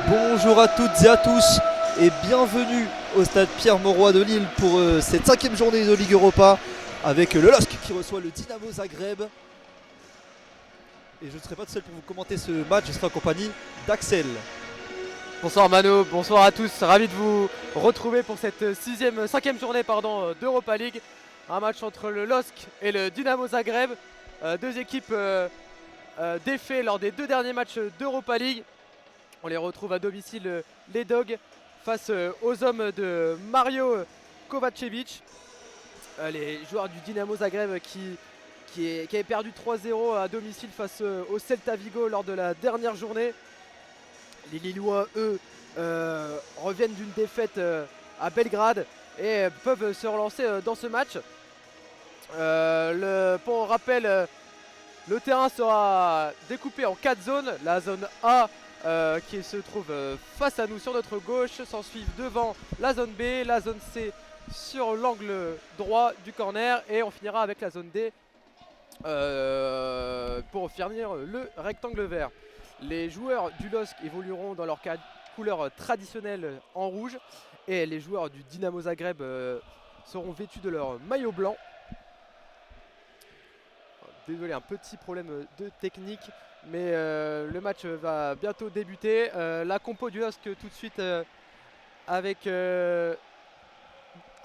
Bonjour à toutes et à tous et bienvenue au stade Pierre-Mauroy de Lille pour cette 5e journée de Ligue Europa avec le LOSC qui reçoit le Dynamo Zagreb. Et je ne serai pas tout seul pour vous commenter ce match, je serai en compagnie d'Axel. Bonsoir Mano, bonsoir à tous, ravi de vous retrouver pour cette 5e journée d'Europa League. Un match entre le LOSC et le Dynamo Zagreb, deux équipes défaites lors des 2 derniers matchs d'Europa League. On les retrouve à domicile, les Dogs, face aux hommes de Mario Kovacevic. Les joueurs du Dynamo Zagreb qui avaient perdu 3-0 à domicile face au Celta Vigo lors de la dernière journée. Les Lillois, eux, reviennent d'une défaite à Belgrade et peuvent se relancer dans ce match. Pour rappel, le terrain sera découpé en 4 zones. La zone A qui se trouve face à nous sur notre gauche, s'en suivent devant la zone B, la zone C sur l'angle droit du corner et on finira avec la zone D pour finir le rectangle vert. Les joueurs du LOSC évolueront dans leur couleur traditionnelle en rouge et les joueurs du Dynamo Zagreb seront vêtus de leur maillot blanc. Désolé, un petit problème de technique, mais le match va bientôt débuter. La compo du LOSC tout de suite avec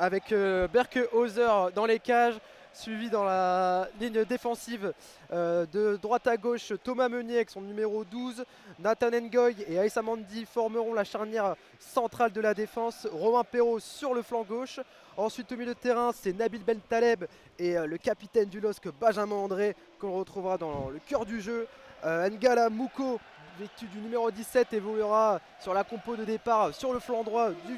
Berke Hauser dans les cages, suivi dans la ligne défensive de droite à gauche Thomas Meunier avec son numéro 12. Nathan Ngoy et Aïssa Mandi formeront la charnière centrale de la défense. Romain Perrault sur le flanc gauche. Ensuite au milieu de terrain, c'est Nabil Bentaleb et le capitaine du LOSC Benjamin André qu'on retrouvera dans le cœur du jeu. Ngala Mouko, vêtu du numéro 17, évoluera sur la compo de départ sur le flanc droit du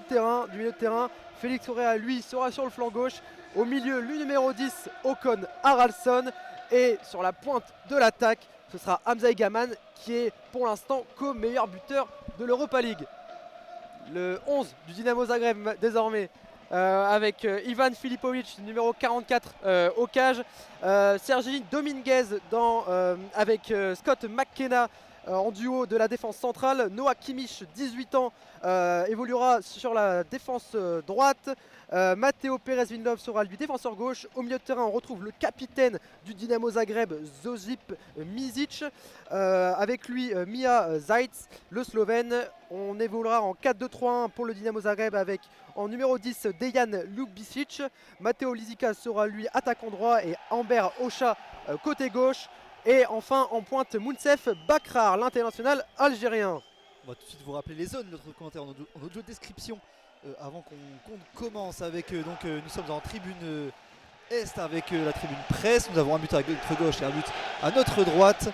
milieu de terrain. Félix Auréa, lui, sera sur le flanc gauche. Au milieu, le numéro 10, Ocon Haraldsson. Et sur la pointe de l'attaque, ce sera Hamza Egaman qui est pour l'instant co-meilleur buteur de l'Europa League. Le 11 du Dynamo Zagreb désormais. Avec Ivan Filipovic, numéro 44 au cage. Sergi Dominguez avec Scott McKenna en duo de la défense centrale. Noah Kimmich, 18 ans, évoluera sur la défense droite. Matteo Pérez-Vindov sera lui défenseur gauche. Au milieu de terrain, on retrouve le capitaine du Dinamo Zagreb, Josip Mizic. Avec lui, Mia Zajc, le Slovène. On évoluera en 4-2-3-1 pour le Dinamo Zagreb avec en numéro 10 Dejan Ljubicic. Matteo Lizica sera lui attaquant droit et Amber Ocha côté gauche. Et enfin en pointe Mounsef Bakrar, l'international algérien. On va tout de suite vous rappeler les zones, notre commentaire en audio description avant qu'on commence avec nous sommes en tribune est avec la tribune presse. Nous avons un but à notre gauche et un but à notre droite.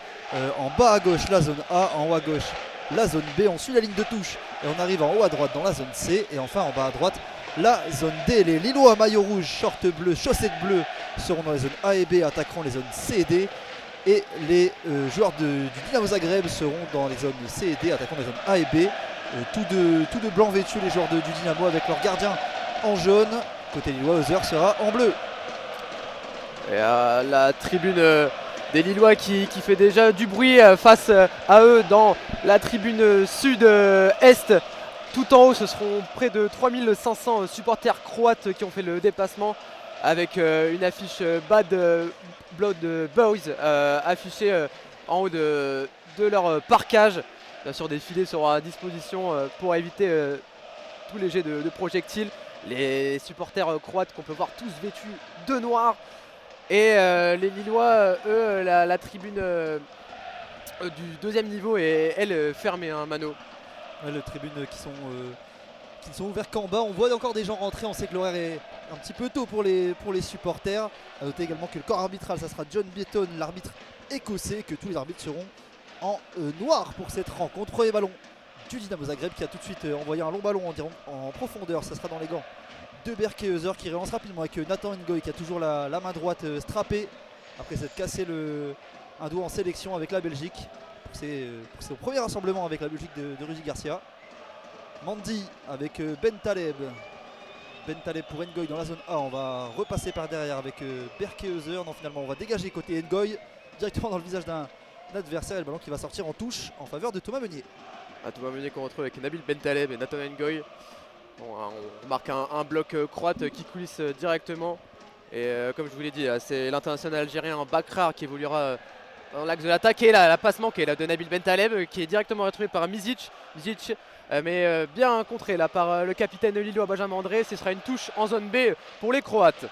En bas à gauche la zone A, en haut à gauche la zone B. On suit la ligne de touche et on arrive en haut à droite dans la zone C. Et enfin en bas à droite la zone D. Les Lillois maillot rouge, short bleu, chaussettes bleues seront dans les zones A et B, attaqueront les zones C et D. Et les joueurs du Dinamo Zagreb seront dans les zones C et D, attaquant les zones A et B. Tout de blanc vêtus les joueurs du Dinamo avec leur gardien en jaune. Côté Lillois, Hauser sera en bleu. Et la tribune des Lillois qui fait déjà du bruit face à eux dans la tribune sud-est. Tout en haut, ce seront près de 3500 supporters croates qui ont fait le déplacement avec une affiche Bad Blood Boys affichée en haut de leur parkage. Bien sûr, des filets seront à disposition pour éviter tous les jets de projectiles. Les supporters croates qu'on peut voir tous vêtus de noir. Et les Lillois, eux, la tribune du deuxième niveau est, elle, fermée, hein, Mano. Ouais, les tribunes qui ne sont ouvertes qu'en bas. On voit encore des gens rentrer. On sait que l'horaire est un petit peu tôt pour les supporters. A noter également que le corps arbitral, ça sera John Beaton, l'arbitre écossais, que tous les arbitres seront en noir pour cette rencontre. Premier ballon du Dinamo Zagreb qui a tout de suite envoyé un long ballon en profondeur. Ça sera dans les gants de Berke Heuser qui relance rapidement avec Nathan Ngoy qui a toujours la main droite strappée après s'être cassé un doigt en sélection avec la Belgique pour son premier rassemblement avec la Belgique de Rudy Garcia. Mandy avec Ben Taleb pour Ngoy dans la zone A. On va repasser par derrière avec Berke Heuser. Non, finalement on va dégager côté Ngoy directement dans le visage d'un adversaire et le ballon qui va sortir en touche en faveur de Thomas Meunier. Thomas Meunier qu'on retrouve avec Nabil Ben Taleb et Nathan Ngoy. Bon, on marque un bloc croate qui coulisse directement. Et comme je vous l'ai dit, c'est l'international algérien Bakrar qui évoluera dans l'axe de l'attaque. Et là, la passe manquée là, de Nabil Ben Taleb qui est directement retrouvé par Mizic. Mais bien contré là, par le capitaine lillois Benjamin André. Ce sera une touche en zone B pour les Croates.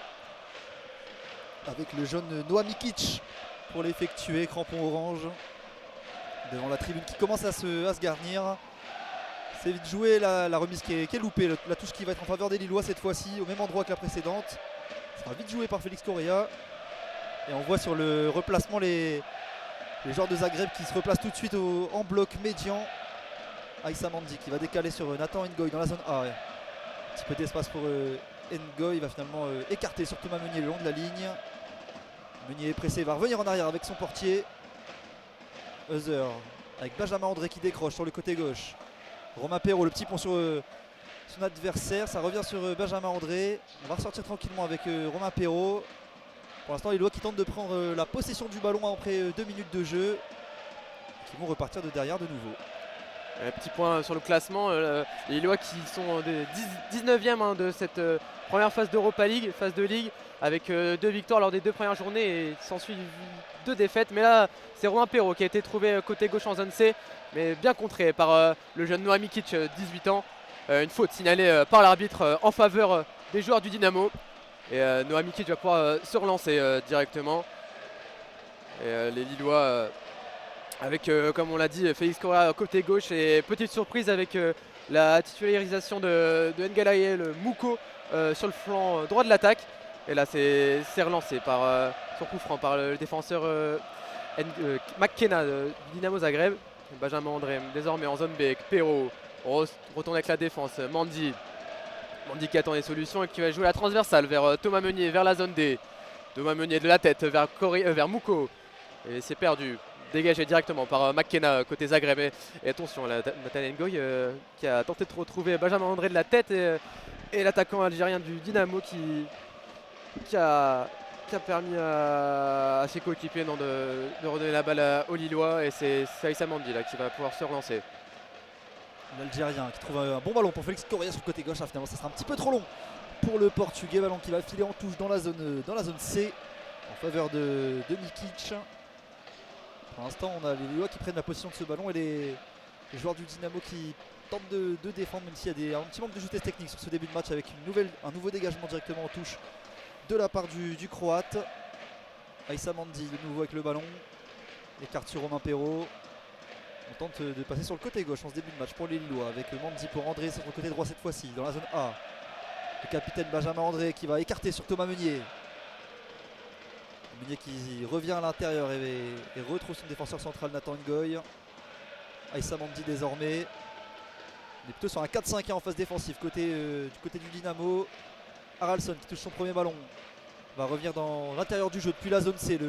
Avec le jeune Noah Mikic pour l'effectuer, crampon orange. Devant la tribune qui commence à se garnir. C'est vite joué, la remise qui est loupée, la touche qui va être en faveur des Lillois cette fois-ci, au même endroit que la précédente. Ça sera vite joué par Félix Correa. Et on voit sur le replacement les joueurs de Zagreb qui se replacent tout de suite en bloc médian. Aïssa Mandi qui va décaler sur Nathan Ngoy dans la zone A. Un petit peu d'espace pour Ngoy, il va finalement écarter sur Thomas Meunier le long de la ligne. Meunier est pressé, va revenir en arrière avec son portier. Heuser avec Benjamin André qui décroche sur le côté gauche. Romain Perrault, le petit pont sur son adversaire, ça revient sur Benjamin André. On va ressortir tranquillement avec Romain Perrault. Pour l'instant les Lillois qui tentent de prendre la possession du ballon après 2 minutes de jeu. Qui vont repartir de derrière de nouveau. Petit point sur le classement, les Lillois qui sont 19e hein, de cette première phase d'Europa League, phase de Ligue, avec 2 victoires lors des 2 premières journées et s'ensuit 2 défaites. Mais là, c'est Romain Perrault qui a été trouvé côté gauche en zone C, mais bien contré par le jeune Noah Mikic, 18 ans. Une faute signalée par l'arbitre en faveur des joueurs du Dynamo. Et Noah Mikic va pouvoir se relancer directement. Et les Lillois... avec, comme on l'a dit, Félix Correa côté gauche et petite surprise avec la titularisation de Ngalaye, le Mouko, sur le flanc droit de l'attaque. Et là, c'est relancé par son coup franc par le défenseur McKenna du Dinamo Zagreb. Benjamin André désormais en zone B avec Perrault. On retourne avec la défense. Mandy qui attend les solutions et qui va jouer la transversale vers Thomas Meunier, vers la zone D. Thomas Meunier de la tête vers Mouko. Et c'est perdu. Dégagé directement par McKenna côté Zagreb. Et attention, Nathan Ngoy qui a tenté de retrouver Benjamin André de la tête et l'attaquant algérien du Dynamo qui a qui a permis à ses coéquipiers de redonner la balle aux Lillois, et c'est Aïssa Mandi là qui va pouvoir se relancer. L'Algérien qui trouve un bon ballon pour Félix Correa sur le côté gauche. Finalement ça sera un petit peu trop long pour le Portugais. Ballon qui va filer en touche dans la zone C en faveur de Nikic. Pour l'instant on a les Lillois qui prennent la position de ce ballon et les joueurs du Dynamo qui tentent de défendre, même s'il y a un petit manque de justesse technique sur ce début de match, avec un nouveau dégagement directement en touche de la part du Croate. Aïssa Mandi de nouveau avec le ballon, écarte sur Romain Perrault. On tente de passer sur le côté gauche en ce début de match pour les Lillois, avec Mandi pour André sur le côté droit cette fois-ci dans la zone A. Le capitaine Benjamin André qui va écarter sur Thomas Meunier. Meunier qui revient à l'intérieur et retrouve son défenseur central Nathan Ngoy. Aïssa Mandi désormais. On est plutôt sur un 4-5-1 en phase défensive du côté du Dynamo. Haralson qui touche son premier ballon va revenir dans l'intérieur du jeu depuis la zone C.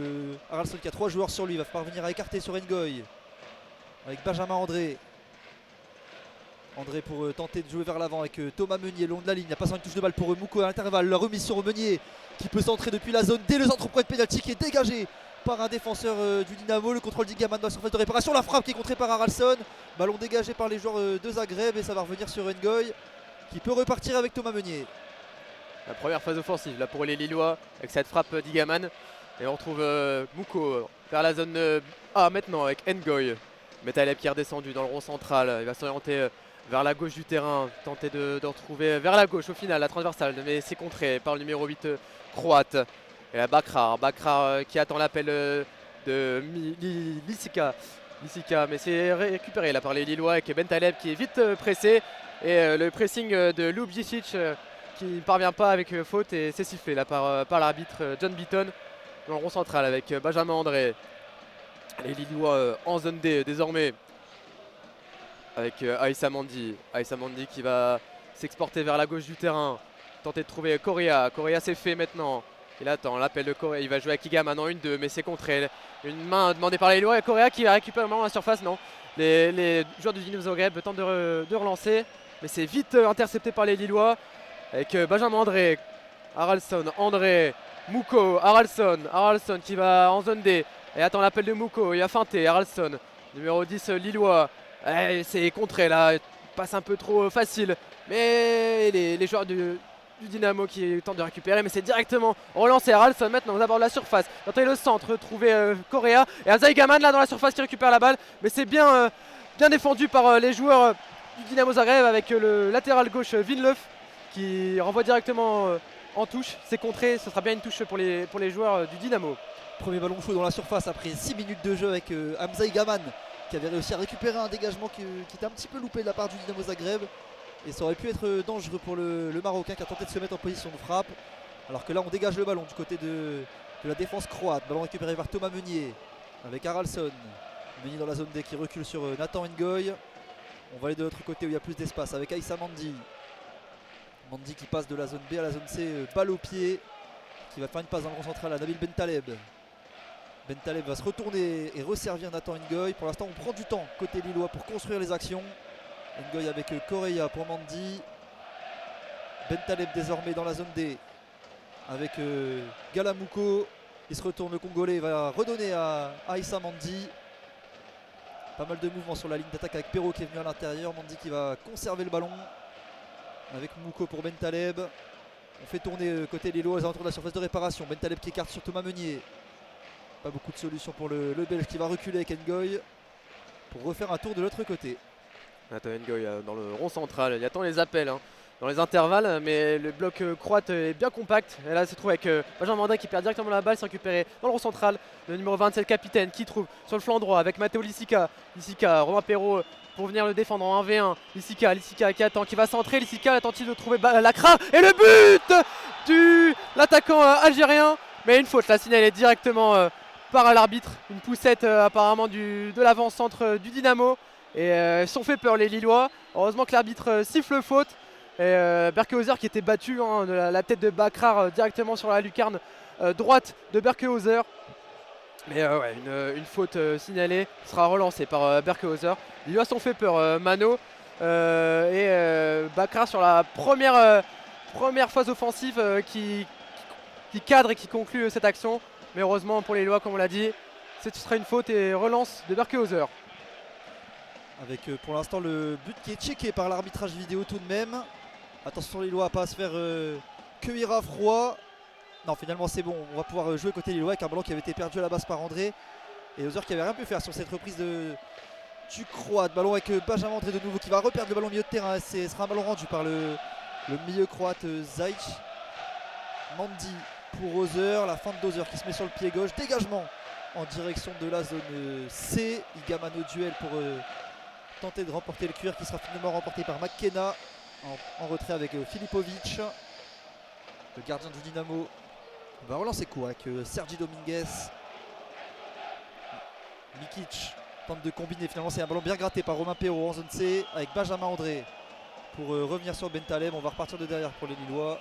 Haralson qui a 3 joueurs sur lui va parvenir à écarter sur Ngoy avec Benjamin André. André pour tenter de jouer vers l'avant avec Thomas Meunier long de la ligne. Il n'y a pas une touche de balle pour Mouko à l'intervalle. La remise sur Meunier qui peut centrer depuis la zone D. Le centre point de pénalty qui est dégagé par un défenseur du Dynamo. Le contrôle d'Igaman dans la surface de réparation. La frappe qui est contrée par Haralson. Ballon dégagé par les joueurs de Zagreb et ça va revenir sur Ngoy qui peut repartir avec Thomas Meunier. La première phase offensive là pour les Lillois avec cette frappe d'Igaman. Et on retrouve Mouko vers la zone A maintenant avec Ngoy. Metaleb qui est redescendu dans le rond central. Il va s'orienter vers la gauche du terrain, tenter de retrouver vers la gauche au final la transversale, mais c'est contré par le numéro 8 croate. Et la Bakrar qui attend l'appel de Lissika, mais c'est récupéré là par les Lillois avec Bentaleb qui est vite pressé. Et le pressing de Lubjicic qui ne parvient pas avec faute et c'est sifflé là par l'arbitre John Beaton dans le rond central avec Benjamin André. Les Lillois en zone D désormais avec Aïssa Mandi. Aïssa Mandi qui va s'exporter vers la gauche du terrain, tenter de trouver Correa. Correa c'est fait maintenant. Il attend l'appel de Correa. Il va jouer avec Iga maintenant 1-2, mais c'est contré. Une main demandée par les Lillois et Correa qui récupère la surface. Non, les joueurs du Dynamo Zagreb tentent de relancer, mais c'est vite intercepté par les Lillois avec Benjamin André, Haralson, André, Mouko, Haralson qui va en zone D et attend l'appel de Mouko. Il a feinté Haralson, numéro 10 Lillois. C'est contré là, passe un peu trop facile, mais les joueurs du Dynamo qui tentent de récupérer, mais c'est directement relancé. Haralson maintenant, on aborde la surface, tenter le centre, trouver Correa et Azai Gaman là dans la surface qui récupère la balle, mais c'est bien défendu par les joueurs du Dynamo Zagreb avec le latéral gauche Vinleuf qui renvoie directement en touche. C'est contré, ce sera bien une touche pour les joueurs du Dynamo. Premier ballon chaud dans la surface après 6 minutes de jeu avec Hamza Gaman qui avait réussi à récupérer un dégagement qui était un petit peu loupé de la part du Dynamo Zagreb. Et ça aurait pu être dangereux pour le Marocain qui a tenté de se mettre en position de frappe. Alors que là on dégage le ballon du côté de la défense croate. Ballon récupéré par Thomas Meunier avec Haralson. Meunier dans la zone D qui recule sur Nathan Ngoy. On va aller de l'autre côté où il y a plus d'espace avec Aïssa Mandi. Mandi qui passe de la zone B à la zone C, balle au pied. Qui va faire une passe dans le rond central à Nabil Bentaleb. Bentaleb va se retourner et resservir Nathan Ngoy. Pour l'instant on prend du temps côté lillois pour construire les actions. Ngoy avec Correa pour Mandi. Bentaleb désormais dans la zone D avec Galamouko. Il se retourne, le Congolais va redonner à Aïssa Mandi. Pas mal de mouvements sur la ligne d'attaque avec Perrault qui est venu à l'intérieur. Mandi qui va conserver le ballon avec Mouko pour Bentaleb. On fait tourner côté lillois aux alentours de la surface de réparation. Bentaleb qui écarte sur Thomas Meunier. Pas beaucoup de solutions pour le Belge qui va reculer avec Ngoy pour refaire un tour de l'autre côté. Nathan Ngoy dans le rond central, il attend les appels dans les intervalles, mais le bloc croate est bien compact. Et là, il se trouve avec Benjamin André qui perd directement la balle, s'est récupéré dans le rond central. Le numéro 27, capitaine, qui trouve sur le flanc droit avec Matteo Lissika. Romain Perrault pour venir le défendre en 1v1. Lissika qui attend, qui va centrer. Lissika a tenté de trouver Lacra et le but de l'attaquant algérien. Mais une faute, la signalée directement par l'arbitre. Une poussette apparemment de l'avant-centre du Dynamo. Et ils sont fait peur les Lillois. Heureusement que l'arbitre siffle faute. Et Berkehauser qui était battu de la tête de Bakrar directement sur la lucarne droite de Berkehauser. Mais ouais, une faute signalée sera relancée par Berkehauser. Les Lillois sont fait peur, Mano et Bakrar sur la première phase offensive qui qui cadre et qui conclut cette action. Mais heureusement pour les Lillois, comme on l'a dit, ce sera une faute et relance de Berkehauser. Avec pour l'instant le but qui est checké par l'arbitrage vidéo tout de même. Attention les Lillois à pas se faire cueillir à froid. Non, finalement c'est bon, on va pouvoir jouer côté Lillois avec un ballon qui avait été perdu à la base par André. Et Hauser qui avait rien pu faire sur cette reprise du croate. Ballon avec Benjamin André de nouveau qui va reperdre le ballon au milieu de terrain. Ce sera un ballon rendu par le milieu croate Zajc. Mandy pour Hauser, la fin de Hauser qui se met sur le pied gauche. Dégagement en direction de la zone C. Igaman au duel pour tenter de remporter le cuir qui sera finalement remporté par McKenna en retrait avec Filipovic. Le gardien du Dynamo va relancer court avec Sergi Dominguez. Mikic tente de combiner, finalement c'est un ballon bien gratté par Romain Perrault en zone C avec Benjamin André pour revenir sur Bentaleb. On va repartir de derrière pour les Lillois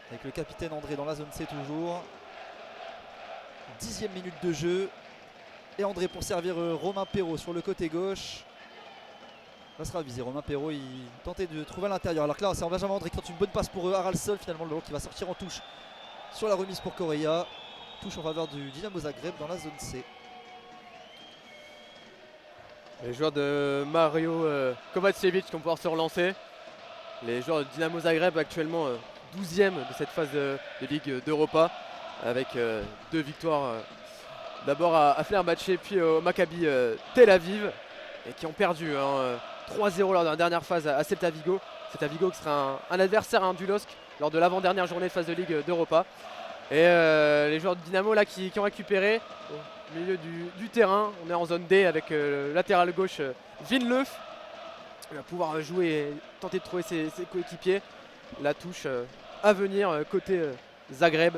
avec le capitaine André dans la zone C toujours. 10e minute de jeu et André pour servir Romain Perrault sur le côté gauche. Là sera visé, Romain Perrault il tentait de trouver à l'intérieur, alors que là c'est Benjamin André qui tente une bonne passe pour Haraldsson, finalement le ballon qui va sortir en touche sur la remise pour Correa. Touche en faveur du Dynamo Zagreb dans la zone C. Les joueurs de Mario Kovacevic qui vont pouvoir se relancer. Les joueurs de Dynamo Zagreb actuellement 12e de cette phase de Ligue d'Europa avec 2 victoires d'abord à Fenerbahçe puis au Maccabi Tel Aviv et qui ont perdu 3-0 lors de la dernière phase à Celta Vigo. Celta Vigo qui sera un adversaire du LOSC lors de l'avant-dernière journée de phase de Ligue d'Europa. Et les joueurs de Dynamo là qui ont récupéré au milieu du terrain. On est en zone D avec le latéral gauche Vinleuf. Il va pouvoir jouer et tenter de trouver ses coéquipiers. La touche à venir côté Zagreb.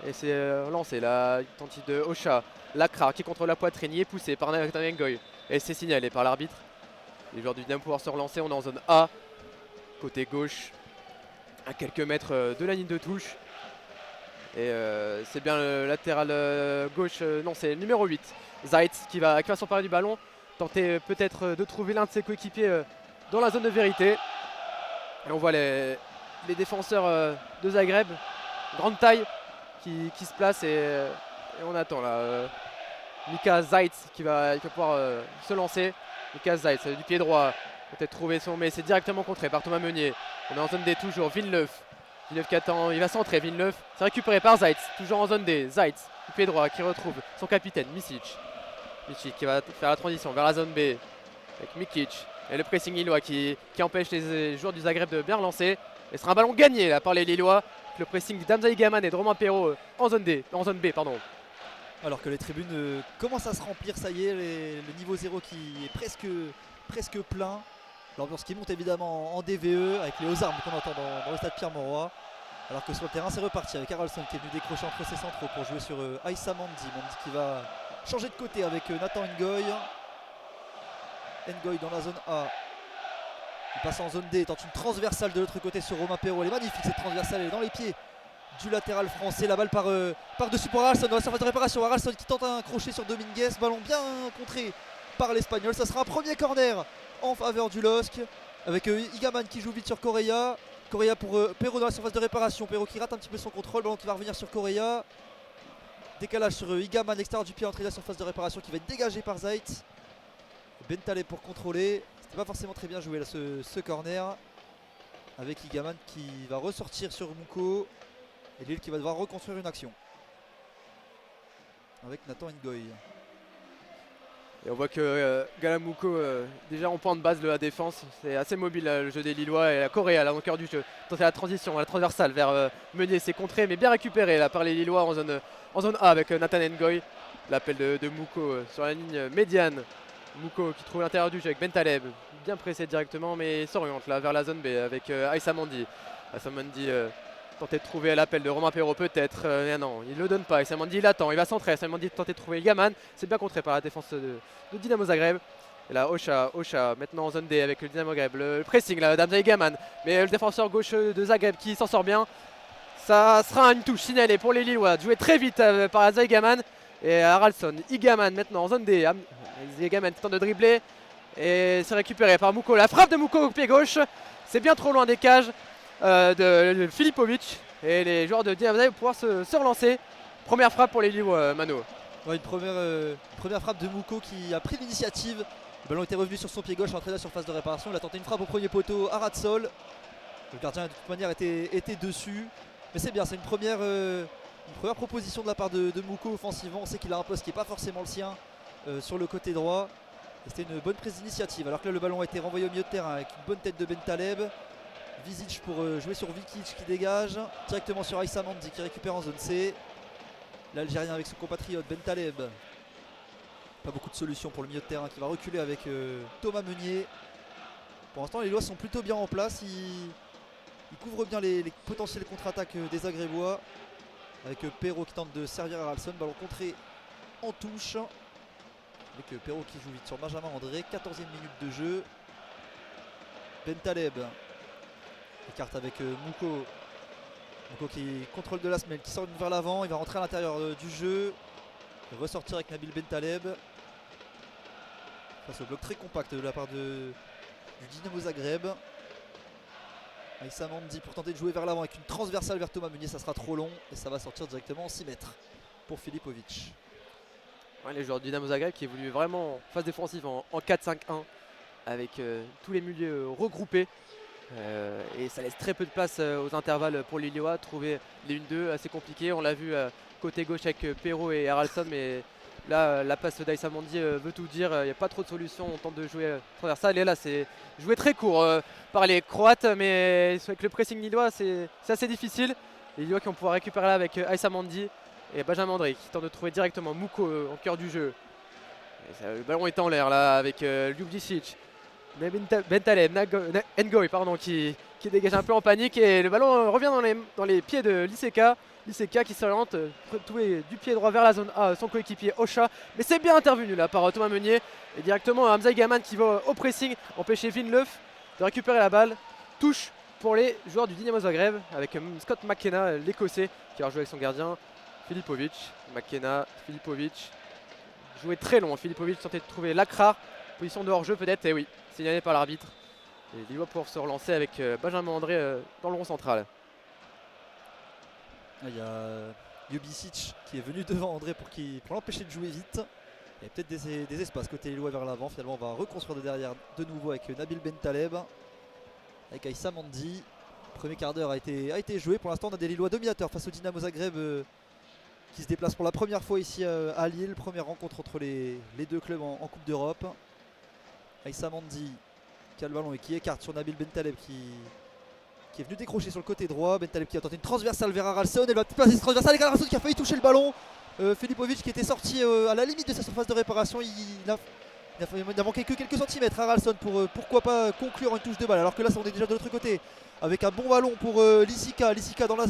Et c'est lancé la tentative de Ocha. Lakra qui contrôle la poitrine, il est poussé par Nathan Ngoy. Et c'est signalé par l'arbitre. Les joueurs du Dynamo pouvoir se relancer. On est en zone A, côté gauche, à quelques mètres de la ligne de touche. Et c'est bien le latéral gauche, non c'est le numéro 8, Zajc qui va s'emparer du ballon, tenter peut-être de trouver l'un de ses coéquipiers dans la zone de vérité. Et on voit les défenseurs de Zagreb, grande taille, qui se placent et on attend là. Mika Zajc qui va pouvoir se lancer. Mika Zajc du pied droit, peut-être trouver son, mais c'est directement contré par Thomas Meunier. On est en zone D toujours, Vinleuf qui attend, il va centrer, Vinleuf, c'est récupéré par Zajc, toujours en zone D, Zajc du pied droit qui retrouve son capitaine Micic. Micic qui va faire la transition vers la zone B avec Mikic et le pressing lillois qui empêche les joueurs du Zagreb de bien relancer. Et ce sera un ballon gagné là par les Lillois, avec le pressing d'Hamza Igaman et de Romain Perrault en zone B pardon. Alors que les tribunes commencent à se remplir, ça y est, le niveau 0 qui est presque plein. L'ambiance qui monte évidemment en DVE avec les hauts armes qu'on entend dans le stade Pierre-Mauroy. Alors que sur le terrain c'est reparti avec Haraldsson qui est venu décrocher entre ses centraux pour jouer sur Aïssa Mandy. Mandy qui va changer de côté avec Nathan Ngoy. Ngoy dans la zone A. Il passe en zone D, tente une transversale de l'autre côté sur Romain Perrault. Elle est magnifique cette transversale, elle est dans les pieds du latéral français. La balle par dessus pour Haraldsson dans la surface de réparation. Haraldsson qui tente un crochet sur Dominguez. Ballon bien contré par l'Espagnol. Ça sera un premier corner en faveur du LOSC avec Igaman qui joue vite sur Correa. Correa pour Perrault dans la surface de réparation. Perrault qui rate un petit peu son contrôle. Ballon qui va revenir sur Correa. Décalage sur Igaman, l'extérieur du pied, entrée de la surface de réparation qui va être dégagé par Zajc. Bentaleb pour contrôler. C'était pas forcément très bien joué là, ce corner. Avec Igaman qui va ressortir sur Mouko. Et Lille qui va devoir reconstruire une action. Avec Nathan Ngoy. Et on voit que Galamouko, déjà en point de base de la défense, c'est assez mobile le jeu des Lillois. Et la Correa là, au cœur du jeu, tenter la transition, la transversale vers Meunier, c'est contré, mais bien récupéré là, par les Lillois en zone A avec Nathan Ngoy. L'appel de Mouko sur la ligne médiane. Mouko qui trouve l'intérieur du jeu avec Bentaleb, bien pressé directement, mais s'oriente là vers la zone B avec Aïssa Mandy. Aïssa Mandy tenter de trouver l'appel de Romain Perrault peut-être, non, il ne le donne pas. Aïssa Mandy il attend, il va centrer. Aïssa Mandy tenter de trouver Igaman, c'est bien contré par la défense de Dynamo Zagreb. Et là Ocha maintenant en zone D avec le Dynamo Zagreb, le pressing là d'Hamza Igaman, mais le défenseur gauche de Zagreb qui s'en sort bien. Ça sera une touche signalée pour les Lillois, joué très vite par Hamza Igaman. Et Haraldsson, Igaman maintenant en zone D, Igaman qui tente de dribbler et c'est récupéré par Mouko. La frappe de Mouko au pied gauche, c'est bien trop loin des cages de Filipovic. Et les joueurs de Dynamo Zagreb vont pouvoir se relancer. Première frappe pour les Lillois, Mano. Ouais, une première frappe de Mouko qui a pris l'initiative. Le ballon était revenu sur son pied gauche, entré dans la surface de réparation. Il a tenté une frappe au premier poteau à ras de sol. Le gardien de toute manière était dessus. Mais c'est bien, c'est une première proposition de la part de Mouko offensivement. On sait qu'il a un poste qui n'est pas forcément le sien sur le côté droit. Et c'était une bonne prise d'initiative. Alors que là le ballon a été renvoyé au milieu de terrain avec une bonne tête de Bentaleb. Visic pour jouer sur Vikic qui dégage. Directement sur Aïssa Mandi qui récupère en zone C. L'Algérien avec son compatriote Bentaleb. Pas beaucoup de solutions pour le milieu de terrain qui va reculer avec Thomas Meunier. Pour l'instant les Lillois sont plutôt bien en place. Ils couvrent bien les potentielles contre-attaques des Agrébois. Avec Perrault qui tente de servir à Ralston. Ballon contré en touche. Avec Perrault qui joue vite sur Benjamin André. 14e minute de jeu. Bentaleb écarte avec Mouko. Mouko qui contrôle de la semelle, qui sort vers l'avant. Il va rentrer à l'intérieur du jeu. Et ressortir avec Nabil Bentaleb. Face au bloc très compact de la part du Dynamo Zagreb. Aïssa Mandi pour tenter de jouer vers l'avant avec une transversale vers Thomas Meunier. Ça sera trop long et ça va sortir directement en 6 mètres pour Filipovic. Ouais, les joueurs du Dynamo Zagreb qui évoluent vraiment en phase défensive en 4-5-1 avec tous les milieux regroupés. Et ça laisse très peu de place aux intervalles pour les Lillois. Trouver les 1-2 assez compliqué. On l'a vu côté gauche avec Perrault et Haraldsson, mais là la passe d'Aïssa Mandi veut tout dire. Il n'y a pas trop de solutions. On tente de jouer transversal et là c'est joué très court par les Croates, mais avec le pressing lillois c'est assez difficile. Les Lillois qui vont pouvoir récupérer là avec Aïssa Mandi et Benjamin André qui tente de trouver directement Mouko en cœur du jeu. Le ballon est en l'air là avec Ljubicic. Bentaleb, Ngoy pardon, qui dégage un peu en panique et le ballon revient dans les pieds de Liseka. Liseka qui s'oriente du pied droit vers la zone A, son coéquipier Ocha. Mais c'est bien intervenu là par Thomas Meunier. Et directement Hamza Gaman qui va au pressing, empêcher Vinleuf de récupérer la balle. Touche pour les joueurs du Dynamo Zagreb avec Scott McKenna, l'écossais, qui va jouer avec son gardien Filipovic. McKenna, Filipovic. Joué très long, Filipovic tentait de trouver Lakrar. Position de hors-jeu peut-être, et oui, signalé par l'arbitre. Et il va pouvoir se relancer avec Benjamin André dans le rond central. Il y a Ljubicic qui est venu devant André pour l'empêcher de jouer vite. Il y a peut-être des espaces côté Lillois vers l'avant. Finalement on va reconstruire de derrière de nouveau avec Nabil Bentaleb. Avec Aïssa Mandi. Le premier quart d'heure a été joué. Pour l'instant on a des Lillois dominateurs face au Dynamo Zagreb qui se déplace pour la première fois ici à Lille. Première rencontre entre les deux clubs en Coupe d'Europe. Aïssa Mandi qui a le ballon et qui écarte sur Nabil Bentaleb qui est venu décrocher sur le côté droit. Bentaleb qui a tenté une transversale vers Haraldsson. Elle va passer cette transversale et Haraldsson qui a failli toucher le ballon. Filipovic qui était sorti à la limite de sa surface de réparation. Il a manqué que quelques centimètres à Haraldsson pour pourquoi pas conclure une touche de balle. Alors que là on est déjà de l'autre côté avec un bon ballon pour Lisika. Lisika dans la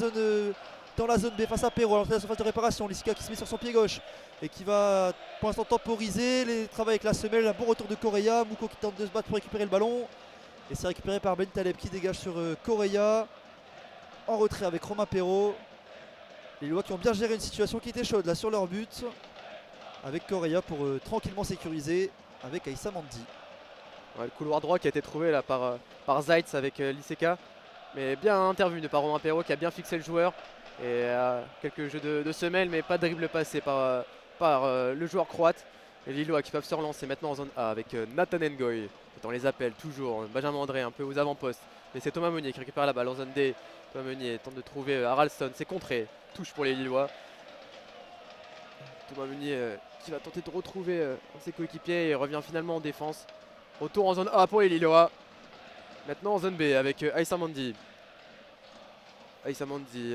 zone B face à Perrault à l'entrée de la surface de réparation. Lisika qui se met sur son pied gauche et qui va pour l'instant temporiser les travaux avec la semelle. Un bon retour de Correa. Mouko qui tente de se battre pour récupérer le ballon. Et c'est récupéré par Bentaleb qui dégage sur Correa. En retrait avec Romain Perrault. Les Lillois qui ont bien géré une situation qui était chaude là sur leur but. Avec Correa pour tranquillement sécuriser avec Aïssa Mandi. Ouais, le couloir droit qui a été trouvé là par Zaitz avec Liseka. Mais bien intervenu par Romain Perrault qui a bien fixé le joueur. Et quelques jeux de semelle mais pas de dribble passé par le joueur croate. Les Lillois qui peuvent se relancer maintenant en zone A avec Nathan Ngoy. On les appelle toujours. Benjamin André un peu aux avant-postes. Mais c'est Thomas Meunier qui récupère la balle en zone D. Thomas Meunier tente de trouver Haraldsson. C'est contré. Touche pour les Lillois. Thomas Meunier qui va tenter de retrouver ses coéquipiers et revient finalement en défense. Retour en zone A pour les Lillois. Maintenant en zone B avec Aïssa Mandi. Aïssa Mandi,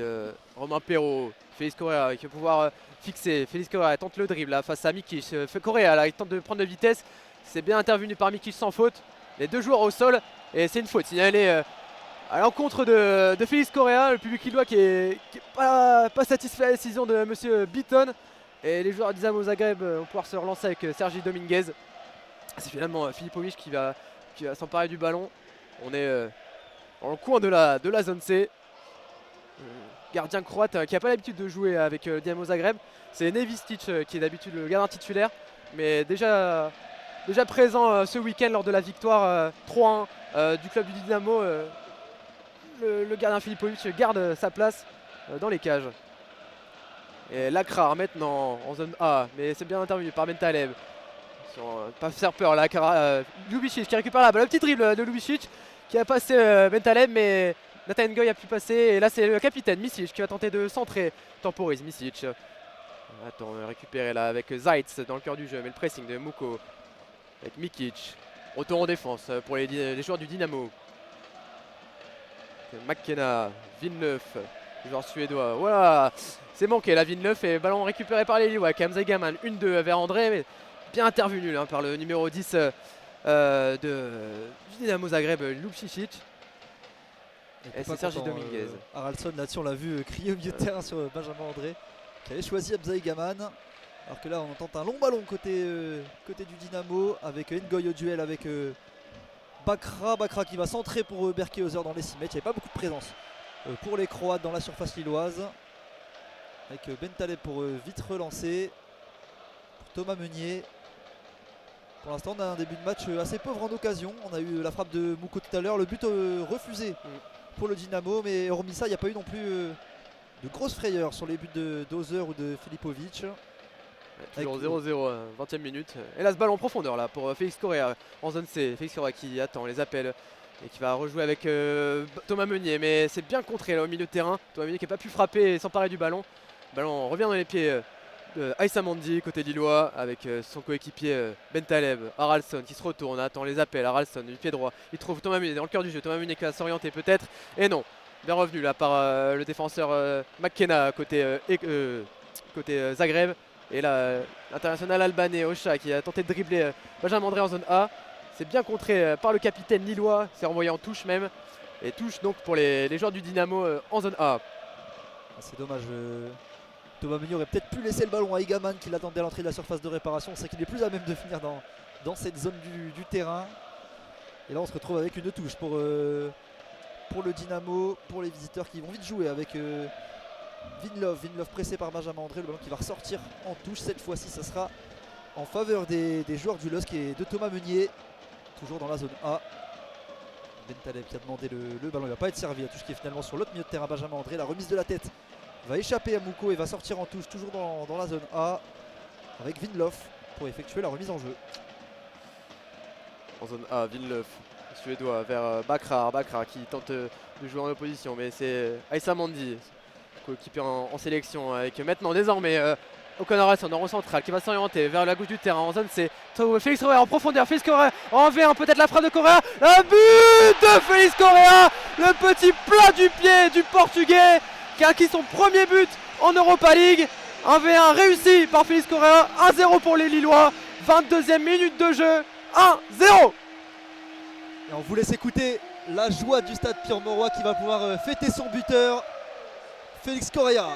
Romain Perrault, Félix Correa qui va pouvoir fixer. Félix Correa tente le dribble là, face à Mikic. Correa là, il tente de prendre de vitesse. C'est bien intervenu par Mikic sans faute. Les deux joueurs au sol et c'est une faute signalée à l'encontre de Félix Correa. Le public lillois qui est pas satisfait de la décision de monsieur Beaton. Et les joueurs d'Dynamo Zagreb vont pouvoir se relancer avec Sergi Dominguez. C'est finalement Filipovic qui va s'emparer du ballon. On est dans le coin de la zone C. Gardien croate qui n'a pas l'habitude de jouer avec Dynamo Zagreb. C'est Nevistic qui est d'habitude le gardien titulaire. Mais déjà présent ce week-end lors de la victoire 3-1 du club du Dynamo. Le gardien Filipovic garde sa place. dans les cages. Et Lakrar maintenant en zone A, mais c'est bien intervenu par Bentaleb. Pas faire peur là, Ljubicic qui récupère la balle, le petit dribble de Ljubicic qui a passé Bentaleb, mais Nathan Ngoy a pu passer. Et là c'est le capitaine Micic qui va tenter de centrer, temporise Micic. Attends, récupérer là avec Zaitz dans le cœur du jeu, mais le pressing de Muko avec Mikic. Retour en défense pour les joueurs du Dynamo. McKenna, Villeneuve, le joueur suédois. Voilà, c'est manqué la Villeneuve et ballon récupéré par les Lillois. Kamza Gaman, 1-2 vers André, mais bien intervenu là, par le numéro 10 du Dynamo Zagreb, Ljubicic. Et c'est Sergi Dominguez. Haraldsson là-dessus, on l'a vu crier au milieu de terrain sur Benjamin André, qui avait choisi Hamzaï Gaman. Alors que là, on tente un long ballon côté du Dynamo avec Ngoy au duel avec Bakra qui va centrer pour Berkehauser dans les 6 mètres. Il n'y avait pas beaucoup de présence pour les Croates dans la surface lilloise. Avec Bentaleb pour vite relancer. Pour Thomas Meunier. Pour l'instant, on a un début de match assez pauvre en occasion. On a eu la frappe de Muko tout à l'heure, le but refusé pour le Dynamo. Mais hormis ça, il n'y a pas eu non plus de grosses frayeurs sur les buts de Dozer ou de Filipovic. Toujours 0-0, 20e minute. Et là, ce ballon en profondeur là pour Félix Correa en zone C. Félix Correa qui attend les appels et qui va rejouer avec Thomas Meunier. Mais c'est bien contré là au milieu de terrain. Thomas Meunier qui n'a pas pu frapper et s'emparer du ballon. Le ballon revient dans les pieds de Aïssa Mandi côté lillois avec son coéquipier Bentaleb. Haraldsson qui se retourne, attend les appels. Haraldsson du pied droit. Il trouve Thomas Meunier dans le cœur du jeu. Thomas Meunier qui va s'orienter peut-être. Et non. Bien revenu là par le défenseur McKenna côté Zagreb. Et là, l'international albanais Ocha qui a tenté de dribbler Benjamin André en zone A. C'est bien contré par le capitaine lillois, c'est renvoyé en touche même. Et touche donc pour les joueurs du Dynamo en zone A. C'est dommage. Thomas Meunier aurait peut-être pu laisser le ballon à Igaman qui l'attendait à l'entrée de la surface de réparation. C'est qu'il est plus à même de finir dans cette zone du terrain. Et là on se retrouve avec une touche pour le Dynamo, pour les visiteurs qui vont vite jouer avec Vinlov pressé par Benjamin André, le ballon qui va ressortir en touche. Cette fois-ci ça sera en faveur des joueurs du LOSC et de Thomas Meunier, toujours dans la zone A. Bentaleb qui a demandé le ballon, il ne va pas être servi, la touche qui est finalement sur l'autre milieu de terrain. Benjamin André, la remise de la tête va échapper à Muko et va sortir en touche, toujours dans la zone A avec Vinlov pour effectuer la remise en jeu. En zone A, Vinlov, suédois vers Bakra qui tente de jouer en opposition, mais c'est Aïssa Mandi, coéquipier en sélection, avec maintenant désormais O'Connor Haraldsson en rond central qui va s'orienter vers la gauche du terrain en zone C. Félix Correa en profondeur, Félix Correa en V1, peut-être la frappe de Correa, le but de Félix Correa, le petit plat du pied du Portugais qui a acquis son premier but en Europa League. Un V1 réussi par Félix Correa, 1-0 pour les Lillois, 22e minute de jeu, 1-0. Et on vous laisse écouter la joie du stade Pierre-Mauroy qui va pouvoir fêter son buteur, Félix Correa.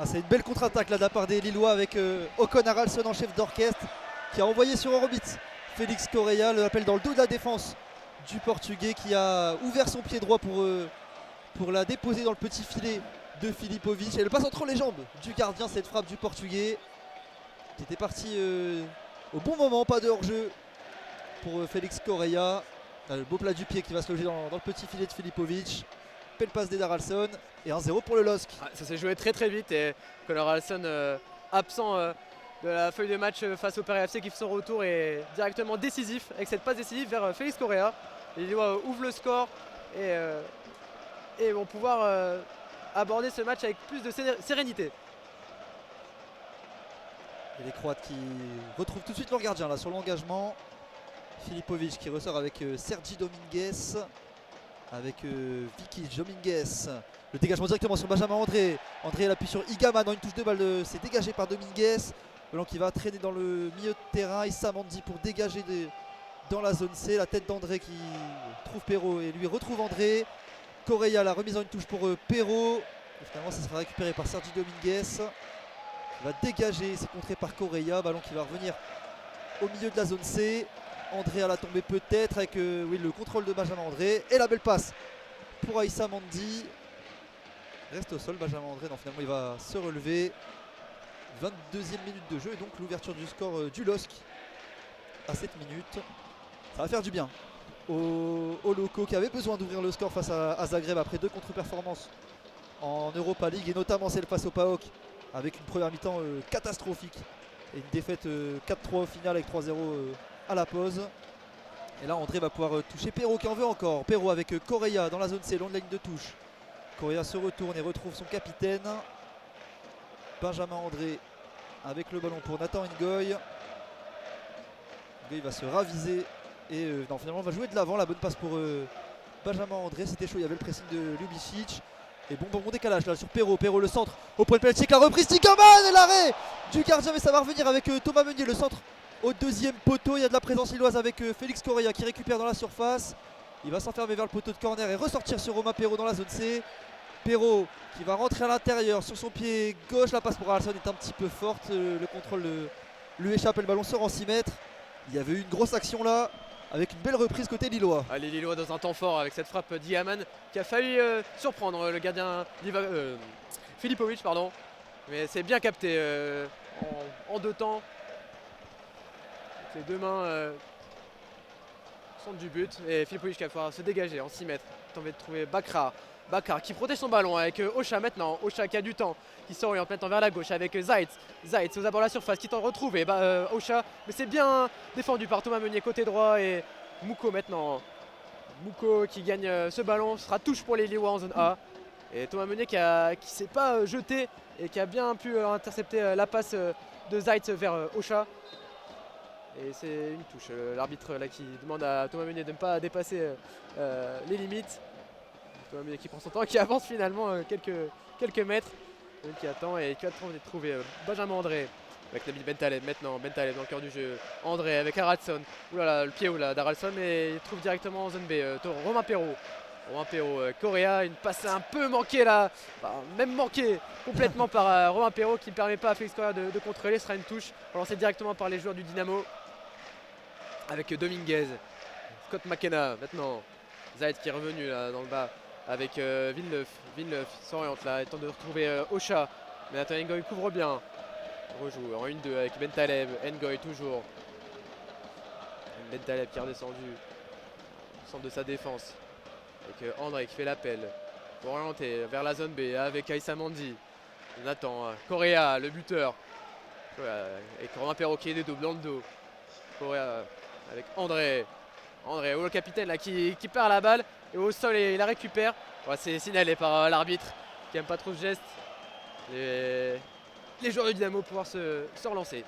C'est une belle contre-attaque là de la part des Lillois avec Ocon Haraldsson en chef d'orchestre qui a envoyé sur Eurobeat Félix Correa, le appel dans le dos de la défense du Portugais qui a ouvert son pied droit pour la déposer dans le petit filet de Filipovic. Et le passe entre les jambes du gardien, cette frappe du Portugais qui était parti au bon moment, pas de hors-jeu pour Félix Correa. Le beau plat du pied qui va se loger dans le petit filet de Filipovic. Belle passe d'Ed Haraldsson et 1-0 pour le LOSC. Ça s'est joué très très vite et O'Connor Haraldsson absent de la feuille de match face au Paris FC qui fait son retour et directement décisif avec cette passe décisive vers Félix Correa. Les Lillois ouvrent le score et vont pouvoir aborder ce match avec plus de sérénité. Et les Croates qui retrouvent tout de suite leur gardien là sur l'engagement. Filipovic qui ressort avec Sergi Dominguez. Avec Vicky Dominguez. Le dégagement directement sur Benjamin André. André l'appuie sur Igaman dans une touche de balle. C'est dégagé par Dominguez. Ballon qui va traîner dans le milieu de terrain. Issa Mandi pour dégager dans la zone C. La tête d'André qui trouve Perrault et lui retrouve André. Correa, la remise en une touche pour Perrault. Et finalement ça sera récupéré par Sergi Dominguez. Il va dégager, c'est contré par Correa. Ballon qui va revenir au milieu de la zone C. André à la tombée peut-être avec oui, le contrôle de Benjamin André. Et la belle passe pour Aïssa Mandi. Reste au sol Benjamin André. Non, finalement il va se relever. 22e minute de jeu et donc l'ouverture du score du LOSC à 7 minutes. Ça va faire du bien aux locaux qui avaient besoin d'ouvrir le score face à Zagreb après 2 contre-performances en Europa League et notamment celle face au PAOK avec une première mi-temps catastrophique et une défaite 4-3 au final avec 3-0 à la pause. Et là André va pouvoir toucher Perrault qui en veut encore. Perrault avec Correa dans la zone C, long de la ligne de touche. Correa se retourne et retrouve son capitaine. Benjamin André avec le ballon pour Nathan Ngoy. Il va se raviser et non, finalement on va jouer de l'avant. La bonne passe pour Benjamin André. C'était chaud, il y avait le pressing de Ljubicic. Et bon décalage là sur Perrault. Perrault le centre au point de pénalty, la reprise Digaman et l'arrêt du gardien. Mais ça va revenir avec Thomas Meunier. Le centre au deuxième poteau. Il y a de la présence lilloise avec Félix Correa qui récupère dans la surface. Il va s'enfermer vers le poteau de corner et ressortir sur Romain Perrault dans la zone C. Perrault qui va rentrer à l'intérieur sur son pied gauche. La passe pour Haralson est un petit peu forte. Le contrôle lui échappe et le ballon sort en 6 mètres. Il y avait eu une grosse action là avec une belle reprise côté lillois. Les Lillois dans un temps fort avec cette frappe d'Iaman qui a failli surprendre le gardien Filipovic, pardon. Mais c'est bien capté en 2 temps. Avec les 2 mains centre du but et Filipovic qui va pouvoir se dégager en 6 mètres. Tenter de trouver Bakra qui protège son ballon avec Ocha maintenant. Ocha qui a du temps, qui s'oriente maintenant vers la gauche avec Zaitz. Zaitz aux abords de la surface qui tente de retrouver Ocha. Mais c'est bien défendu par Thomas Meunier côté droit et Mouko maintenant. Mouko qui gagne ce ballon. Ce sera touche pour les Lillois en zone A. Et Thomas Meunier qui ne s'est pas jeté et qui a bien pu intercepter la passe de Zaitz vers Ocha. Et c'est une touche. L'arbitre là qui demande à Thomas Meunier de ne pas dépasser les limites. Thomas Meunier qui prend son temps, qui avance finalement quelques mètres. Qui attend et qui va trouver Benjamin André avec Nabil Bentaleb maintenant. Bentaleb dans le cœur du jeu. André avec Haralson. Oulala, le pied d'Haralson et il trouve directement en zone B. Romain Perrault. Correa, une passe un peu manquée là. Même manquée complètement par Romain Perrault qui ne permet pas à Félix Correa de contrôler. Ce sera une touche relancée directement par les joueurs du Dynamo. Avec Dominguez. Scott McKenna maintenant. Zaid qui est revenu là dans le bas. Avec Villeneuve. Villeneuve s'oriente là, il tente de retrouver Ocha. Mais Nathan Ngoy couvre bien. On rejoue en 1-2 avec Bentaleb. Ngoy toujours. Bentaleb qui est redescendu au centre de sa défense. Avec André qui fait l'appel. Pour orienter vers la zone B avec Aïssa Mandi. Nathan, Correa, le buteur. Avec Romain Perrault qui est des doubles dans le dos. Correa avec André. André, le capitaine là, qui perd la balle. Et au sol, il la récupère. Ouais, c'est signalé par l'arbitre qui n'aime pas trop ce geste. Les joueurs du Dynamo pouvoir se relancer.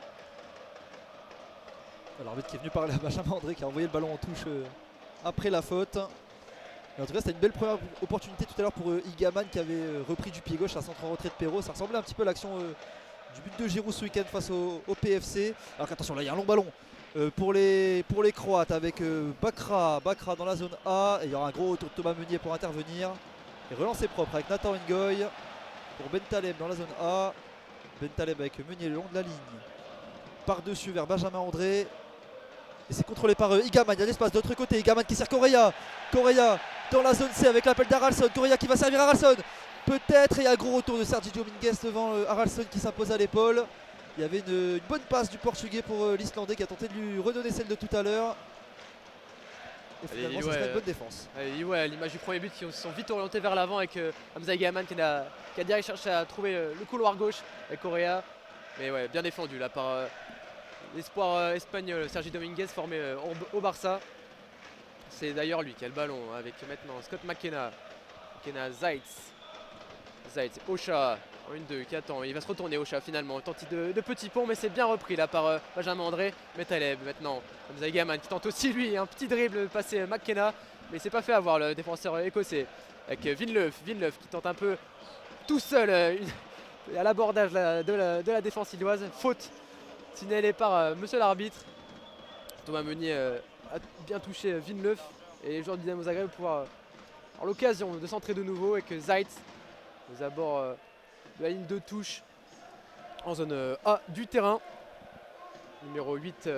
L'arbitre qui est venu parler à Benjamin André qui a envoyé le ballon en touche après la faute. Mais en tout cas, c'était une belle première opportunité tout à l'heure pour Igaman qui avait repris du pied gauche à centre en retrait de Perrault. Ça ressemblait un petit peu à l'action du but de Giroud ce week-end face au PFC. Alors qu'attention, là il y a un long ballon. Pour les Croates avec Bakra dans la zone A et il y aura un gros retour de Thomas Meunier pour intervenir et relancer propre avec Nathan Ngoy pour Bentaleb dans la zone A. Bentaleb avec Meunier le long de la ligne par dessus vers Benjamin André et c'est contrôlé par Igaman. Il y a l'espace de l'autre côté. Igaman qui sert Correa dans la zone C avec l'appel d'Haralson. Correa qui va servir Haralson peut-être et il y a un gros retour de Sergi Dominguez devant Haralson qui s'impose à l'épaule. Il y avait une bonne passe du Portugais pour l'Islandais qui a tenté de lui redonner celle de tout à l'heure. Et finalement, ça serait une bonne défense. Ouais, à l'image du premier but, qui se sont vite orientés vers l'avant avec Hamza Igaman qui a direct cherché à trouver le couloir gauche avec Correa. Mais ouais, bien défendu là par l'espoir espagnol Sergi Dominguez formé au Barça. C'est d'ailleurs lui qui a le ballon avec maintenant Scott McKenna. Zaitz, Ocha en 1-2 qui attend, il va se retourner Ocha finalement, tentative de petit pont mais c'est bien repris là par Benjamin André. Bentaleb maintenant, Hamza Igaman qui tente aussi lui un petit dribble passé McKenna mais il s'est pas fait avoir le défenseur écossais avec Villeneuve qui tente un peu tout seul à l'abordage de la défense lilloise. Faute signalée par monsieur l'arbitre. Thomas Meunier a bien touché Villeneuve et les joueurs du Dynamo Zagreb vont pouvoir avoir l'occasion de centrer de nouveau avec Zaitz aux abords de la ligne de touche en zone A du terrain. Numéro 8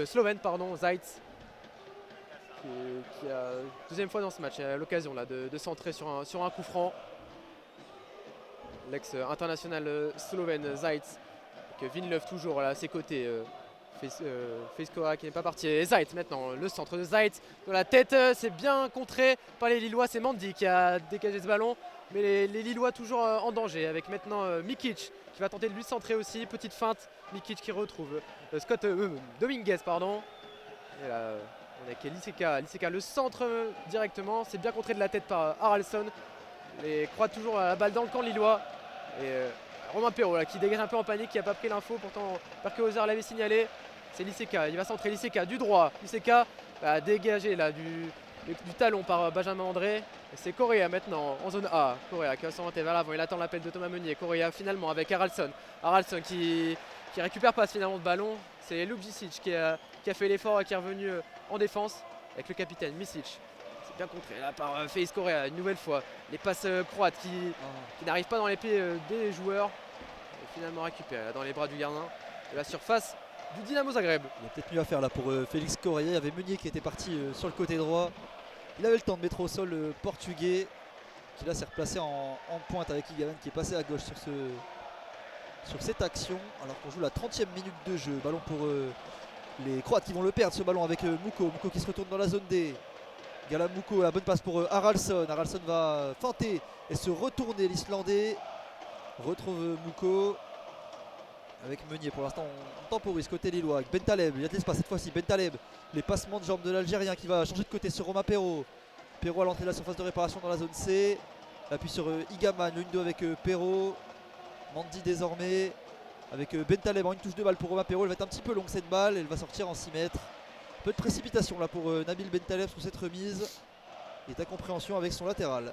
slovène, pardon, Zaitz, qui a deuxième fois dans ce match, a l'occasion là de centrer sur un coup franc. L'ex-international slovène Zaitz, avec Vinlöv toujours là, à ses côtés. Feiskora qui n'est pas parti. Et Zaitz maintenant, le centre de Zaitz dans la tête, c'est bien contré par les Lillois. C'est Mandy qui a dégagé ce ballon, mais les Lillois toujours en danger. Avec maintenant Mikic qui va tenter de lui centrer aussi. Petite feinte, Mikic qui retrouve Dominguez, pardon. Et là, on est avec Liseka, le centre directement. C'est bien contré de la tête par Haraldsson. Les Croates toujours la balle dans le camp lillois. Et Romain Perrault là, qui dégage un peu en panique, qui n'a pas pris l'info, pourtant Parker Hauser l'avait signalé. C'est Liseka, il va centrer Liseka du droit. Liseka a dégagé là, du talon par Benjamin André. Et c'est Correa maintenant en zone A. Correa qui va s'orienter vers l'avant, il attend l'appel de Thomas Meunier. Correa finalement avec Haraldsson. Haraldsson qui récupère pas finalement le ballon. C'est Lubicic qui a fait l'effort et qui est revenu en défense avec le capitaine Misic. C'est bien contré là par Feiz Correa une nouvelle fois. Les passes croates qui n'arrivent pas dans les pieds des joueurs. Et finalement récupéré là, dans les bras du gardien de la surface du Dynamo Zagreb. Il y a peut-être mieux à faire là pour Félix Correa. Il y avait Meunier qui était parti sur le côté droit. Il avait le temps de mettre au sol le portugais qui là s'est replacé en pointe avec Igaman qui est passé à gauche sur cette action. Alors qu'on joue la 30e minute de jeu. Ballon pour les Croates qui vont le perdre, ce ballon avec Muko qui se retourne dans la zone D. Gala Muko, la bonne passe pour Haraldsson. Haraldsson va feinter et se retourner. L'Islandais retrouve Muko avec Meunier. Pour l'instant on temporise côté lillois avec Bentaleb. Il y a de l'espace cette fois-ci. Bentaleb, les passements de jambes de l'Algérien qui va changer de côté sur Romain Perrault. Perrault à l'entrée de la surface de réparation dans la zone C. L'appui sur Igaman, le 1-2 avec Perrault. Mandy désormais avec Bentaleb en une touche de balle pour Romain Perrault. Elle va être un petit peu longue cette balle, elle va sortir en 6 mètres. Un peu de précipitation là pour Nabil Bentaleb sur cette remise. Il est à compréhension avec son latéral.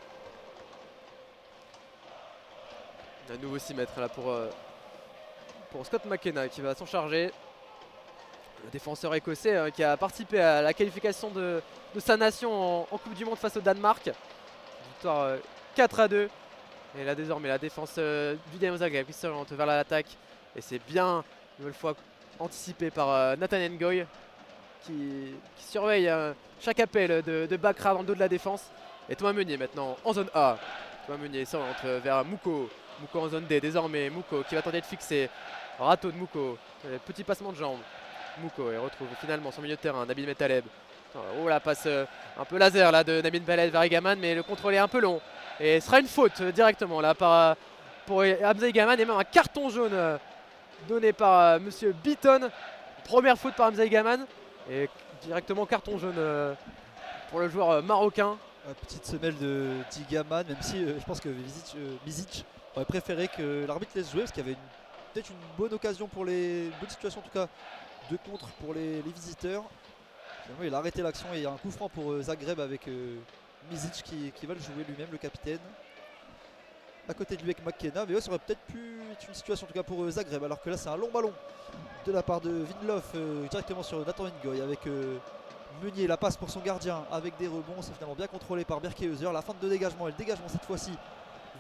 Un nouveau 6 mètres là pour Scott McKenna qui va s'en charger. Le défenseur écossais qui a participé à la qualification de sa nation en Coupe du Monde face au Danemark. Victoire 4-2. Et là désormais la défense du Dynamo Zagreb qui s'oriente vers l'attaque. Et c'est bien une nouvelle fois anticipé par Nathan Ngoy qui surveille chaque appel de Bakra dans le dos de la défense. Et Thomas Meunier maintenant en zone A. Thomas Meunier s'oriente vers Muko. Muko en zone D désormais. Muko qui va tenter de fixer. Râteau de Muko. Petit passement de jambes. Muko et retrouve finalement son milieu de terrain, Nabil Bentaleb. Oh la passe un peu laser là de Nabil Bentaleb vers Igaman, mais le contrôle est un peu long. Et ce sera une faute directement là pour Hamza Igaman et même un carton jaune donné par monsieur Beaton. Première faute par Hamza Igaman et directement carton jaune pour le joueur marocain. Petite semelle d'Igaman, même si je pense que Misic aurait préféré que l'arbitre laisse jouer parce qu'il y avait peut-être une bonne occasion pour une bonne situation en tout cas de contre pour les visiteurs. Finalement, il a arrêté l'action et il y a un coup franc pour Zagreb avec Misic qui va le jouer lui-même, le capitaine. À côté de lui avec McKenna, mais ouais, ça aurait peut-être pu être une situation en tout cas pour Zagreb. Alors que là, c'est un long ballon de la part de Vinlöv directement sur Nathan Ngoy avec Meunier. La passe pour son gardien avec des rebonds. C'est finalement bien contrôlé par Berke Heuser. La fin de dégagement et le dégagement cette fois-ci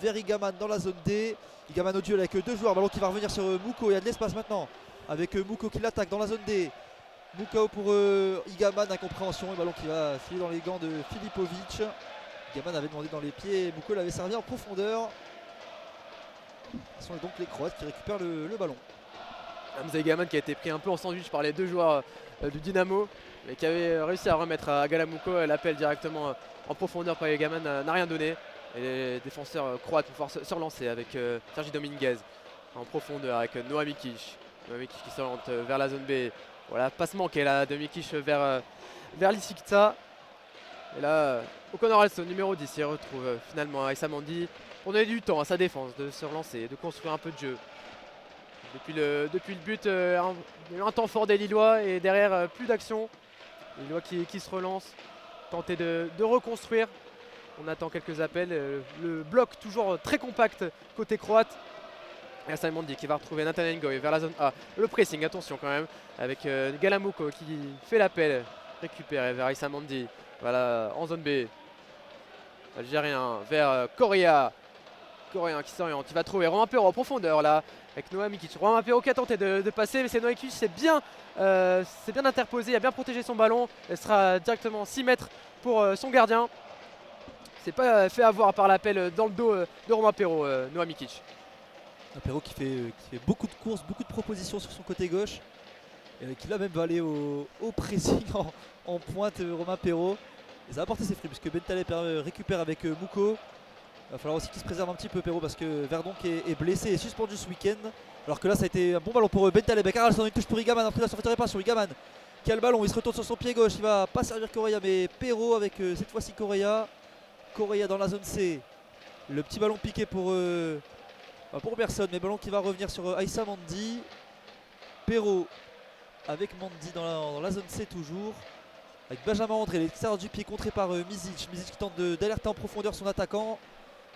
vers Igaman dans la zone D. Igaman au duel avec deux joueurs. Ballon qui va revenir sur Muko. Il y a de l'espace maintenant avec Muko qui l'attaque dans la zone D. Muko pour Igaman, incompréhension. Le ballon qui va filer dans les gants de Filipovic. Igaman avait demandé dans les pieds. Muko l'avait servi en profondeur. Ce sont donc les Croates qui récupèrent le ballon. Hamza Igaman qui a été pris un peu en sandwich par les deux joueurs du Dynamo, mais qui avait réussi à remettre à Galamuko. L'appel directement en profondeur par Igaman n'a rien donné. Et les défenseurs croates vont pouvoir se relancer avec Sergi Dominguez en profondeur avec Noah Mikic. Noah Mikic qui s'oriente vers la zone B. Voilà, passe manqué là de Mikic vers Lisicta. Et là, O'Connor Alston, numéro 10, il retrouve finalement Aïssa Mandy pour donner du temps à sa défense de se relancer, de construire un peu de jeu. Depuis le but, il y a eu un temps fort des Lillois et derrière plus d'action. Les Lillois qui se relancent, tenter de reconstruire. On attend quelques appels. Le bloc toujours très compact côté croate. Et Aïssa Mandy qui va retrouver Nathan Ngoy vers la zone A. Le pressing, attention quand même, avec Galamuko qui fait l'appel, récupéré vers Aïssa Mandy. Voilà, en zone B. Algérien vers Correa. coréen qui s'oriente, il va trouver Romain Perrault en profondeur là avec Noah Mikic. Romain Perrault qui a tenté de passer, mais c'est Noah Mikic qui s'est bien interposé, il a bien protégé son ballon. Elle sera directement 6 mètres pour son gardien. C'est pas fait avoir par l'appel dans le dos de Romain Perrault, Noah Mikic. Perrault qui fait beaucoup de courses, beaucoup de propositions sur son côté gauche. Et qui là même va aller au pressing en pointe, Romain Perrault. Et ça va apporter ses fruits puisque Bentaleb récupère avec Mouko. Il va falloir aussi qu'il se préserve un petit peu Perrault parce que Verdonk est blessé et suspendu ce week-end. Alors que là ça a été un bon ballon pour Bentaleb. Carlson, une touche pour Igaman, après la surface pas sur Igaman qui a le ballon, il se retourne sur son pied gauche, il va pas servir Correa mais Perrault avec cette fois-ci Correa. Correa dans la zone C. Le petit ballon piqué pour personne, mais ballon qui va revenir sur Aïssa Mandi. Perrault avec Mandi dans la zone C toujours. Avec Benjamin André, l'extérieur du pied contré par Mizic. Mizic qui tente d'alerter en profondeur son attaquant.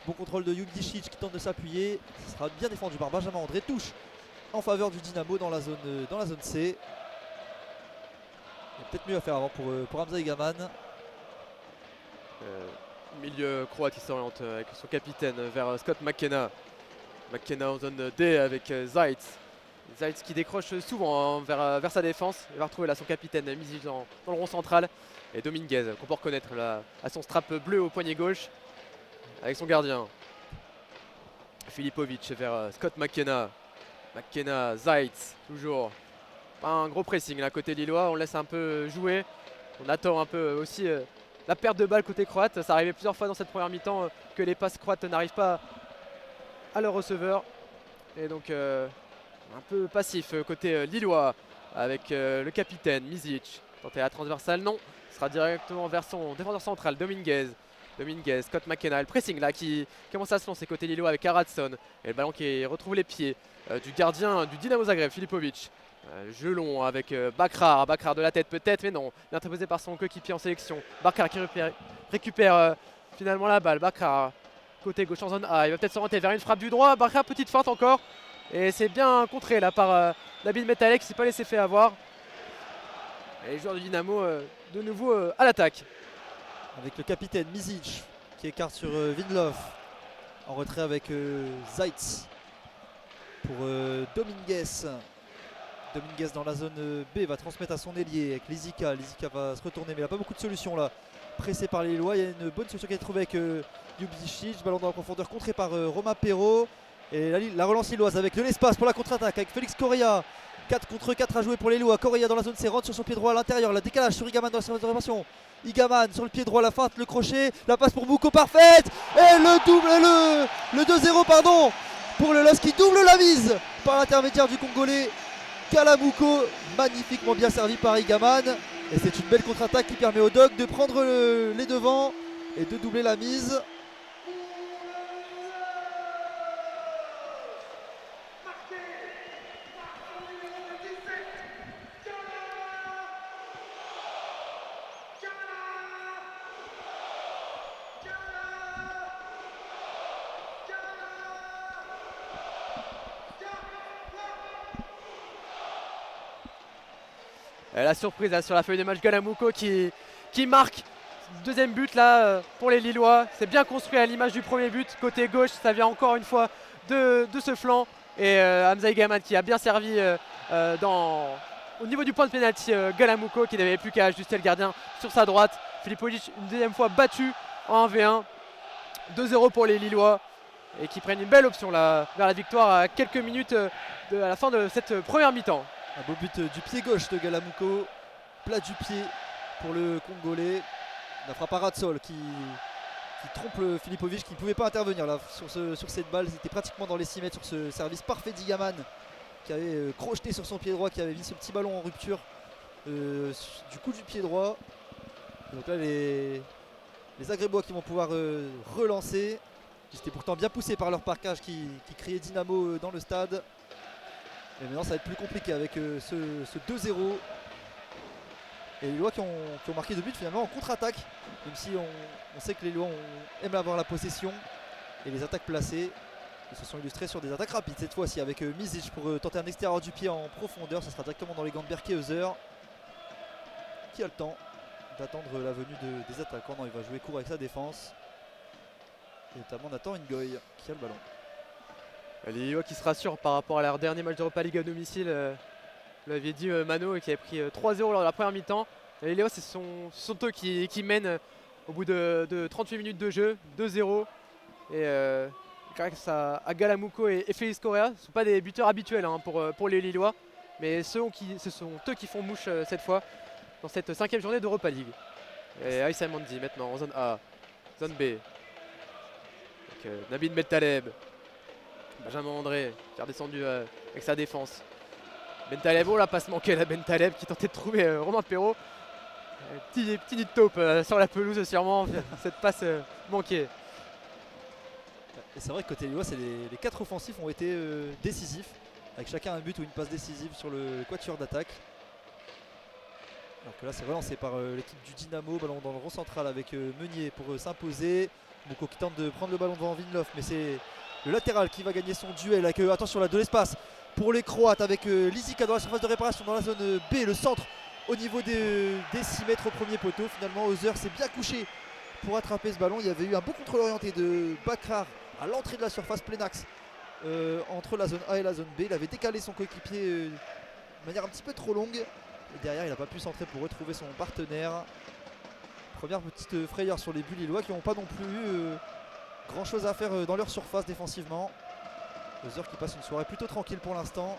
Bon contrôle de Jubicic qui tente de s'appuyer. Ce sera bien défendu par Benjamin André. Touche en faveur du Dynamo dans la zone C. Il y a peut-être mieux à faire avant pour Hamza Igaman. Milieu croate qui s'oriente avec son capitaine vers Scott McKenna. McKenna en zone D avec Zaitz. Zaitz qui décroche souvent vers sa défense. Il va retrouver là son capitaine Mizic dans le rond central. Et Dominguez qu'on peut reconnaître là, à son strap bleu au poignet gauche. Avec son gardien. Filipovic vers Scott McKenna. McKenna, Zaitz, toujours. Pas un gros pressing là côté lillois. On laisse un peu jouer. On attend un peu aussi la perte de balle côté croate. Ça arrivait plusieurs fois dans cette première mi-temps que les passes croates n'arrivent pas à leur receveur. Et donc un peu passif côté lillois avec le capitaine Mizic. Tenter la transversale, non. Ce sera directement vers son défenseur central, Dominguez. Dominguez, Scott McKenna, le pressing là qui commence à se lancer côté lillois avec Aradson. Et le ballon qui retrouve les pieds du gardien du Dynamo Zagreb, Filipovic. Gelon avec Bakrar de la tête peut-être, mais non. Bien interposé par son coéquipier en sélection. Bakrar qui récupère finalement la balle. Bakrar côté gauche en zone A, il va peut-être s'orienter vers une frappe du droit. Bakrar, petite feinte encore. Et c'est bien contré là par Nabil Metalek qui ne s'est pas laissé fait avoir. Et les joueurs du Dynamo de nouveau à l'attaque. Avec le capitaine Mizic qui écarte sur Vinlov. En retrait avec Zaitz pour Dominguez. Dominguez dans la zone B va transmettre à son ailier avec Lizika. Lizika va se retourner mais il n'a pas beaucoup de solutions là. Pressé par les Lillois, il y a une bonne solution qui a été trouvée avec Jubicic. Ballon dans la profondeur contré par Romain Perrault. Et la relance lilloise avec de l'espace pour la contre-attaque avec Félix Correa. 4 contre 4 à jouer pour les Lillois. Correa dans la zone C, rentre sur son pied droit à l'intérieur. La décalage sur Igaman dans la surface de réparation. Igaman sur le pied droit, la feinte, le crochet, la passe pour Mouko parfaite. Et le 2-0 pardon pour le LOSC qui double la mise par l'intermédiaire du Congolais Kalamuko. Magnifiquement bien servi par Igaman. Et c'est une belle contre-attaque qui permet au Dog de prendre les devants et de doubler la mise. La surprise là, sur la feuille de match, Kalamuko qui marque. Deuxième but là pour les Lillois. C'est bien construit à l'image du premier but. Côté gauche, ça vient encore une fois de ce flanc. Et Hamza Igaman qui a bien servi au niveau du point de pénalty. Kalamuko qui n'avait plus qu'à ajuster le gardien sur sa droite. Filipovic une deuxième fois battu en 1v1. 2-0 pour les Lillois. Et qui prennent une belle option là, vers la victoire à quelques minutes à la fin de cette première mi-temps. Un beau but du pied gauche de Kalamuko, plat du pied pour le Congolais. La frappe à Ratsol qui trompe Filipovic qui ne pouvait pas intervenir là, sur cette balle. C'était pratiquement dans les 6 mètres sur ce service parfait d'Igaman qui avait crocheté sur son pied droit, qui avait mis ce petit ballon en rupture du coup du pied droit. Donc là les Agrebois qui vont pouvoir relancer. C'était pourtant bien poussé par leur parkage qui criait Dynamo dans le stade. Et maintenant ça va être plus compliqué avec ce 2-0. Et les Lillois qui ont marqué 2 buts finalement en contre-attaque. Même si on sait que les Lillois aiment avoir la possession. Et les attaques placées ils se sont illustrées sur des attaques rapides cette fois-ci avec Mizic pour tenter un extérieur du pied en profondeur. Ça sera directement dans les gants de Berkehauser qui a le temps d'attendre la venue des attaquants. Non, il va jouer court avec sa défense. Et notamment Nathan Ngoy qui a le ballon. Les Lillois qui se rassurent par rapport à leur dernier match d'Europa League à domicile. Vous l'aviez dit Mano qui avait pris 3-0 lors de la première mi-temps. Les Lillois ce sont eux qui mènent au bout de 38 minutes de jeu, 2-0. Et grâce à Galamuco et Félix Correa, ce ne sont pas des buteurs habituels hein, pour les Lillois. Mais ce sont eux qui font mouche cette fois dans cette 5e journée d'Europa League. Et Aïssa Mandi maintenant en zone A, zone B. Avec Nabil Bentaleb, Benjamin André qui est redescendu avec sa défense. Bentaleb, oh la passe manquée là, Bentaleb qui tentait de trouver Romain Perrault. Petit nid de taupe sur la pelouse sûrement, cette passe manquée. Et c'est vrai que côté Lillois, les 4 offensifs ont été décisifs, avec chacun un but ou une passe décisive sur le quatuor d'attaque. Alors que là c'est relancé par l'équipe du Dynamo, ballon dans le rond central avec Meunier pour s'imposer. Mouko qui tente de prendre le ballon devant Vinloff, mais c'est le latéral qui va gagner son duel avec attention là de l'espace pour les Croates avec Lisika dans la surface de réparation dans la zone B, le centre au niveau des 6 mètres au premier poteau. Finalement Hauser s'est bien couché pour attraper ce ballon. Il y avait eu un beau contrôle orienté de Bakrar à l'entrée de la surface plein axe entre la zone A et la zone B. Il avait décalé son coéquipier de manière un petit peu trop longue et derrière il n'a pas pu centrer pour retrouver son partenaire. Première petite frayeur sur les buts lillois qui n'ont pas non plus grand chose à faire dans leur surface défensivement. Hauser qui passe une soirée plutôt tranquille pour l'instant.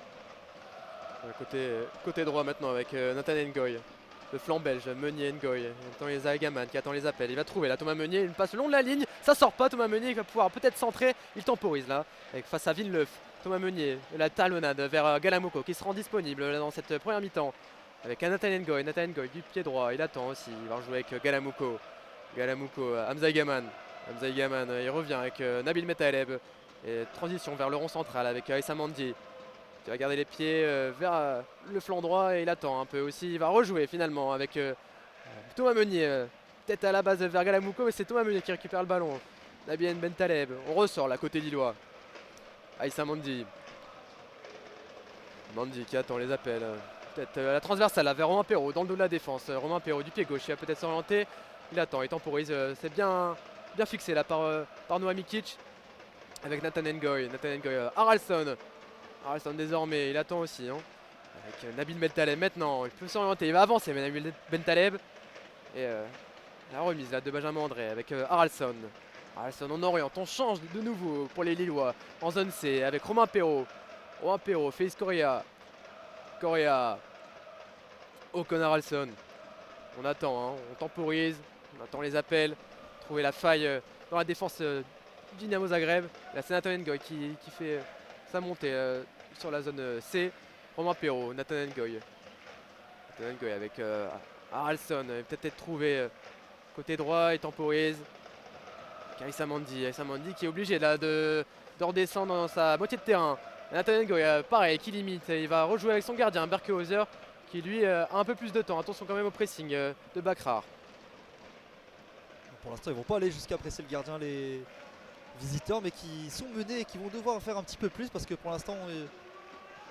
Côté droit maintenant avec Nathan Ngoy, le flanc belge, Meunier Ngoy. Il attend les Agaman qui attend les appels. Il va trouver là Thomas Meunier, une passe le long de la ligne. Ça sort pas, Thomas Meunier qui va pouvoir peut-être centrer. Il temporise là avec, face à Vinleuf. Thomas Meunier, la talonnade vers Galamuco qui se rend disponible là, dans cette première mi-temps. Avec Nathan Ngoy du pied droit, il attend aussi, il va rejouer avec Galamuco, Hamza Gaman, il revient avec Nabil Bentaleb et transition vers le rond central avec Aïssa Mandi qui va garder les pieds vers le flanc droit et il attend un peu aussi, il va rejouer finalement avec Thomas Meunier, peut-être à la base vers Galamuco mais c'est Thomas Meunier qui récupère le ballon, Nabil Bentaleb, on ressort là côté lillois, Aïssa Mandi qui attend les appels. Peut-être la transversale là, vers Romain Perrault dans le dos de la défense. Romain Perrault du pied gauche, il va peut-être s'orienter. Il attend, il temporise. C'est bien fixé là par Noah Mikic. Avec Nathan Ngoy, Haraldsson désormais, il attend aussi. Hein. Avec Nabil Bentaleb maintenant, il peut s'orienter, il va avancer mais Nabil Bentaleb. Et la remise là de Benjamin André avec Haraldsson. On oriente, on change de nouveau pour les Lillois en zone C avec Romain Perrault, Félix Correa, Håkon Haraldsson. On attend, hein, on temporise, on attend les appels, trouver la faille dans la défense du Dynamo Zagreb. Là c'est Nathan Ngoy qui fait sa montée sur la zone C. Romain Perrault, Nathan Ngoy avec Haraldsson, peut-être trouvé côté droit, il temporise. Aïssa Mandi qui est obligé là de redescendre dans sa moitié de terrain. Nathan Ngoy, pareil, qui limite, il va rejouer avec son gardien, Berke Hauser, qui lui a un peu plus de temps. Attention quand même au pressing de Bakrar. Pour l'instant, ils vont pas aller jusqu'à presser le gardien, les visiteurs, mais qui sont menés et qui vont devoir faire un petit peu plus parce que pour l'instant,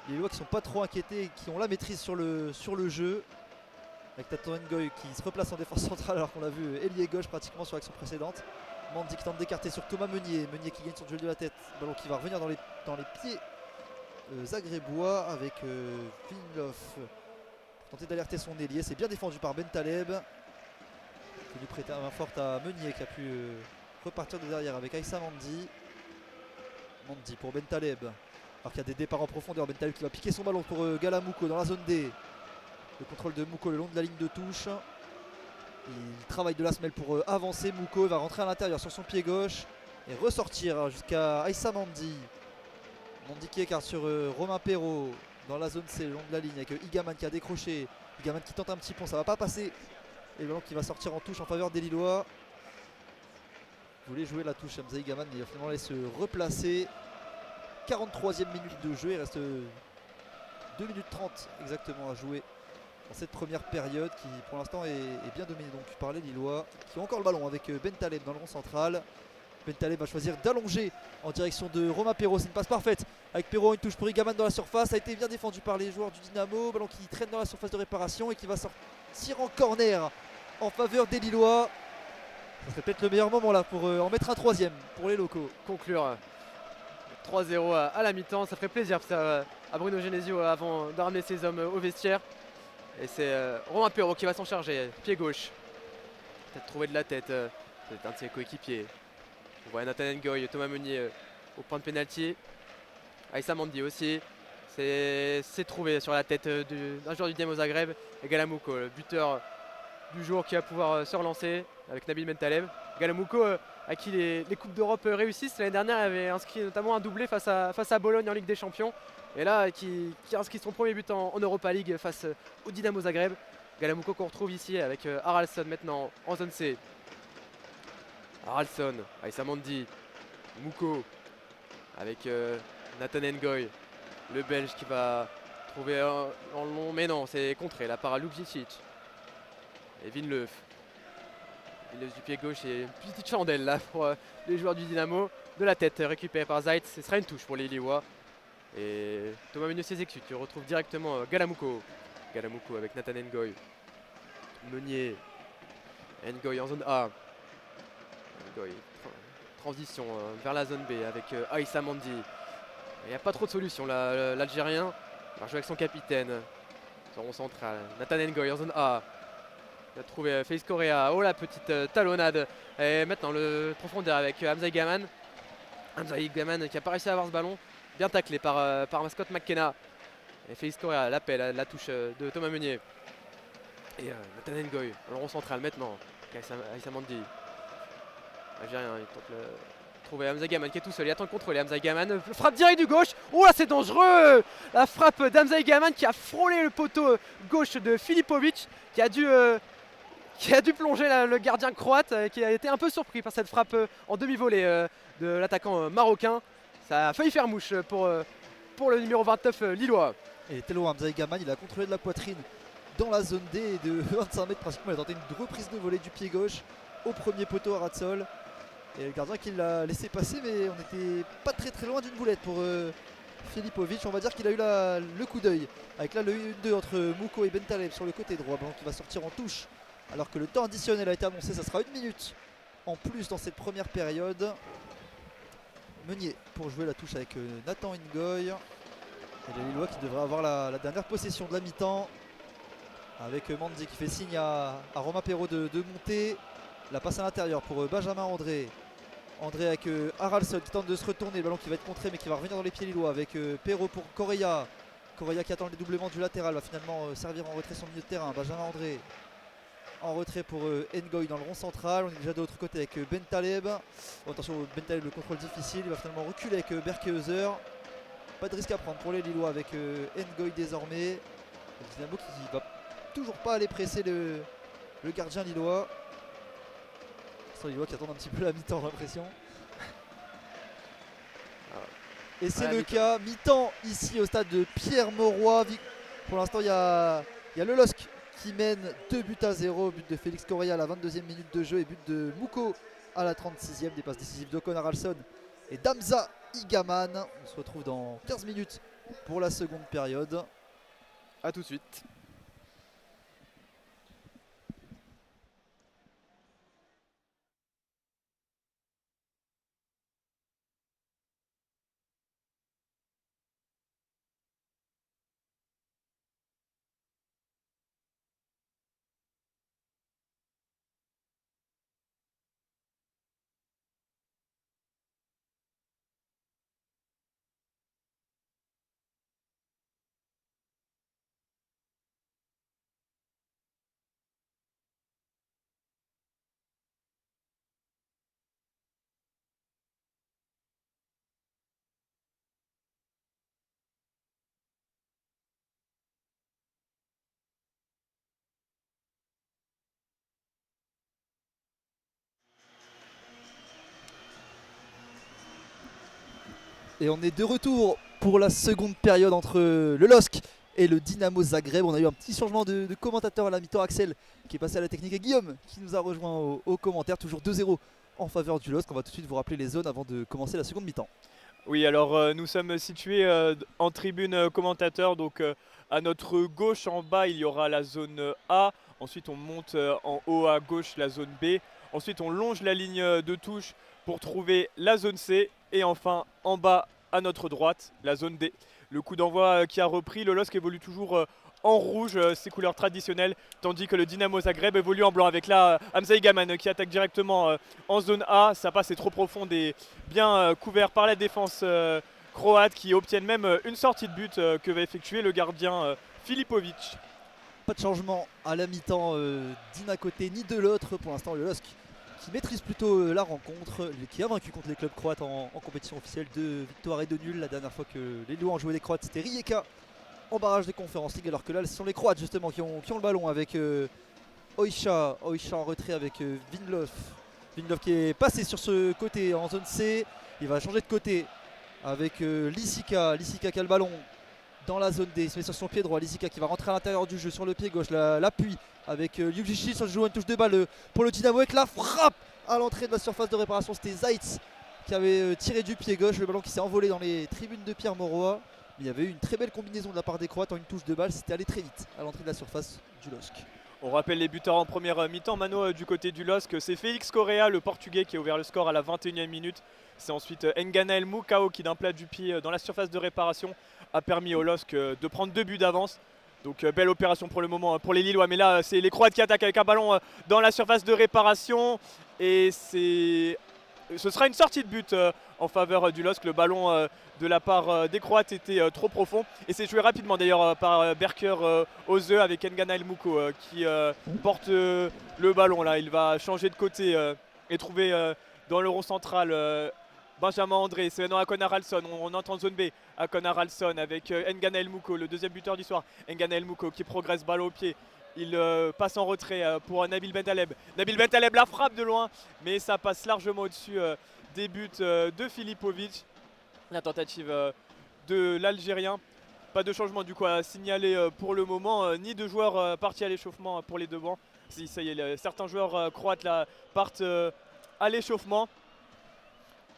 les Lillois qui sont pas trop inquiétés et qui ont la maîtrise sur le jeu. Avec Nathan Ngoy qui se replace en défense centrale alors qu'on l'a vu ailier gauche pratiquement sur l'action précédente. Mandi qui tente d'écarter sur Thomas Meunier qui gagne son duel de la tête. Ballon qui va revenir dans les pieds zagrébois avec Vinloff pour tenter d'alerter son ailier. C'est bien défendu par Bentaleb qui lui prêtait la main forte à Meunier qui a pu repartir de derrière avec Aïssa Mandi pour Bentaleb alors qu'il y a des départs en profondeur. Bentaleb qui va piquer son ballon pour Galamuco dans la zone D. Le contrôle de Mouko le long de la ligne de touche. Il travaille de la semelle pour avancer. Mouko va rentrer à l'intérieur sur son pied gauche et ressortir jusqu'à Aïssa Mandi qui écarte sur Romain Perrault dans la zone C, le long de la ligne avec Igaman qui a décroché. Igaman qui tente un petit pont, ça va pas passer. Et le ballon qui va sortir en touche en faveur des Lillois. Il voulait jouer la touche Hamza Igaman, mais il va finalement aller se replacer. 43e minute de jeu, il reste 2 minutes 30 exactement à jouer dans cette première période qui pour l'instant est bien dominée donc par les Lillois qui ont encore le ballon avec Bentaleb dans le rond central. Bentaleb va choisir d'allonger en direction de Romain Perrault. C'est une passe parfaite avec Perrault, une touche pour Igaman dans la surface. Ça a été bien défendu par les joueurs du Dynamo. Ballon qui traîne dans la surface de réparation et qui va sortir en corner en faveur des Lillois. Ça serait peut-être le meilleur moment là pour en mettre un troisième pour les locaux. Conclure 3-0 à la mi-temps, ça ferait plaisir à Bruno Genesio avant de ramener ses hommes au vestiaire. Et c'est Romain Perrault qui va s'en charger, pied gauche. Peut-être trouver de la tête, c'est un de ses coéquipiers. On voit Nathan Ngoy, Thomas Meunier au point de pénalty. Aïssa Mandi aussi. C'est trouvé sur la tête d'un joueur du Dynamo Zagreb. Et Galamouko, le buteur du jour qui va pouvoir se relancer avec Nabil Bentaleb. Galamouko à qui les Coupes d'Europe réussissent. L'année dernière, il avait inscrit notamment un doublé face à Bologne en Ligue des Champions. Et là, qui a inscrit son premier but en Europa League face au Dynamo Zagreb. Galamouko qu'on retrouve ici avec Haraldsson maintenant en zone C. Haraldsson, Aïssa Mandi, Mouko avec Nathan Ngoy, le Belge qui va trouver en long, mais non, c'est contré là par Lukicic. Et Vinleuf. Vinleuf du pied gauche et une petite chandelle là pour les joueurs du Dynamo. De la tête récupérée par Zaitz, ce sera une touche pour les Lillois. Et Thomas Meunier s'exécute, tu retrouves directement Galamouko. Galamouko avec Nathan Ngoy. Meunier. Ngoy en zone A. Ngoy. Transition vers la zone B avec Aïssa Mandi. Il n'y a pas trop de solutions là, l'Algérien va jouer avec son capitaine. Sur rond central. Nathan Ngoy en zone A. Il a trouvé Félix Correa. Oh la petite talonnade. Et maintenant le profondeur avec Hamza Gaman. Hamza Gaman qui a pas réussi à avoir ce ballon. Bien taclé par Mascot McKenna. Et Félix Correa l'appel, la touche de Thomas Meunier. Et Nathan Ngoy, dans le rond central maintenant. Aïssa Mandi. Algérien, il tente de trouver Hamza Gaman qui est tout seul. Il attend de contrôler Hamza Gaman. Frappe direct du gauche. Oh là, c'est dangereux! La frappe d'Hamza Gaman qui a frôlé le poteau gauche de Filipovic. Qui a dû plonger le gardien croate. Qui a été un peu surpris par cette frappe en demi-volée de l'attaquant marocain. Ça a failli faire mouche pour le numéro 29 lillois. Et Telo Hamza Gaman, il a contrôlé de la poitrine dans la zone D de 25 mètres pratiquement. Il a tenté une reprise de volée du pied gauche au premier poteau à ras de sol. Et le gardien qui l'a laissé passer, mais on n'était pas très loin d'une boulette pour Filipovic. On va dire qu'il a eu le coup d'œil. Avec là le 1-2 entre Mouko et Bentaleb sur le côté droit. Ballon qui va sortir en touche. Alors que le temps additionnel a été annoncé, ça sera 1 minute en plus dans cette première période. Meunier pour jouer la touche avec Nathan Ngoy. Et les Lillois qui devraient avoir la dernière possession de la mi-temps. Avec Mandi qui fait signe à Romain Perrault de monter. La passe à l'intérieur pour Benjamin André. André avec Haraldsson qui tente de se retourner. Le ballon qui va être contré mais qui va revenir dans les pieds lillois. Avec Perrault pour Correa. Correa qui attend le dédoublement du latéral. Va finalement servir en retrait son milieu de terrain. Benjamin André en retrait pour Ngoy dans le rond central. On est déjà de l'autre côté avec Bentaleb. Oh, attention, Bentaleb, le contrôle difficile. Il va finalement reculer avec Berkeheuser. Pas de risque à prendre pour les Lillois avec Ngoy désormais. Le Dynamo qui va toujours pas aller presser le gardien lillois. C'est les Lillois qui attendent un petit peu la mi-temps, j'ai l'impression. Et c'est le cas, mi-temps ici au stade de Pierre-Mauroy. Pour l'instant, il y a le LOSC qui mène 2-0. But de Félix Correa à la 22e minute de jeu et but de Mouko à la 36e. Des passes décisives d'Ocon Haraldsson et d'Hamza Gaman. On se retrouve dans 15 minutes pour la seconde période. A tout de suite. Et on est de retour pour la seconde période entre le LOSC et le Dynamo Zagreb. On a eu un petit changement de commentateur à la mi-temps. Axel qui est passé à la technique et Guillaume qui nous a rejoint au commentaire. Toujours 2-0 en faveur du LOSC. On va tout de suite vous rappeler les zones avant de commencer la seconde mi-temps. Oui, alors nous sommes situés en tribune commentateur, donc à notre gauche en bas il y aura la zone A, ensuite on monte en haut à gauche la zone B, Ensuite on longe la ligne de touche pour trouver la zone C. Et enfin en bas à notre droite, la zone D. Le coup d'envoi qui a repris, le LOSC évolue toujours en rouge, ses couleurs traditionnelles, tandis que le Dynamo Zagreb évolue en blanc avec là Hamza Gaman qui attaque directement en zone A. Ça passe est trop profond et bien couvert par la défense croate qui obtiennent même une sortie de but que va effectuer le gardien Filipovic. Pas de changement à la mi-temps ni d'un côté ni de l'autre. Pour l'instant, le LOSC qui maîtrise plutôt la rencontre, qui a vaincu contre les clubs croates en compétition officielle, 2 victoires et 2 nuls. La dernière fois que les Lillois ont joué des Croates, c'était Rijeka en barrage des Conference League, alors que là ce sont les Croates justement qui ont le ballon avec Oisha en retrait avec Vinlov qui est passé sur ce côté en zone C. Il va changer de côté avec Lisica qui a le ballon dans la zone D. Il se met sur son pied droit. Lisica qui va rentrer à l'intérieur du jeu sur le pied gauche, l'appui avec Ljubicic. Ça se joue une touche de balle pour le Dynamo avec la frappe à l'entrée de la surface de réparation. C'était Zaitz qui avait tiré du pied gauche, le ballon qui s'est envolé dans les tribunes de Pierre Mauroy. Mais il y avait eu une très belle combinaison de la part des Croates en une touche de balle. C'était allé très vite à l'entrée de la surface du LOSC. On rappelle les buteurs en première mi-temps, Mano, du côté du LOSC. C'est Félix Correa, le portugais, qui a ouvert le score à la 21e minute. C'est ensuite Nganael Mukao qui d'un plat du pied dans la surface de réparation a permis au LOSC de prendre 2 buts d'avance. Donc belle opération pour le moment pour les Lillois. Mais là c'est les Croates qui attaquent avec un ballon dans la surface de réparation. Et ce sera une sortie de but en faveur du LOSC. Le ballon de la part des Croates était trop profond. Et c'est joué rapidement d'ailleurs par Berker Ose avec Nganael Mukao qui porte le ballon. Là, il va changer de côté et trouver dans le rond central Benjamin André. C'est maintenant Akon Haraldsson. On entre en zone B. Akon Haraldsson avec Nganael Mukao, le deuxième buteur du soir. Nganael Mukao qui progresse, balle au pied. Il passe en retrait pour Nabil Bentaleb. Nabil Bentaleb la frappe de loin, mais ça passe largement au-dessus des buts de Filipovic. La tentative de l'Algérien. Pas de changement du coup à signaler pour le moment, ni de joueurs partis à l'échauffement pour les deux bancs. Si, ça y est, certains joueurs croates là, partent à l'échauffement.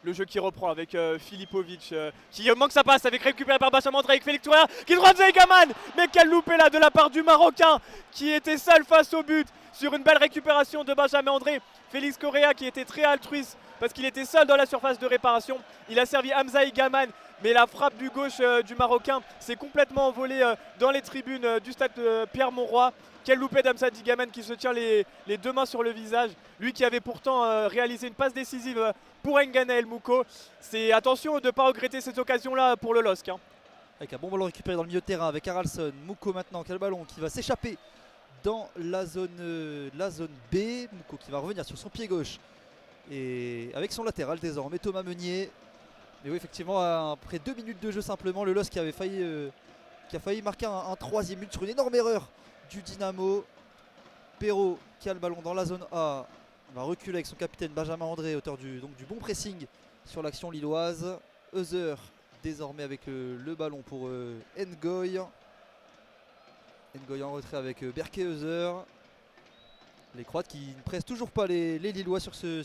Le jeu qui reprend avec Filipovic qui manque sa passe avec récupéré par Benjamin André avec Félix Correa qui droit de Gaman. Mais quel loupé là de la part du Marocain qui était seul face au but sur une belle récupération de Benjamin André. Félix Correa qui était très altruiste parce qu'il était seul dans la surface de réparation. Il a servi Hamza Gaman, mais la frappe du gauche du Marocain s'est complètement envolée dans les tribunes du stade Pierre Mauroy. Quel loupé d'Hamza Gaman qui se tient les 2 mains sur le visage. Lui qui avait pourtant réalisé une passe décisive pour Nganael Mukao. C'est attention de ne pas regretter cette occasion-là pour le LOSC. Avec un bon ballon récupéré dans le milieu de terrain avec Haraldsson. Mukao maintenant, quel ballon qui va s'échapper dans la zone B. Mukao qui va revenir sur son pied gauche. Et avec son latéral désormais, Thomas Meunier. Mais oui, effectivement, après 2 minutes de jeu simplement, le LOSC qui a failli marquer un 3e but sur une énorme erreur du Dynamo. Perrault qui a le ballon dans la zone A. On va reculer avec son capitaine Benjamin André, auteur du bon pressing sur l'action lilloise. Euser désormais avec le ballon pour Ngoy. Ngoy en retrait avec Berke Euser. Les Croates qui ne pressent toujours pas les Lillois sur ces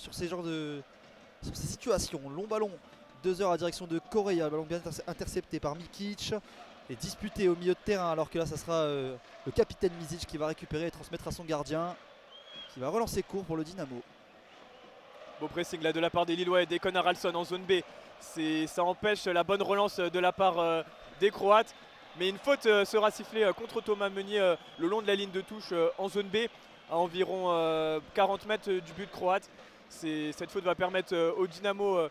situations. Long ballon, 2 heures à direction de Correa. Ballon bien intercepté par Mikic et disputé au milieu de terrain. Alors que là, ça sera le capitaine Mizic qui va récupérer et transmettre à son gardien, qui va relancer court pour le Dynamo. Beau pressing là de la part des Lillois et d'Ekon Haraldsson en zone B. Ça empêche la bonne relance de la part des Croates. Mais une faute sera sifflée contre Thomas Meunier le long de la ligne de touche en zone B, à environ 40 mètres du but croate. Cette faute va permettre au Dynamo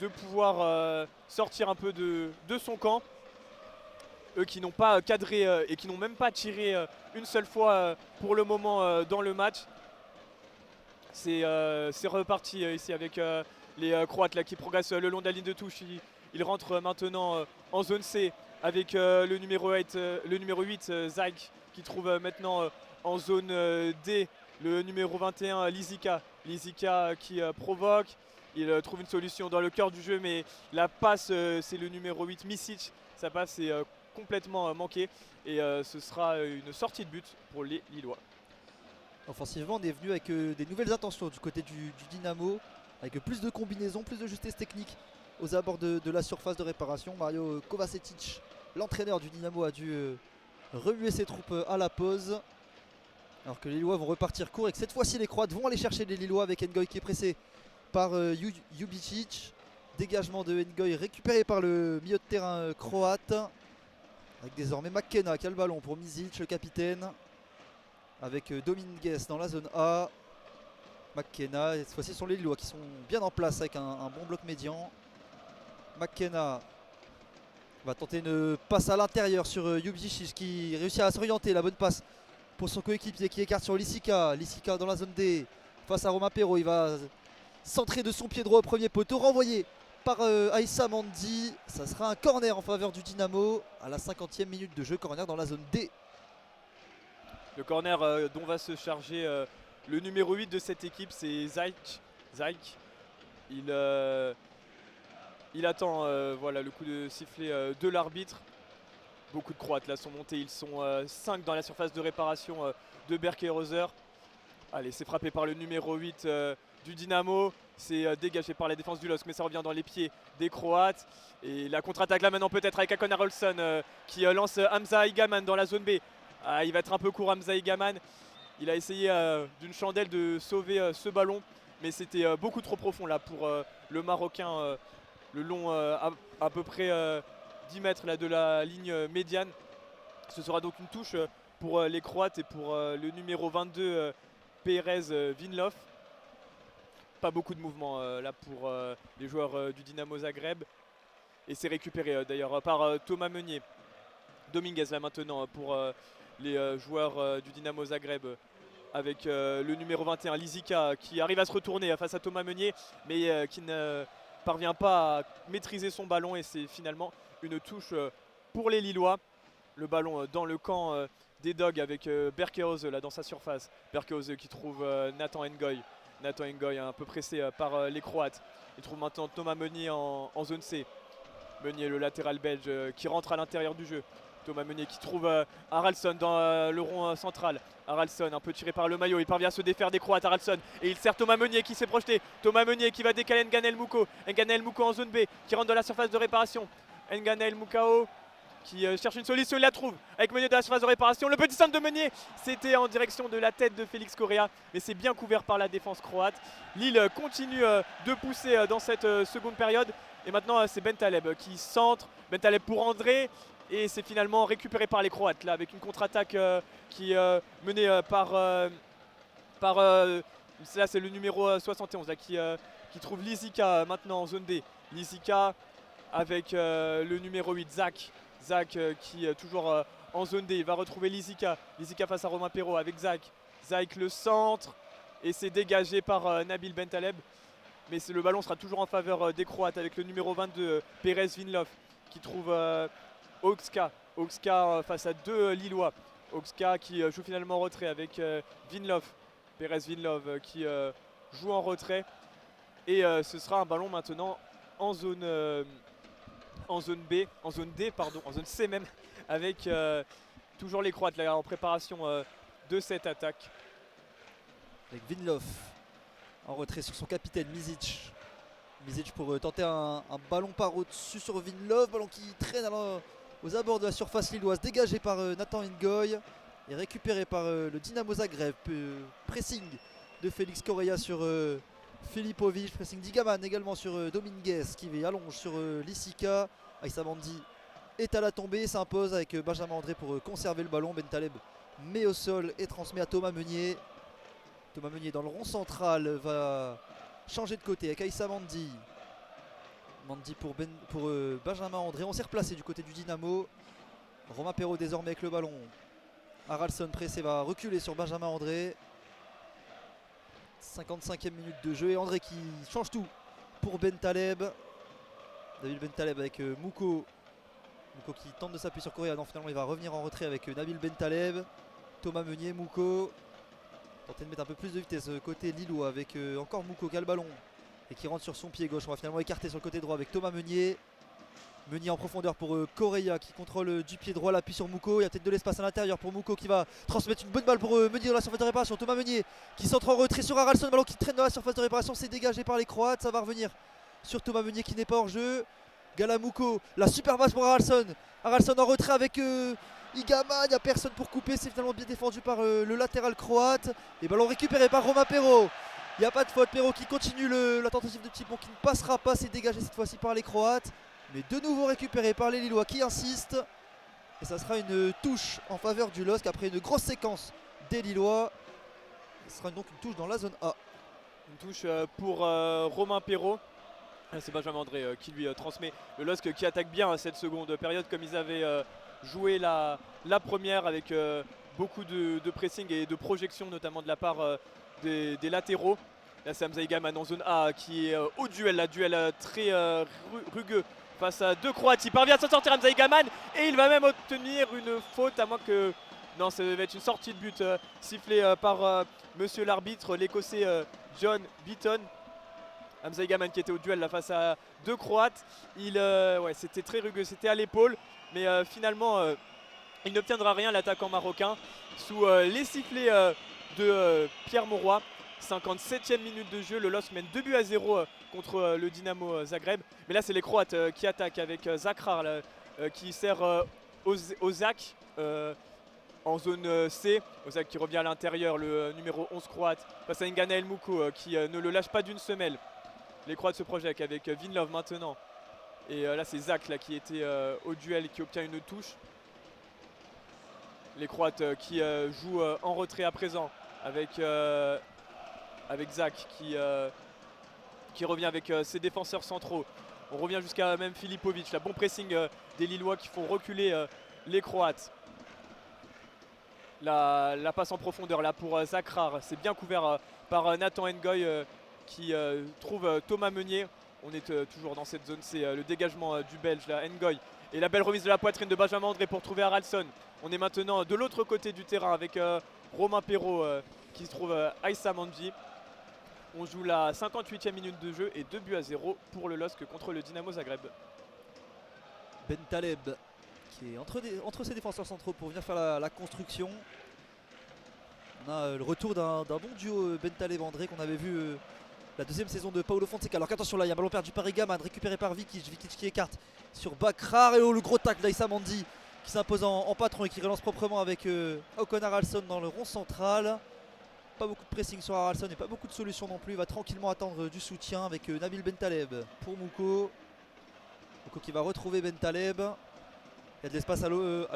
de pouvoir sortir un peu de son camp. Eux qui n'ont pas cadré et qui n'ont même pas tiré une seule fois pour le moment dans le match. C'est reparti ici avec les Croates là, qui progressent le long de la ligne de touche. Ils rentrent maintenant en zone C avec le numéro 8 Zag qui trouve maintenant en zone D le numéro 21 Lisica qui provoque. Il trouve une solution dans le cœur du jeu, mais la passe c'est le numéro 8 Misic. Sa passe est complètement manquée et ce sera une sortie de but pour les Lillois. Offensivement, on est venu avec des nouvelles intentions du côté du Dynamo, avec plus de combinaisons, plus de justesse technique aux abords de la surface de réparation. Mario Kovacetic, l'entraîneur du Dynamo, a dû remuer ses troupes à la pause. Alors que les Lillois vont repartir court et que cette fois-ci les Croates vont aller chercher les Lillois avec Ngoy qui est pressé par Jubicic. Dégagement de Ngoy récupéré par le milieu de terrain croate. Avec désormais McKenna qui a le ballon pour Mizic, le capitaine. Avec Dominguez dans la zone A. McKenna, et cette fois-ci ce sont les Lillois qui sont bien en place avec un bon bloc médian. McKenna va tenter une passe à l'intérieur sur Jubicic qui réussit à s'orienter. La bonne passe pour son coéquipier qui écarte sur Lisica. Lisica dans la zone D face à Romain Perrault. Il va centrer de son pied droit au premier poteau. Renvoyé par Aïssa Mandi. Ça sera un corner en faveur du Dynamo à la 50e minute de jeu. Corner dans la zone D. Le corner dont va se charger le numéro 8 de cette équipe, c'est Zaik. Il attend voilà, le coup de sifflet de l'arbitre. Beaucoup de Croates là sont montés, ils sont 5 dans la surface de réparation de Berke-Reuser. Allez, c'est frappé par le numéro 8 du Dynamo. C'est dégagé par la défense du LOSC, mais ça revient dans les pieds des Croates. Et la contre-attaque là maintenant peut-être avec Akon Haraldsson qui lance Hamza Igaman dans la zone B. Il va être un peu court Hamza Igaman. Il a essayé d'une chandelle de sauver ce ballon, mais c'était beaucoup trop profond là pour le Marocain, le long à peu près 10 mètres là, de la ligne médiane. Ce sera donc une touche pour les Croates et pour le numéro 22 Perez Vinlov. Pas beaucoup de mouvement là pour les joueurs du Dynamo Zagreb. Et c'est récupéré d'ailleurs par Thomas Meunier. Dominguez là maintenant pour les joueurs du Dynamo Zagreb avec le numéro 21 Lisica qui arrive à se retourner face à Thomas Meunier mais qui ne parvient pas à maîtriser son ballon et c'est finalement une touche pour les Lillois. Le ballon dans le camp des Dogs avec Berke-Reuser là dans sa surface. Berke-Reuser qui trouve Nathan Ngoy. Nathan Ngoy un peu pressé par les Croates. Il trouve maintenant Thomas Meunier en zone C. Meunier, le latéral belge qui rentre à l'intérieur du jeu. Thomas Meunier qui trouve Haraldsson dans le rond central. Haraldsson un peu tiré par le maillot, il parvient à se défaire des Croates. Haraldsson et il sert Thomas Meunier qui s'est projeté. Thomas Meunier qui va décaler Nganel Mouko. Nganel Mouko en zone B qui rentre dans la surface de réparation. Nganel Moukao qui cherche une solution, il la trouve avec Meunier dans la surface de réparation. Le petit centre de Meunier, c'était en direction de la tête de Félix Correa, mais c'est bien couvert par la défense croate. Lille continue de pousser dans cette seconde période. Et maintenant c'est Bentaleb qui centre. Bentaleb pour André. Et c'est finalement récupéré par les Croates là avec une contre-attaque qui est menée par là c'est le numéro 71 là, qui trouve Lisica maintenant en zone D. Lisica avec le numéro 8 Zak qui est toujours en zone D. Il va retrouver Lisica face à Romain Perrault avec Zak le centre et c'est dégagé par Nabil Bentaleb. Mais le ballon sera toujours en faveur des Croates avec le numéro 22 Perez Vinlov qui trouve Oxka face à deux Lillois. Oxka qui joue finalement en retrait avec Vinlov. Perez Vinlov qui joue en retrait. Et ce sera un ballon maintenant en zone B, en zone D, pardon, en zone C même, avec toujours les Croates là, en préparation de cette attaque. Avec Vinlov en retrait sur son capitaine Mizic. Mizic pour tenter un ballon par au-dessus sur Vinlov. Ballon qui traîne aux abords de la surface lilloise, dégagé par Nathan Ngoy et récupéré par le Dynamo Zagreb. Pressing de Félix Correa sur Filipovic, pressing d'Igaman également sur Dominguez qui allonge sur Lisica. Aïssa Mandi est à la tombée, s'impose avec Benjamin André pour conserver le ballon. Bentaleb met au sol et transmet à Thomas Meunier. Thomas Meunier dans le rond central va changer de côté avec Aïssa Mandi. Mandi pour Benjamin André. On s'est replacé du côté du Dynamo. Romain Perrault désormais avec le ballon. Haraldsson pressé va reculer sur Benjamin André. 55e minute de jeu et André qui change tout pour Bentaleb. Nabil Bentaleb avec Mouko. Mouko qui tente de s'appuyer sur Correa. Non, finalement il va revenir en retrait avec Nabil Bentaleb. Thomas Meunier, Mouko. Tenter de mettre un peu plus de vitesse côté lillois avec encore Mouko qui a le ballon et qui rentre sur son pied gauche. On va finalement écarter sur le côté droit avec Thomas Meunier. Meunier en profondeur pour Correa qui contrôle du pied droit l'appui sur Mouko. Il y a peut-être de l'espace à l'intérieur pour Mouko qui va transmettre une bonne balle pour Meunier dans la surface de réparation. Thomas Meunier qui centre en retrait sur Haraldsson. Ballon qui traîne dans la surface de réparation. C'est dégagé par les Croates. Ça va revenir sur Thomas Meunier qui n'est pas hors jeu. Gala Mouko, la super passe pour Haraldsson. Haraldsson en retrait avec Igaman, il n'y a personne pour couper, c'est finalement bien défendu par le latéral croate. Et ballon récupéré par Romain Perrault. Il n'y a pas de faute, Perrault qui continue la tentative de petit pont qui ne passera pas, c'est dégagé cette fois-ci par les Croates. Mais de nouveau récupéré par les Lillois qui insistent. Et ça sera une touche en faveur du LOSC après une grosse séquence des Lillois. Ce sera donc une touche dans la zone A. Une touche pour Romain Perrault. C'est Benjamin André qui lui transmet. Le LOSC qui attaque bien cette seconde période comme ils avaient joué la première avec beaucoup de pressing et de projection notamment de la part des latéraux. Là c'est Hamza Igaman en zone A qui est au duel, la duel très rugueux face à deux Croates. Il parvient à s'en sortir Hamza Igaman et il va même obtenir une faute à moins que... Non, ça devait être une sortie de but sifflée par monsieur l'arbitre, l'écossais John Beaton. Hamza Igaman qui était au duel là face à deux Croates. Ouais, c'était très rugueux, c'était à l'épaule. Mais finalement, il n'obtiendra rien l'attaquant marocain sous les sifflets de Pierre Mauroy. 57e minute de jeu, le LOSC mène 2-0 contre le Dynamo Zagreb. Mais là c'est les Croates qui attaquent avec Zakrar qui sert Ozak en zone C. Ozak qui revient à l'intérieur, le numéro 11 croate face à Nganael Mouko qui ne le lâche pas d'une semelle. Les Croates se projettent avec Vinlov maintenant. Et là c'est Zak là, qui était au duel et qui obtient une touche. Les Croates qui jouent en retrait à présent avec Zak qui revient avec ses défenseurs centraux. On revient jusqu'à même Filipovic. Là, bon pressing des Lillois qui font reculer les Croates. La passe en profondeur là pour Zakrar. C'est bien couvert par Nathan Ngoy qui trouve Thomas Meunier. On est toujours dans cette zone C. Le dégagement du Belge là, Ngoy. Et la belle remise de la poitrine de Benjamin André pour trouver Haraldsson. On est maintenant de l'autre côté du terrain avec Romain Perrault qui se trouve à Aïssa Mandi. On joue la 58e minute de jeu et 2-0 pour le LOSC contre le Dynamo Zagreb. Bentaleb qui est entre ses défenseurs centraux pour venir faire la construction. On a le retour d'un bon duo Bentaleb-André qu'on avait vu la deuxième saison de Paulo Fonseca. Alors qu'attention là, il y a un ballon perdu par Igaman, récupéré par Vikic qui écarte sur Bakrar. Et le gros tacle d'Aïssa Mandi qui s'impose en patron et qui relance proprement avec Håkon Haraldsson dans le rond central. Pas beaucoup de pressing sur Haraldsson et pas beaucoup de solutions non plus. Il va tranquillement attendre du soutien avec Nabil Bentaleb pour Mouko. Mouko qui va retrouver Bentaleb. Il y a de l'espace de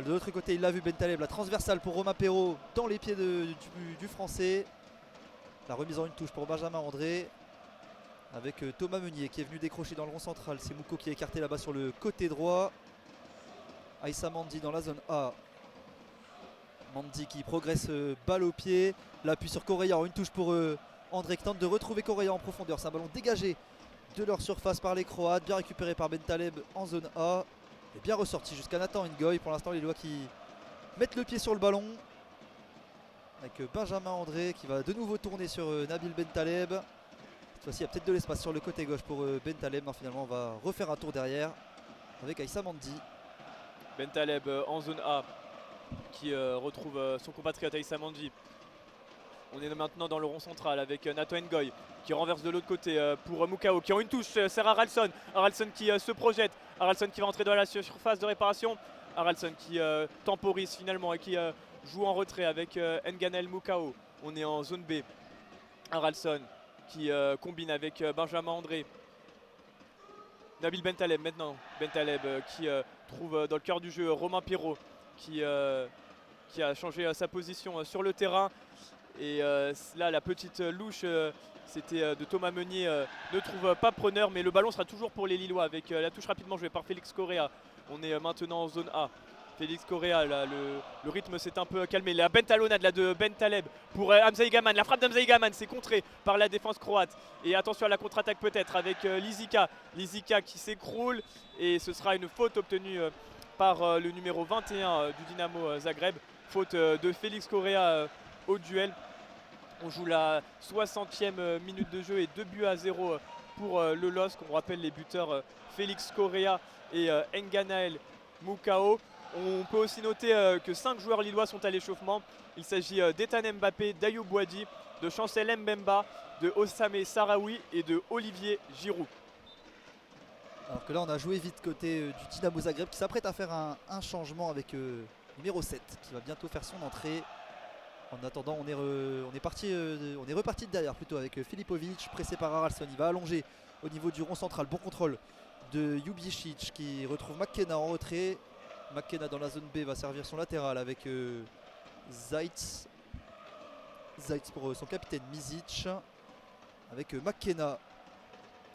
l'autre côté, il l'a vu Bentaleb. La transversale pour Romain Perrault dans les pieds du français. La remise en une touche pour Benjamin André. Avec Thomas Meunier qui est venu décrocher dans le rond central. C'est Mouko qui est écarté là-bas sur le côté droit. Aïssa Mandi dans la zone A. Mandi qui progresse balle au pied. L'appui sur Correa, une touche pour André qui tente de retrouver Correa en profondeur. C'est un ballon dégagé de leur surface par les Croates. Bien récupéré par Bentaleb en zone A. Et bien ressorti jusqu'à Nathan Ngoy. Pour l'instant les Lillois qui mettent le pied sur le ballon. Avec Benjamin André qui va de nouveau tourner sur Nabil Bentaleb. Cette fois-ci il y a peut-être de l'espace sur le côté gauche pour Bentaleb. Non, finalement on va refaire un tour derrière avec Aïssa Mandi. Bentaleb en zone A qui retrouve son compatriote Aïssa Mandi. On est maintenant dans le rond central avec Nathan Ngoy qui renverse de l'autre côté pour Moukao qui en une touche sert Haraldsson. Haraldsson qui se projette. Haraldsson qui va entrer dans la surface de réparation. Haraldsson qui temporise finalement et qui joue en retrait avec Nganael Moukao. On est en zone B. Haraldsson qui combine avec Benjamin André. Nabil Bentaleb maintenant. Bentaleb qui trouve dans le cœur du jeu Romain Perrault qui a changé sa position sur le terrain. Et là la petite louche c'était de Thomas Meunier ne trouve pas preneur, mais le ballon sera toujours pour les Lillois avec la touche rapidement jouée par Félix Correa. On est maintenant en zone A. Félix Correa, là, le rythme s'est un peu calmé. La bentalonnade là, de Bentaleb pour Hamza Igaman. La frappe d'Hamza Igaman, c'est contré par la défense croate. Et attention à la contre-attaque peut-être avec Lizika. Lizika qui s'écroule et ce sera une faute obtenue par le numéro 21 du Dynamo Zagreb. Faute de Félix Correa au duel. On joue la 60e minute de jeu et 2-0 pour le LOSC. On rappelle les buteurs Félix Correa et Nganael Moukao. On peut aussi noter que 5 joueurs lillois sont à l'échauffement. Il s'agit d'Ethan Mbappé, d'Ayoub Boadi, de Chancel Mbemba, de Osame Sarawi et de Olivier Giroud. Alors que là on a joué vite côté du Dynamo Zagreb qui s'apprête à faire un changement avec numéro 7, qui va bientôt faire son entrée. En attendant, on est reparti de derrière plutôt avec Filipovic, pressé par Haraldsson. Il va allonger au niveau du rond central. Bon contrôle de Jubicic qui retrouve McKenna en retrait. McKenna dans la zone B va servir son latéral avec Zaitz. Zaitz pour son capitaine Mizic. Avec McKenna.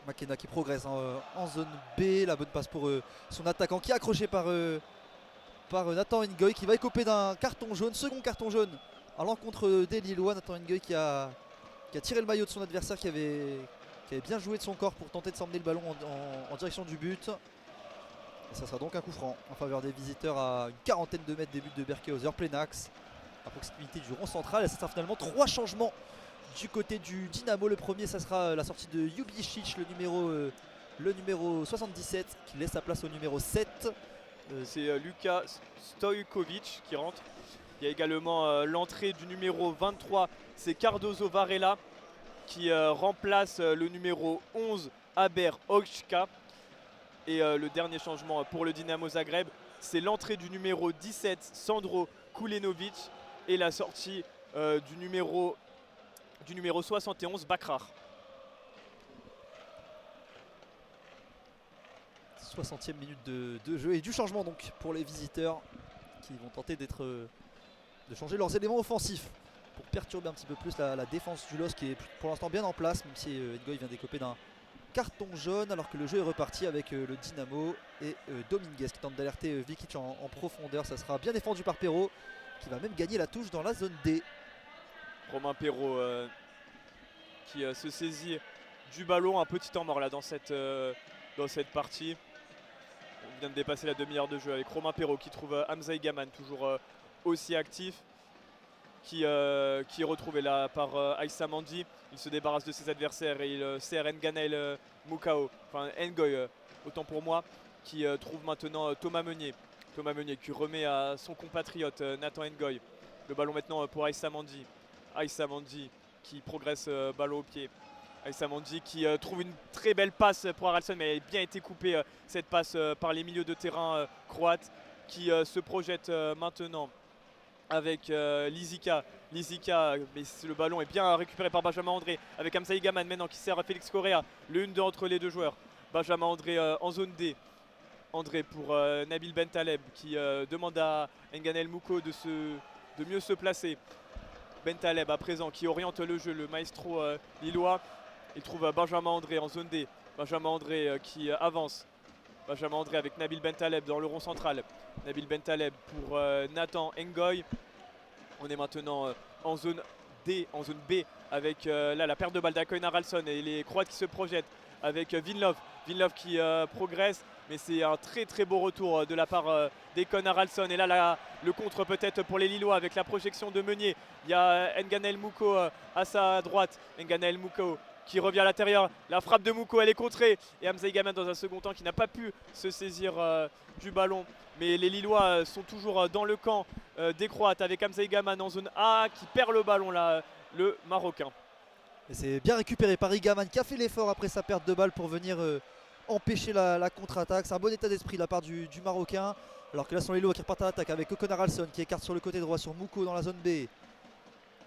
McKenna qui progresse en zone B. La bonne passe pour son attaquant qui est accroché par Nathan Ngoy qui va écoper d'un carton jaune. Second carton jaune à l'encontre des Lillois. Nathan Ngoy qui a tiré le maillot de son adversaire qui avait bien joué de son corps pour tenter de s'emmener le ballon en direction du but. Et ça sera donc un coup franc en faveur des visiteurs à une quarantaine de mètres des buts de Berkehauser, plein axe, à proximité du rond central. Et ça sera finalement 3 changements du côté du Dynamo. Le premier, ça sera la sortie de Jubicic, le numéro 77, qui laisse sa place au numéro 7. C'est Luka Stojkovic qui rentre. Il y a également l'entrée du numéro 23, c'est Cardozo Varela qui remplace le numéro 11, Aber Ojka. Et le dernier changement pour le Dynamo Zagreb, c'est l'entrée du numéro 17, Sandro Kulenovic, et la sortie du numéro 71, Bakrar. 60e minute de jeu et du changement donc pour les visiteurs qui vont tenter de changer leurs éléments offensifs pour perturber un petit peu plus la défense du LOSC qui est pour l'instant bien en place, même si Ngoy vient d'écoper d'un carton jaune, alors que le jeu est reparti avec le Dynamo et Dominguez qui tente d'alerter Vikic en profondeur. Ça sera bien défendu par Perrault qui va même gagner la touche dans la zone D. Romain Perrault qui se saisit du ballon, un petit temps mort là dans cette partie. On vient de dépasser la demi-heure de jeu avec Romain Perrault qui trouve Hamza Igaman toujours aussi actif, qui est retrouvé là par Aïssa Mandi. Il se débarrasse de ses adversaires et il sert Nganael Moukao, enfin Ngoy autant pour moi, qui trouve maintenant Thomas Meunier. Thomas Meunier qui remet à son compatriote Nathan Ngoy. Le ballon maintenant pour Aïssa Mandi. Aïssa Mandi qui progresse ballon au pied. Aïssa Mandi qui trouve une très belle passe pour Haraldsson, mais elle a bien été coupée cette passe par les milieux de terrain croates qui se projettent maintenant avec Lizika, mais le ballon est bien récupéré par Benjamin André avec Hamza Igaman maintenant qui sert à Félix Correa, l'une entre les deux joueurs. Benjamin André en zone D. André pour Nabil Bentaleb qui demande à Nganel Mouko de mieux se placer. Bentaleb à présent qui oriente le jeu, le maestro lillois. Il trouve Benjamin André en zone D. Benjamin André qui avance. Benjamin André avec Nabil Bentaleb dans le rond central. Nabil Bentaleb pour Nathan Ngoy. On est maintenant en zone D, en zone B avec là la perte de balle d'Akoin Haraldsson et les Croates qui se projettent avec Vinlov. Vinlov qui progresse, mais c'est un très très beau retour de la part d'Akoin Haraldsson. Et là, le contre peut-être pour les Lillois avec la projection de Meunier. Il y a Nganael Mouko à sa droite. Nganael Mouko qui revient à l'intérieur, la frappe de Mouko elle est contrée et Hamza Igaman dans un second temps qui n'a pas pu se saisir du ballon, mais les Lillois sont toujours dans le camp des Croates avec Hamza Igaman en zone A qui perd le ballon là, le Marocain. Et c'est bien récupéré par Igaman qui a fait l'effort après sa perte de balle pour venir empêcher la contre-attaque. C'est un bon état d'esprit de la part du Marocain, alors que là sont les Lillois qui repartent à l'attaque avec Akoin Haraldsson qui écarte sur le côté droit sur Mouko dans la zone B.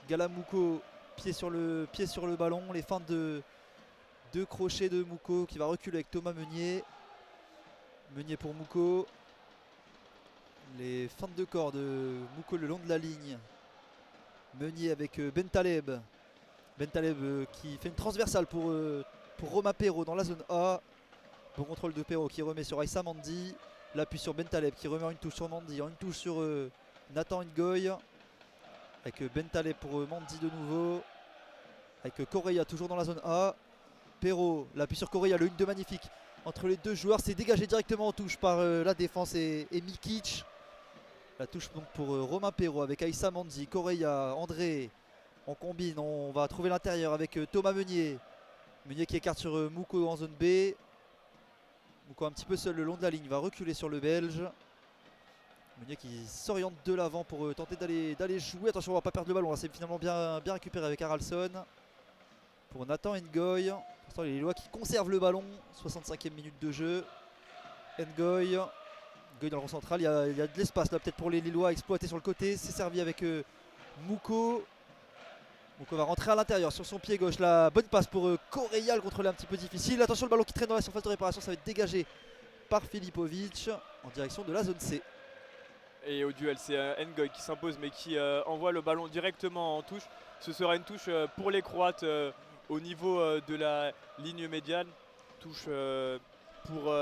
Gala Mouko, pied sur le ballon, les feintes de crochet de Mouko qui va reculer avec Thomas Meunier. Meunier pour Mouko. Les feintes de corps de Mouko le long de la ligne. Meunier avec Bentaleb. Bentaleb qui fait une transversale pour Romain Perrault dans la zone A. Bon contrôle de Perrault qui remet sur Aïssa Mandi. L'appui sur Bentaleb qui remet une touche sur Mandi, une touche sur Nathan Ngoy. Avec Bentaleb pour Mandi de nouveau. Avec Correa toujours dans la zone A. Perrault, l'appui sur Correa, le 1-2 magnifique entre les deux joueurs. C'est dégagé directement en touche par la défense et Mikic. La touche donc pour Romain Perrault avec Aïssa Mandi, Correa, André. On combine, on va trouver l'intérieur avec Thomas Meunier. Meunier qui écarte sur Mouko en zone B. Mouko un petit peu seul le long de la ligne, va reculer sur le Belge. Meunier qui s'oriente de l'avant pour tenter d'aller jouer. Attention, on va pas perdre le ballon, c'est finalement bien récupéré avec Haraldsson. Pour Nathan Ngoy. Pour l'instant, les Lillois qui conservent le ballon. 65e minute de jeu. Ngoy Ngoy dans le rond central, il y a de l'espace là peut-être pour les Lillois à exploiter sur le côté. C'est servi avec Mouko. Mouko va rentrer à l'intérieur sur son pied gauche. La bonne passe pour Correa, le contrôle est un petit peu difficile. Attention, le ballon qui traîne dans la surface de réparation, ça va être dégagé par Filipovic en direction de la zone C. Et au duel, c'est Ngoy qui s'impose mais qui envoie le ballon directement en touche. Ce sera une touche pour les Croates au niveau de la ligne médiane. Touche pour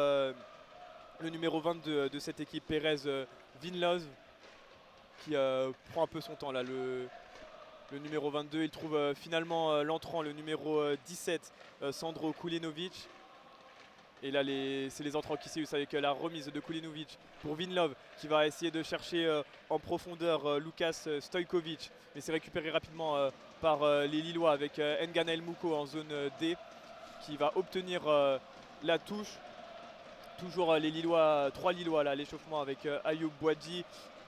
le numéro 22 de cette équipe, Perez Vinlov, qui prend un peu son temps là. Le numéro 22, il trouve finalement l'entrant, le numéro 17, Sandro Kulinovic. Et là, c'est les entrants qui séduisent avec la remise de Kulinovic pour Vinlov qui va essayer de chercher en profondeur Lukas Stojkovic. Mais c'est récupéré rapidement par les Lillois avec Nganael Mouko en zone D qui va obtenir la touche. Toujours les Lillois, 3 Lillois là, l'échauffement avec Ayoub Bouadji,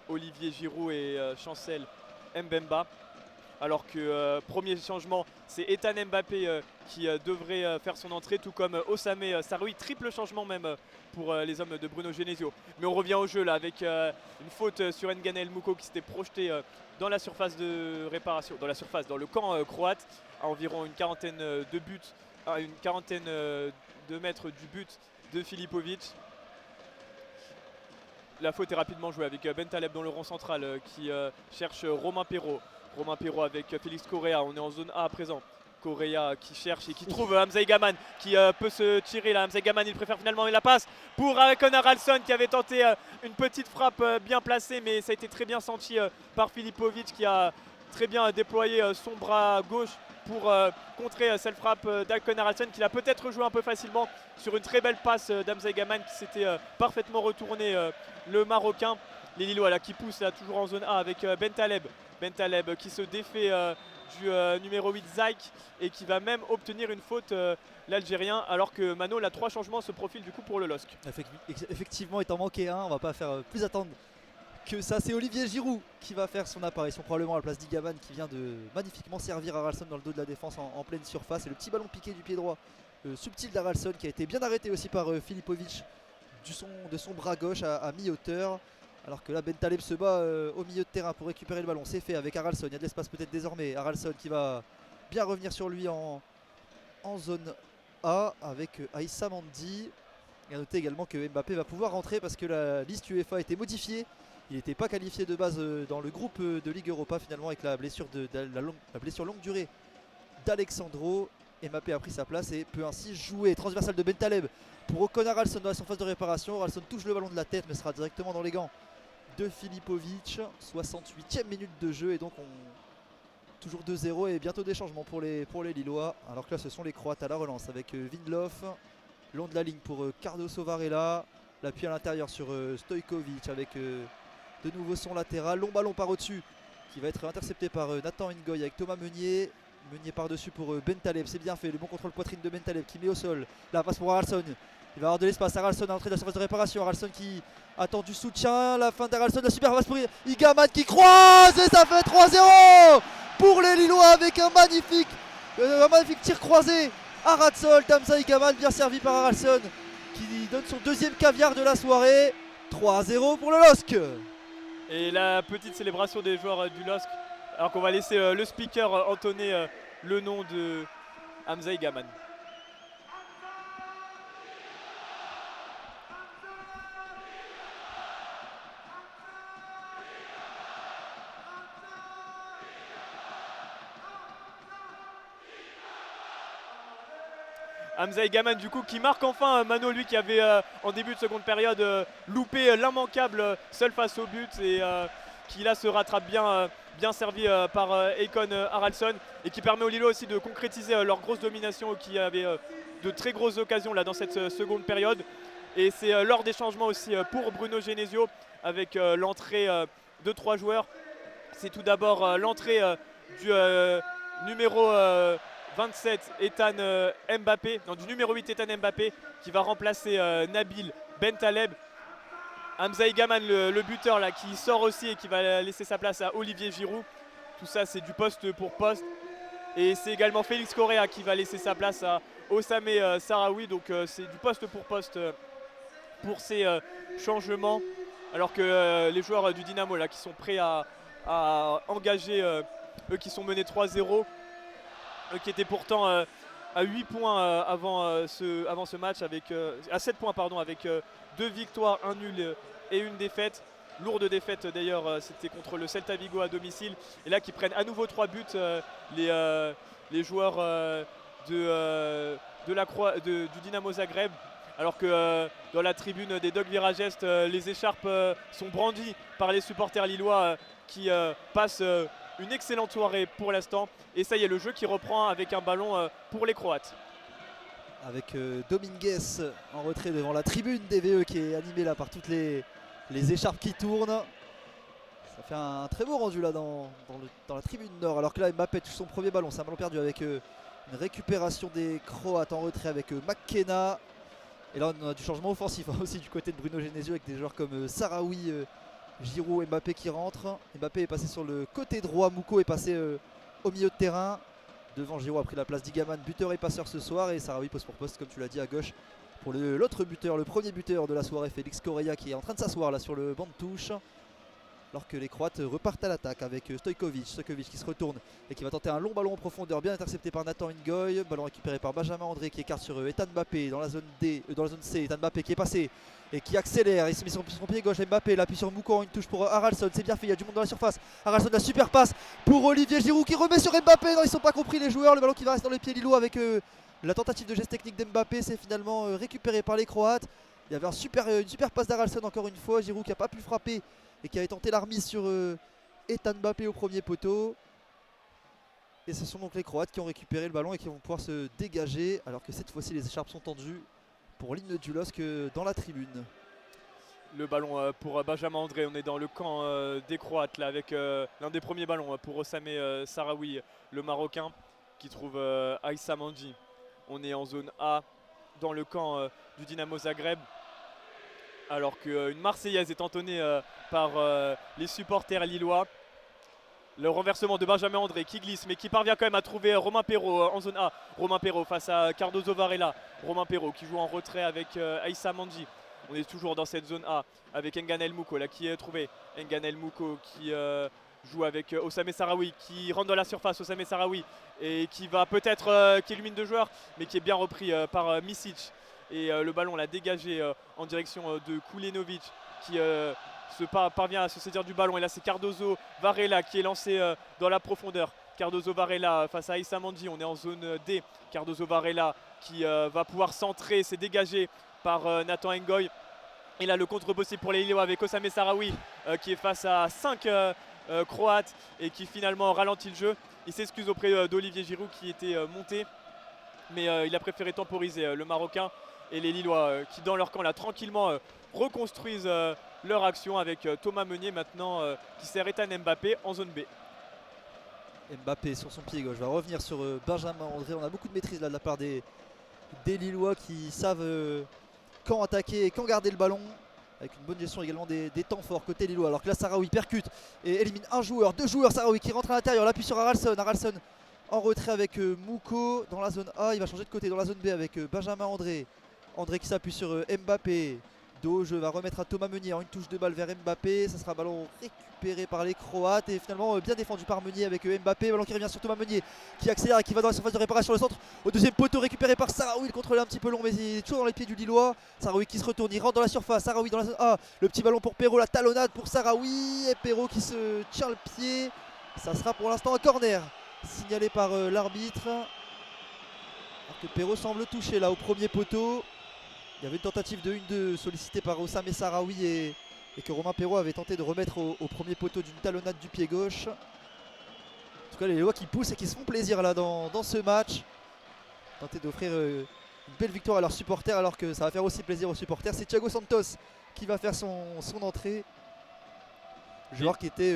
Olivier Giroud et Chancel Mbemba. Alors que premier changement, c'est Ethan Mbappé qui devrait faire son entrée, tout comme Osame Saroui. Triple changement même pour les hommes de Bruno Genesio. Mais on revient au jeu là avec une faute sur Nganael Mouko qui s'était projeté dans la surface de réparation, dans le camp croate, à environ une quarantaine de buts, à une quarantaine de mètres du but de Filipovic. La faute est rapidement jouée avec Bentaleb dans le rond central qui cherche Romain Perrault. Romain Perrault avec Félix Correa, on est en zone A à présent. Correa qui cherche et qui trouve Hamza Egaman qui peut se tirer là. Hamza Egaman, il préfère finalement la passe pour Connor Haraldsson qui avait tenté une petite frappe bien placée, mais ça a été très bien senti par Filipovic qui a très bien déployé son bras gauche pour contrer cette frappe d'Alcon Haraldsson qu'il a peut-être joué un peu facilement sur une très belle passe d'Hamza Egaman qui s'était parfaitement retourné le Marocain. Les Lillois là qui poussent là toujours en zone A avec Bentaleb. Bentaleb qui se défait du numéro 8 Zaïk et qui va même obtenir une faute l'Algérien, alors que Mano, là 3 changements se profilent du coup pour le LOSC. Effectivement, il t'en manquait un, on va pas faire plus attendre que ça. C'est Olivier Giroud qui va faire son apparition probablement à la place d'Igaman qui vient de magnifiquement servir Haraldsson dans le dos de la défense en pleine surface. Et le petit ballon piqué du pied droit subtil d'Haraldsson qui a été bien arrêté aussi par Filipovic de son bras gauche à mi-hauteur. Alors que là Bentaleb se bat au milieu de terrain pour récupérer le ballon. C'est fait avec Haraldsson, il y a de l'espace peut-être désormais. Haraldsson qui va bien revenir sur lui en zone A avec Aïssa Mandi. Et à noter également que Mbappé va pouvoir rentrer parce que la liste UEFA a été modifiée. Il n'était pas qualifié de base dans le groupe de Ligue Europa finalement avec la blessure, la blessure longue durée d'Alexandro. Mbappé a pris sa place et peut ainsi jouer. Transversale de Bentaleb pour Connor Haraldsson dans la surface de réparation. Haraldsson touche le ballon de la tête mais sera directement dans les gants de Filipovic. 68e minute de jeu et donc toujours 2-0 et bientôt des changements pour les Lillois. Alors que là ce sont les Croates à la relance avec Vinlov. Long de la ligne pour Cardoso Varela. L'appui à l'intérieur sur Stojkovic avec de nouveau son latéral. Long ballon par au-dessus qui va être intercepté par Nathan Ngoy avec Thomas Meunier. Meunier par-dessus pour Bentaleb, c'est bien fait. Le bon contrôle poitrine de Bentaleb qui met au sol. La passe pour Haraldsson. Il va avoir de l'espace. Haraldsson à l'entrée de la surface de réparation. Haraldsson qui attend du soutien. La fin d'Haraldsson. La super passe pour Igaman qui croise. Et ça fait 3-0 pour les Lillois avec un magnifique tir croisé. Haraldsson, Hamza Igaman bien servi par Haraldsson qui donne son deuxième caviar de la soirée. 3-0 pour le LOSC. Et la petite célébration des joueurs du LOSC. Alors qu'on va laisser le speaker entonner le nom de Hamza Egaman. Hamza Egaman du coup qui marque enfin Mano, lui qui avait en début de seconde période loupé l'immanquable seul face au but et qui là se rattrape bien servi par Akon Haraldsson et qui permet aux Lillois aussi de concrétiser leur grosse domination, qui avait de très grosses occasions là dans cette seconde période. Et c'est lors des changements aussi pour Bruno Genesio avec l'entrée de 3 joueurs. C'est tout d'abord l'entrée du numéro 27 Ethan Mbappé, non, du numéro 8 Ethan Mbappé qui va remplacer Nabil Bentaleb. Hamza Egaman le buteur là qui sort aussi et qui va laisser sa place à Olivier Giroud. Tout ça c'est du poste pour poste. Et c'est également Félix Correa qui va laisser sa place à Osame Saroui. Donc c'est du poste pour poste pour ces changements. alors que les joueurs du Dynamo là, qui sont prêts à engager, eux qui sont menés 3-0, eux qui étaient pourtant à 8 points avant ce match, à 7 points pardon, avec 2 victoires, 1 nul et une défaite. Lourde défaite d'ailleurs, c'était contre le Celta Vigo à domicile. Et là qui prennent à nouveau 3 buts les joueurs du Dynamo Zagreb. Alors que dans la tribune des Dogs Virage Est, les écharpes sont brandies par les supporters lillois qui passent une excellente soirée pour l'instant. Et ça y est, le jeu qui reprend avec un ballon pour les Croates. Avec Dominguez en retrait devant la tribune des VE qui est animée là par toutes les écharpes qui tournent. Ça fait un très beau rendu là dans la tribune nord. Alors que là Mbappé touche son premier ballon, c'est un ballon perdu avec une récupération des Croates en retrait avec McKenna. Et là on a du changement offensif aussi du côté de Bruno Genesio avec des joueurs comme Sarawi, Giroud, Mbappé qui rentrent. Mbappé est passé sur le côté droit, Mouko est passé au milieu de terrain. Devant, Giroud a pris la place d'Igaman, buteur et passeur ce soir. Et Sarawi poste pour poste comme tu l'as dit à gauche pour l'autre buteur, le premier buteur de la soirée, Félix Correa, qui est en train de s'asseoir là sur le banc de touche. Alors que les Croates repartent à l'attaque avec Stojkovic qui se retourne et qui va tenter un long ballon en profondeur, bien intercepté par Nathan Ngoy. Ballon récupéré par Benjamin André qui écarte sur Ethan Mbappé dans la zone C. Ethan Mbappé qui est passé et qui accélère. Il se met sur son pied gauche. Mbappé l'appuie sur Mouko, une touche pour Haraldsson. C'est bien fait, il y a du monde dans la surface. Haraldsson, la super passe pour Olivier Giroud qui remet sur Mbappé. Non, ils ne sont pas compris les joueurs. Le ballon qui va rester dans les pieds lillois avec la tentative de geste technique d'Mbappé. C'est finalement récupéré par les Croates. Il y avait une super passe d'Haraldsson encore une fois. Giroud qui n'a pas pu frapper et qui avait tenté la remise sur Ethan Mbappé au premier poteau. Et ce sont donc les Croates qui ont récupéré le ballon et qui vont pouvoir se dégager, alors que cette fois-ci les écharpes sont tendues pour l'hymne du LOSC dans la tribune. Le ballon pour Benjamin André, on est dans le camp des Croates là, avec l'un des premiers ballons pour Osame Sarawi, le Marocain, qui trouve Aïssa Mandi. On est en zone A dans le camp du Dynamo Zagreb, alors qu'une Marseillaise est entonnée par les supporters lillois. Le renversement de Benjamin André qui glisse mais qui parvient quand même à trouver Romain Perrault en zone A. Romain Perrault face à Cardozo Varela. Romain Perrault qui joue en retrait avec Aïssa Mandi. On est toujours dans cette zone A avec N'Gane Mouko là qui est trouvé. N'Gane Mouko qui joue avec Osame Sarawi qui rentre dans la surface. Osame Sarawi et qui va peut-être qui illumine deux joueurs mais qui est bien repris par Misic. Et le ballon l'a dégagé en direction de Kulenovic qui parvient à se saisir du ballon. Et là c'est Cardozo Varela qui est lancé dans la profondeur. Cardozo Varela face à Aïssa Mandi, on est en zone D. Cardozo Varela qui va pouvoir centrer, c'est dégagé par Nathan Ngoy. Et là le contre possible pour les Lillois avec Osame Sarawi qui est face à 5 Croates et qui finalement ralentit le jeu. Il s'excuse auprès d'Olivier Giroud qui était monté, mais il a préféré temporiser le Marocain. Et les Lillois qui dans leur camp là tranquillement reconstruisent leur action avec Thomas Meunier maintenant qui sert Ethan Mbappé en zone B. Mbappé sur son pied gauche va revenir sur Benjamin André. On a beaucoup de maîtrise là de la part des Lillois qui savent quand attaquer et quand garder le ballon, avec une bonne gestion également des temps forts côté Lillois. Alors que là Sarawi percute et élimine un joueur, deux joueurs. Sarawi qui rentre à l'intérieur, l'appui sur Haraldsson. Haraldsson en retrait avec Mouko dans la zone A. Il va changer de côté dans la zone B avec Benjamin André. André qui s'appuie sur Mbappé. Doge va remettre à Thomas Meunier en une touche de balle vers Mbappé. Ça sera un ballon récupéré par les Croates et finalement bien défendu par Meunier avec Mbappé. Ballon qui revient sur Thomas Meunier qui accélère et qui va dans la surface de réparation. Le centre au deuxième poteau récupéré par Sarawi. Le contrôle est un petit peu long mais il est toujours dans les pieds du Lillois. Sarawi qui se retourne, il rentre dans la surface. Sarawi dans la zone A. Le petit ballon pour Perrault, la talonnade pour Sarawi. Et Perrault qui se tient le pied. Ça sera pour l'instant un corner signalé par l'arbitre. Alors que Perrault semble toucher là au premier poteau. Il y avait une tentative de 1-2 sollicitée par Osame Sarawi et que Romain Perrault avait tenté de remettre au premier poteau d'une talonnade du pied gauche. En tout cas les Lillois qui poussent et qui se font plaisir là dans ce match. Tenter d'offrir une belle victoire à leurs supporters alors que ça va faire aussi plaisir aux supporters. C'est Thiago Santos qui va faire son entrée. Joueur qui était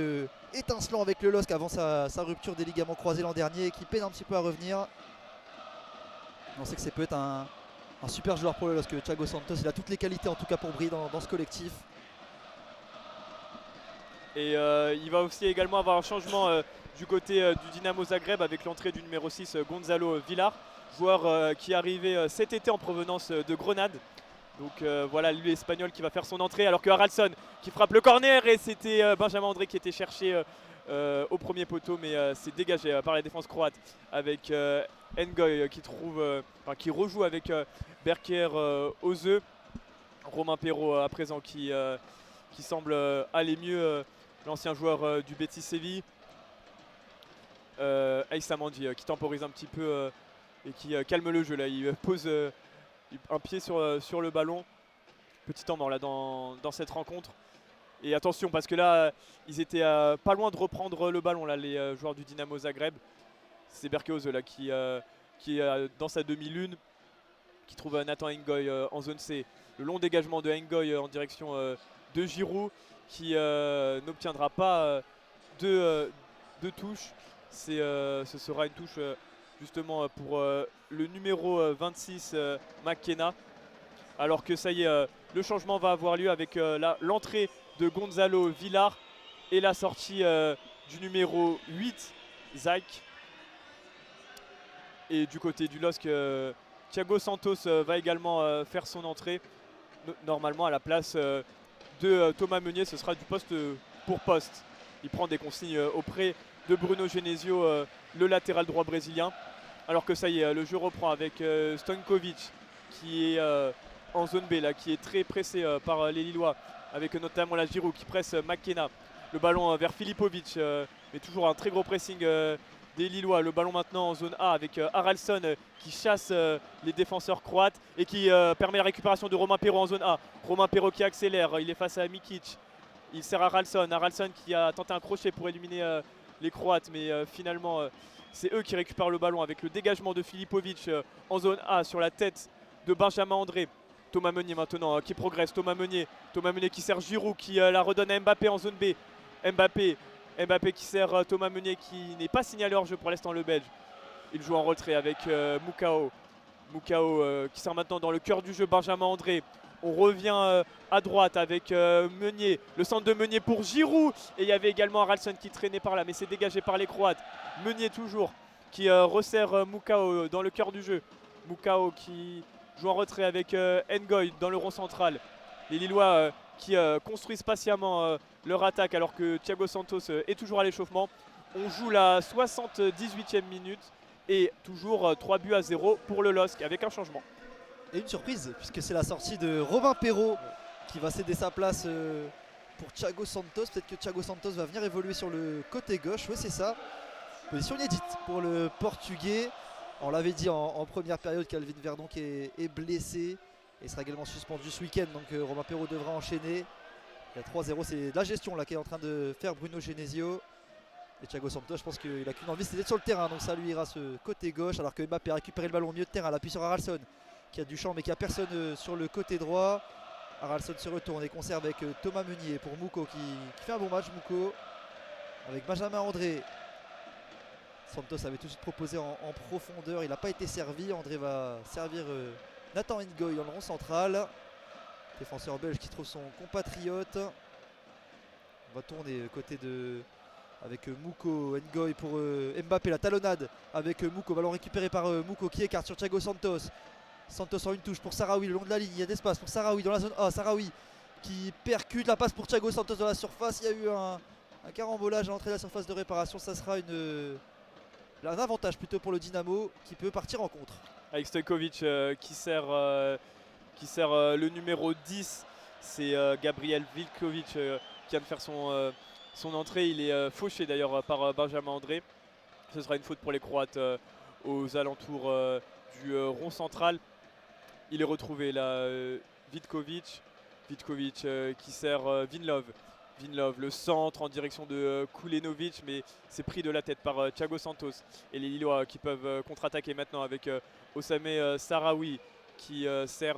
étincelant avec le LOSC avant sa rupture des ligaments croisés l'an dernier et qui peine un petit peu à revenir. On sait que ça peut être un super joueur pour le LOSC, Thiago Santos. Il a toutes les qualités en tout cas pour briller dans ce collectif. Et il va aussi également avoir un changement du côté du Dynamo Zagreb avec l'entrée du numéro 6 Gonzalo Villar, joueur qui est arrivé cet été en provenance de Grenade Donc voilà l'Espagnol qui va faire son entrée alors que Haraldsson qui frappe le corner et c'était Benjamin André qui était cherché au premier poteau mais c'est dégagé par la défense croate avec Ngoy qui rejoue avec Berker Ozeux. Romain Perrault à présent qui semble aller mieux, l'ancien joueur du Betis Séville. Aïssa Mandi qui temporise un petit peu et qui calme le jeu là, il pose un pied sur le ballon. Petit temps mort là dans cette rencontre. Et attention parce que là ils étaient pas loin de reprendre le ballon là, les joueurs du Dynamo Zagreb. C'est Berkeoze là qui est dans sa demi-lune, qui trouve Nathan Ngoy en zone C. Le long dégagement de Ngoy en direction de Giroud qui n'obtiendra pas deux touches. Ce sera une touche justement pour le numéro 26 McKenna. Alors que ça y est, le changement va avoir lieu avec l'entrée de Gonzalo Villar et la sortie du numéro 8 Zach. Et du côté du LOSC, Thiago Santos va également faire son entrée. Normalement à la place de Thomas Meunier, ce sera du poste pour poste. Il prend des consignes auprès de Bruno Genesio, le latéral droit brésilien. Alors que ça y est, le jeu reprend avec Stojkovic qui est en zone B, là, qui est très pressé par les Lillois, avec notamment la Giroud qui presse McKenna. Le ballon vers Filipovic, mais toujours un très gros pressing des Lillois. Le ballon maintenant en zone A avec Haraldsson qui chasse les défenseurs croates et qui permet la récupération de Romain Perrault en zone A. Romain Perrault qui accélère, il est face à Mikic. Il sert à Haraldsson. Haraldsson qui a tenté un crochet pour éliminer les Croates, mais finalement c'est eux qui récupèrent le ballon avec le dégagement de Filipovic en zone A sur la tête de Benjamin André. Thomas Meunier maintenant qui progresse. Thomas Meunier qui sert Giroud qui la redonne à Mbappé en zone B. Mbappé qui sert Thomas Meunier qui n'est pas signalé hors jeu pour l'instant, le Belge. Il joue en retrait avec Moukao. Moukao qui sert maintenant dans le cœur du jeu Benjamin André. On revient à droite avec Meunier, le centre de Meunier pour Giroud. Et il y avait également Haraldsson qui traînait par là, mais c'est dégagé par les Croates. Meunier toujours qui resserre Moukao dans le cœur du jeu. Moukao qui joue en retrait avec Ngoy dans le rond central. Les Lillois qui construisent patiemment leur attaque alors que Thiago Santos est toujours à l'échauffement. On joue la 78e minute et toujours 3-0 pour le LOSC avec un changement. Et une surprise puisque c'est la sortie de Romain Perrault qui va céder sa place pour Thiago Santos. Peut-être que Thiago Santos va venir évoluer sur le côté gauche. Oui, c'est ça. Position inédite pour le Portugais. On l'avait dit en première période, Calvin Verdonk est blessé et sera également suspendu ce week-end. Donc Romain Perrault devra enchaîner. Il y a 3-0, c'est de la gestion là qu'est en train de faire Bruno Genesio. Et Thiago Santos, je pense qu'il n'a qu'une envie, c'est d'être sur le terrain. Donc ça lui ira ce côté gauche. Alors que Mbappé a récupéré le ballon au milieu de terrain. L'appui sur Haraldsson qui a du champ mais qui a personne sur le côté droit. Haraldsson se retourne et conserve avec Thomas Meunier pour Mouko qui fait un bon match. Mouko avec Benjamin André. Santos avait tout de suite proposé en profondeur, il n'a pas été servi. André va servir Nathan Ngoy dans le rond central. Défenseur belge qui trouve son compatriote. On va tourner côté de avec Mouko, Ngoy pour Mbappé, la talonnade avec Mouko, ballon récupéré par Mouko qui écarte sur Thiago Santos. Santos en une touche pour Sahraoui le long de la ligne, il y a d'espace pour Sahraoui dans la zone A. Sahraoui qui percute, la passe pour Thiago Santos dans la surface. Il y a eu un carambolage à l'entrée de la surface de réparation. Ça sera un avantage plutôt pour le Dynamo qui peut partir en contre. Avec Stojkovic qui sert le numéro 10. C'est Gabriel Vilkovic qui vient de faire son entrée. Il est fauché d'ailleurs par Benjamin André. Ce sera une faute pour les Croates aux alentours du rond central. Il est retrouvé là, Vitkovic qui sert Vinlov. Vinlov, le centre en direction de Kulenovic, mais c'est pris de la tête par Thiago Santos. Et les Lillois qui peuvent contre-attaquer maintenant avec Osame Sahraoui qui sert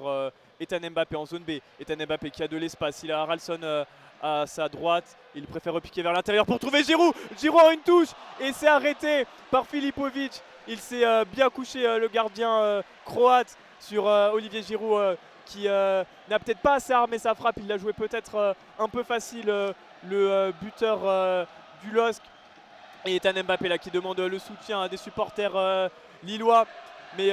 Ethan Mbappé en zone B. Ethan Mbappé qui a de l'espace, il a Haraldsson à sa droite. Il préfère repiquer vers l'intérieur pour trouver Giroud. Giroud a une touche et c'est arrêté par Filipovic. Il s'est bien couché le gardien croate sur Olivier Giroud. Qui n'a peut-être pas assez armé sa frappe, il l'a joué peut-être un peu facile, le buteur du LOSC. Et Ethan Mbappé là qui demande le soutien des supporters lillois. Mais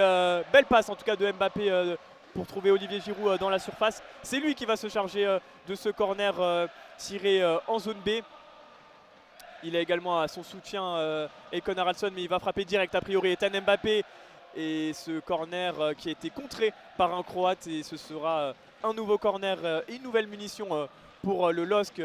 belle passe en tout cas de Mbappé pour trouver Olivier Giroud dans la surface. C'est lui qui va se charger de ce corner tiré en zone B. Il a également à son soutien Econ Haraldsson, mais il va frapper direct a priori Ethan Mbappé. Et ce corner qui a été contré par un Croate, et ce sera un nouveau corner et une nouvelle munition pour le LOSC.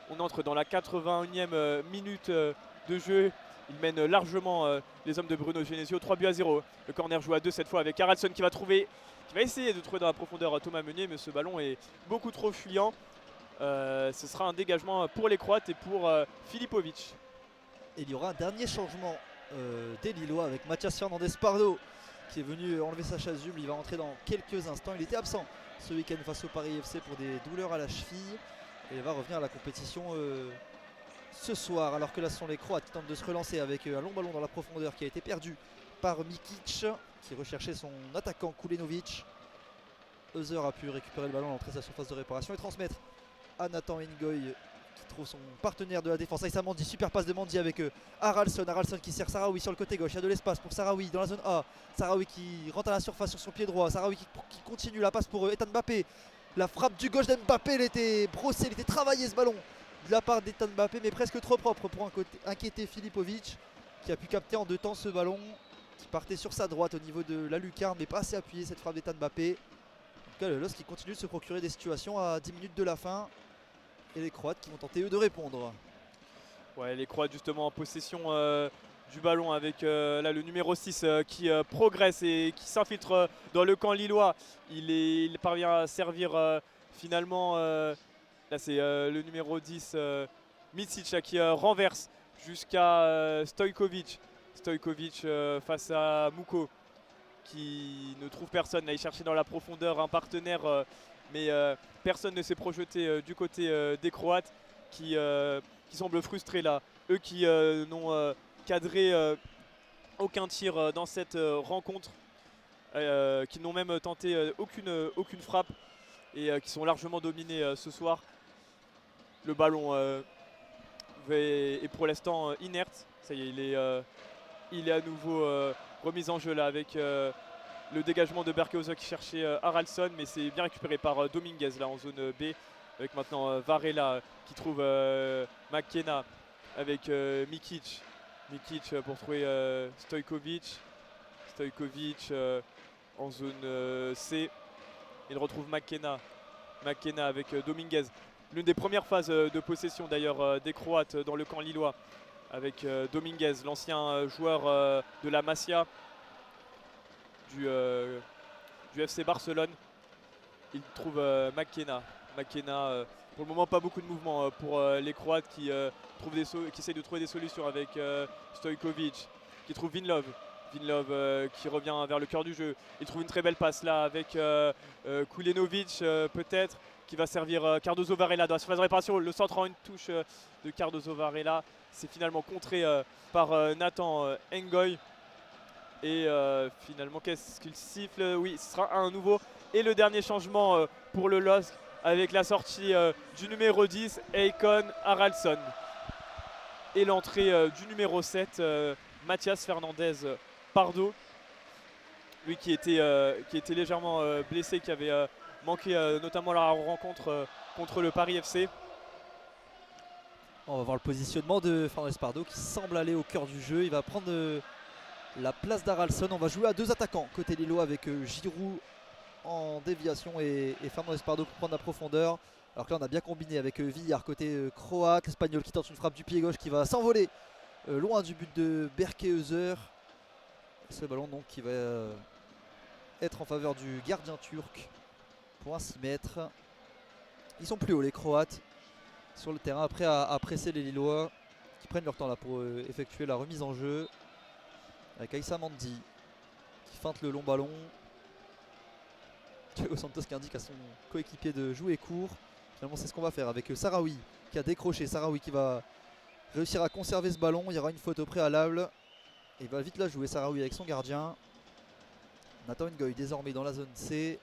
On entre dans la 81e minute de jeu. Il mène largement les hommes de Bruno Genesio, 3-0. Le corner joue à 2 cette fois avec Haraldsson qui va essayer de trouver dans la profondeur Thomas Meunier, mais ce ballon est beaucoup trop fuyant. Ce sera un dégagement pour les Croates et pour Filipovic. Et il y aura un dernier changement des Lillois avec Mathias Fernandez Pardo qui est venu enlever sa chasuble. Il va rentrer dans quelques instants. Il était absent ce week-end face au Paris FC pour des douleurs à la cheville. Et il va revenir à la compétition ce soir, alors que là ce sont les Croates qui tentent de se relancer avec un long ballon dans la profondeur qui a été perdu par Mikic qui recherchait son attaquant Kulenovic. Heuser a pu récupérer le ballon à l'entrée de sa surface de réparation et transmettre à Nathan Ngoy qui trouve son partenaire de la défense. Aïssa Mandi, super passe de Mandi avec Haraldsson qui sert Sarawi sur le côté gauche. Il y a de l'espace pour Sarawi dans la zone A. Sarawi qui rentre à la surface sur son pied droit. Sarawi qui continue la passe pour Ethan Mbappé. La frappe du gauche d'Mbappé, il était brossé, il était travaillé ce ballon de la part d'Ethan Mbappé, mais presque trop propre pour inquiéter Filipovic qui a pu capter en 2 temps ce ballon qui partait sur sa droite au niveau de la lucarne, mais pas assez appuyé cette frappe d'Ethan Mbappé. En tout cas, le LOSC qui continue de se procurer des situations à 10 minutes de la fin et les Croates qui vont tenter eux de répondre. Ouais, les Croates justement en possession du ballon avec là, le numéro 6 qui progresse et qui s'infiltre dans le camp lillois. Il parvient à servir finalement, là c'est le numéro 10 Micic qui renverse jusqu'à Stojkovic. Stojkovic face à Muko qui ne trouve personne. Là, il cherchait dans la profondeur un partenaire, mais personne ne s'est projeté du côté des Croates qui semblent frustrés là. Eux qui n'ont cadré aucun tir dans cette rencontre, qui n'ont même tenté aucune frappe et qui sont largement dominés ce soir. Le ballon est pour l'instant inerte. Ça y est, il est à nouveau remis en jeu là avec le dégagement de Berkehauser qui cherchait Haraldsson, mais c'est bien récupéré par Dominguez là en zone B, avec maintenant Varela qui trouve McKenna avec Mikic. Mikic pour trouver Stojkovic. Stojkovic en zone C. Il retrouve McKenna. McKenna avec Dominguez. L'une des premières phases de possession d'ailleurs des Croates dans le camp lillois, avec Dominguez, l'ancien joueur de la Masia du FC Barcelone. Il trouve McKenna. McKenna, pour le moment pas beaucoup de mouvement pour les Croates qui essayent de trouver des solutions avec Stojkovic, qui trouve Vinlov. Vinlov qui revient vers le cœur du jeu. Il trouve une très belle passe là avec Kulenovic peut-être, qui va servir Cardozo Varela dans la surface de réparation. Le centre en une touche de Cardozo Varela. C'est finalement contré par Nathan Ngoy. Et finalement, qu'est-ce qu'il siffle? Oui, ce sera un nouveau. Et le dernier changement pour le LOSC avec la sortie du numéro 10, Econ Haraldsson. Et l'entrée du numéro 7, Mathias Fernandez Pardo. Lui qui était légèrement blessé, qui avait manqué notamment la rencontre contre le Paris FC. On va voir le positionnement de Fernandez Pardo qui semble aller au cœur du jeu. Il va prendre la place d'Haraldsson. On va jouer à 2 attaquants côté lillois avec Giroud en déviation et Fernandez Pardo pour prendre la profondeur. Alors que là on a bien combiné avec Villar côté croate. Espagnol qui tente une frappe du pied gauche qui va s'envoler loin du but de Berkehauser. Ce ballon donc qui va être en faveur du gardien turc pour un 6 mètres. Ils sont plus hauts les Croates sur le terrain, après à presser les Lillois qui prennent leur temps là pour effectuer la remise en jeu avec Aïssa Mandi qui feinte le long ballon. Thiago Santos qui indique à son coéquipier de jouer court. Finalement c'est ce qu'on va faire avec Sarawi qui a décroché. Sarawi qui va réussir à conserver ce ballon. Il y aura une faute au préalable et il va vite la jouer Sarawi avec son gardien. Nathan Ngoy désormais dans la zone C.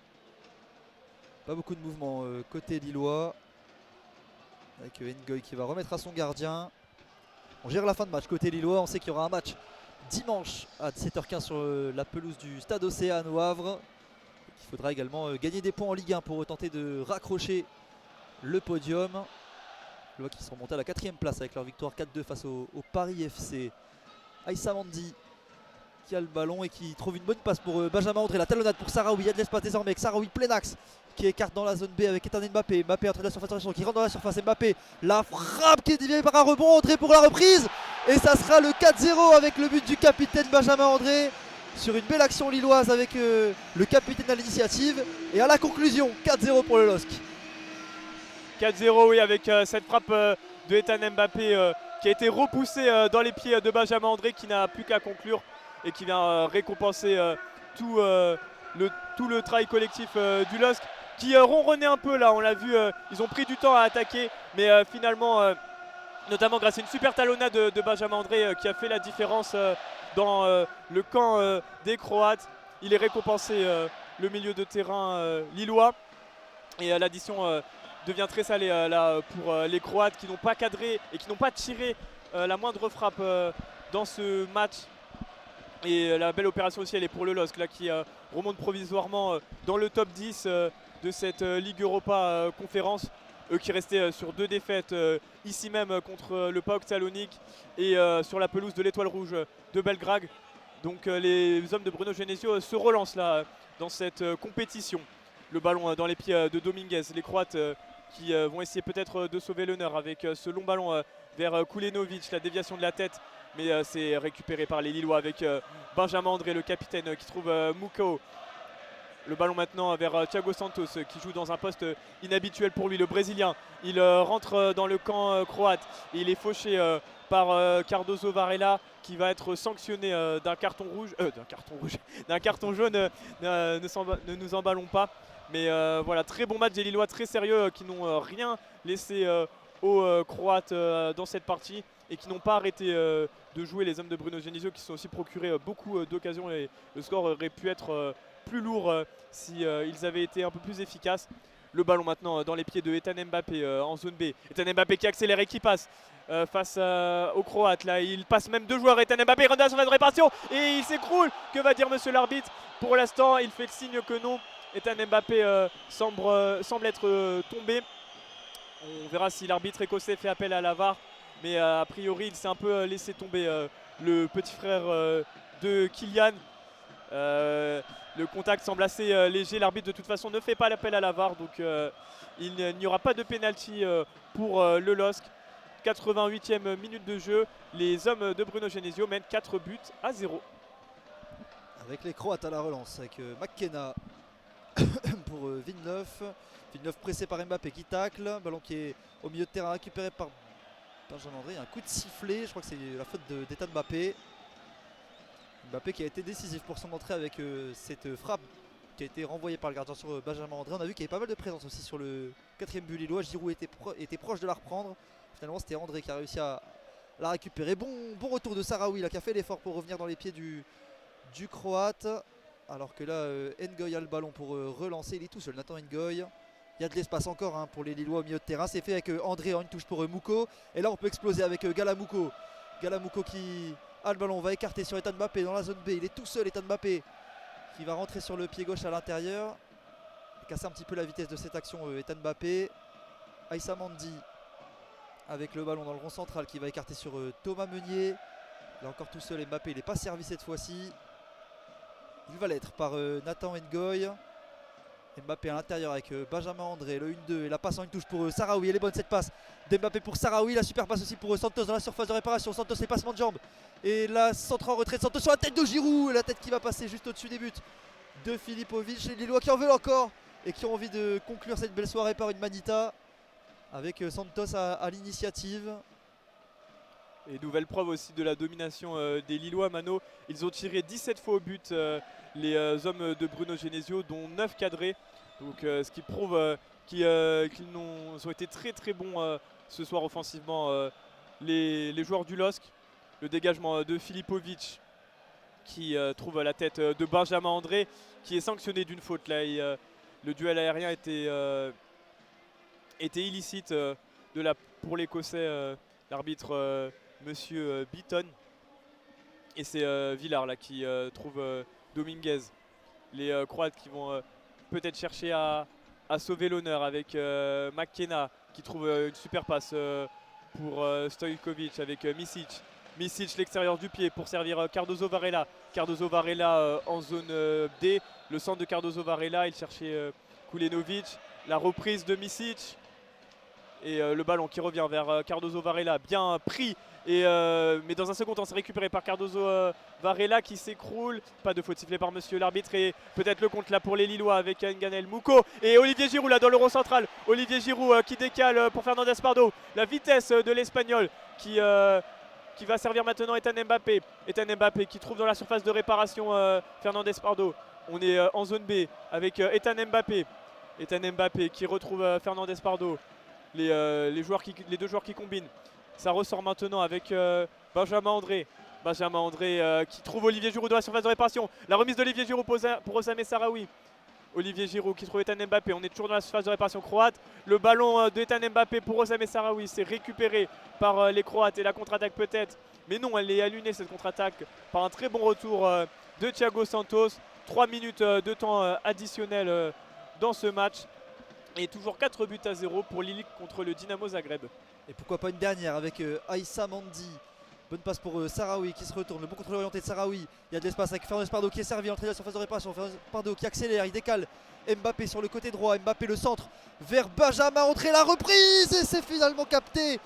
Pas beaucoup de mouvement côté lillois, avec Ngoy qui va remettre à son gardien. On gère la fin de match côté lillois. On sait qu'il y aura un match dimanche à 17h15 sur la pelouse du Stade Océane au Havre. Il faudra également gagner des points en Ligue 1 pour tenter de raccrocher le podium. Le qui sont remontés à la 4e place avec leur victoire 4-2 face au Paris FC. Aïssa Mandi qui a le ballon et qui trouve une bonne passe pour Benjamin André. La talonnade pour Sarawi. Il y a de l'espace désormais avec Sarawi plein axe qui écarte dans la zone B avec Ethan Mbappé. Mbappé entre la surface de réaction qui rentre dans la surface. Mbappé, la frappe qui est déviée par un rebond. André pour la reprise. Et ça sera le 4-0 avec le but du capitaine Benjamin André sur une belle action lilloise avec le capitaine à l'initiative. Et à la conclusion, 4-0 pour le LOSC. 4-0, oui, avec cette frappe de Ethan Mbappé qui a été repoussée dans les pieds de Benjamin André, qui n'a plus qu'à conclure et qui vient récompenser tout le travail collectif du LOSC, qui ronronnait un peu là, on l'a vu, ils ont pris du temps à attaquer, mais finalement, notamment grâce à une super talonnade de Benjamin André qui a fait la différence dans le camp des Croates. Il est récompensé, le milieu de terrain lillois, et l'addition devient très salée là pour les Croates qui n'ont pas cadré et qui n'ont pas tiré la moindre frappe dans ce match. Et la belle opération aussi, elle est pour le LOSC là, qui remonte provisoirement dans le top 10 de cette Ligue Europa conférence. Eux qui restaient sur 2 défaites ici même contre le PAOK Salonique et sur la pelouse de l'Étoile Rouge de Belgrade. Donc les hommes de Bruno Genesio se relancent là dans cette compétition. Le ballon dans les pieds de Dominguez. Les Croates qui vont essayer peut-être de sauver l'honneur avec ce long ballon vers Kulenovic, la déviation de la tête. Mais c'est récupéré par les Lillois avec Benjamin André, le capitaine, qui trouve Mukau. Le ballon maintenant vers Thiago Santos qui joue dans un poste inhabituel pour lui, le Brésilien. Il rentre dans le camp croate et il est fauché par Cardozo Varela, qui va être sanctionné d'un carton rouge, d'un carton jaune. Ne nous emballons pas. Mais voilà, très bon match des Lillois, très sérieux, qui n'ont rien laissé aux Croates dans cette partie et qui n'ont pas arrêté de jouer. Les hommes de Bruno Genesio qui se sont aussi procurés beaucoup d'occasions, et le score aurait pu être plus lourd si ils avaient été un peu plus efficaces. Le ballon maintenant dans les pieds de Ethan Mbappé en zone B. Ethan Mbappé qui accélère et qui passe face aux Croates. Là, il passe même 2 joueurs. Ethan Mbappé rentre dans la surface de réparation et il s'écroule. Que va dire monsieur l'arbitre? Pour l'instant, il fait le signe que non. Ethan Mbappé semble être tombé. On verra si l'arbitre écossais fait appel à la VAR. Mais a priori, il s'est un peu laissé tomber le petit frère de Kylian. Le contact semble assez léger. L'arbitre de toute façon ne fait pas l'appel à la VAR. Donc il n'y aura pas de pénalty pour le LOSC. 88e minute de jeu. Les hommes de Bruno Genesio mènent 4-0. Avec les Croates à la relance, avec McKenna pour Villeneuve. Villeneuve pressé par Mbappé qui tacle. Ballon qui est au milieu de terrain récupéré par Benjamin André. Un coup de sifflet, je crois que c'est la faute d'Ethan Mbappé. Mbappé qui a été décisif pour son entrée avec cette frappe qui a été renvoyée par le gardien sur Benjamin André. On a vu qu'il y avait pas mal de présence aussi sur le 4e but lillois. Giroud était proche de la reprendre. Finalement c'était André qui a réussi à la récupérer. Bon retour de Sarawi là, qui a fait l'effort pour revenir dans les pieds du Croate. Alors que là Ngoy a le ballon pour relancer. Il est tout seul, Nathan Ngoy. Il y a de l'espace encore pour les Lillois au milieu de terrain. C'est fait avec André en une touche pour Mukau. Et là on peut exploser avec Galamukau. Galamukau qui a le ballon, on va écarter sur Ethan Mbappé dans la zone B. Il est tout seul, Ethan Mbappé, qui va rentrer sur le pied gauche à l'intérieur. Casser un petit peu la vitesse de cette action Ethan Mbappé. Aïssa Mandi avec le ballon dans le rond central qui va écarter sur Thomas Meunier. Il est encore tout seul, Mbappé il n'est pas servi cette fois-ci. Il va l'être par Nathan Ngoy. Mbappé à l'intérieur avec Benjamin André, le 1-2 et la passe en une touche pour Sarawi. Elle est bonne cette passe d'Mbappé pour Sarawi. La super passe aussi pour Santos dans la surface de réparation. Santos les passement de jambes. Et la centre en retrait de Santos sur la tête de Giroud. Et la tête qui va passer juste au-dessus des buts de Filipovic. Les Lillois qui en veulent encore et qui ont envie de conclure cette belle soirée par une manita avec Santos à l'initiative. Et nouvelle preuve aussi de la domination des Lillois, Mano. Ils ont tiré 17 fois au but, les hommes de Bruno Genesio, dont 9 cadrés. Donc, ce qui prouve qu'ils ont été très très bons ce soir offensivement, les joueurs du LOSC. Le dégagement de Filipovic qui trouve la tête de Benjamin André, qui est sanctionné d'une faute. Là, le duel aérien était illicite pour l'Écossais, l'arbitre Monsieur Beaton. Et c'est Villar là, qui trouve Dominguez. Les Croates qui vont peut-être chercher à sauver l'honneur avec McKenna qui trouve une super passe pour Stojkovic avec Misic. Misic l'extérieur du pied pour servir Cardozo Varela. Cardozo Varela en zone D. Le centre de Cardozo Varela, il cherchait Kulenovic. La reprise de Misic. Et le ballon qui revient vers Cardozo Varela, bien pris. Mais dans un second temps, c'est récupéré par Cardozo Varela qui s'écroule. Pas de faute sifflée par monsieur l'arbitre. Et peut-être le compte là pour les Lillois avec Nganel Mouko. Et Olivier Giroud là dans le rond central. Olivier Giroud qui décale pour Fernandez Pardo. La vitesse de l'Espagnol qui va servir maintenant Ethan Mbappé. Ethan Mbappé qui trouve dans la surface de réparation Fernandez Pardo. On est en zone B avec Ethan Mbappé. Ethan Mbappé qui retrouve Fernandez Pardo. Les deux joueurs qui combinent. Ça ressort maintenant avec Benjamin André. Benjamin André qui trouve Olivier Giroud dans la surface de réparation. La remise d'Olivier Giroud pour Osame Sarawi. Olivier Giroud qui trouve Ethan Mbappé. On est toujours dans la surface de réparation croate. Le ballon d'Ethan Mbappé pour Osame Sarawi. C'est récupéré par les Croates et la contre-attaque peut-être. Mais non, elle est allumée cette contre-attaque par un très bon retour de Thiago Santos. 3 minutes de temps additionnel dans ce match. Et toujours 4-0 pour Lille contre le Dynamo Zagreb. Et pourquoi pas une dernière avec Aïssa Mandi. Bonne passe pour Sarawi qui se retourne. Le bon contrôle orienté de Sarawi. Il y a de l'espace avec Fernandez Pardo qui est servi. Entrée de la surface de réparation. Fernandez Pardo qui accélère. Il décale. Mbappé sur le côté droit. Mbappé le centre vers Benjamin André. La reprise. Et c'est finalement capté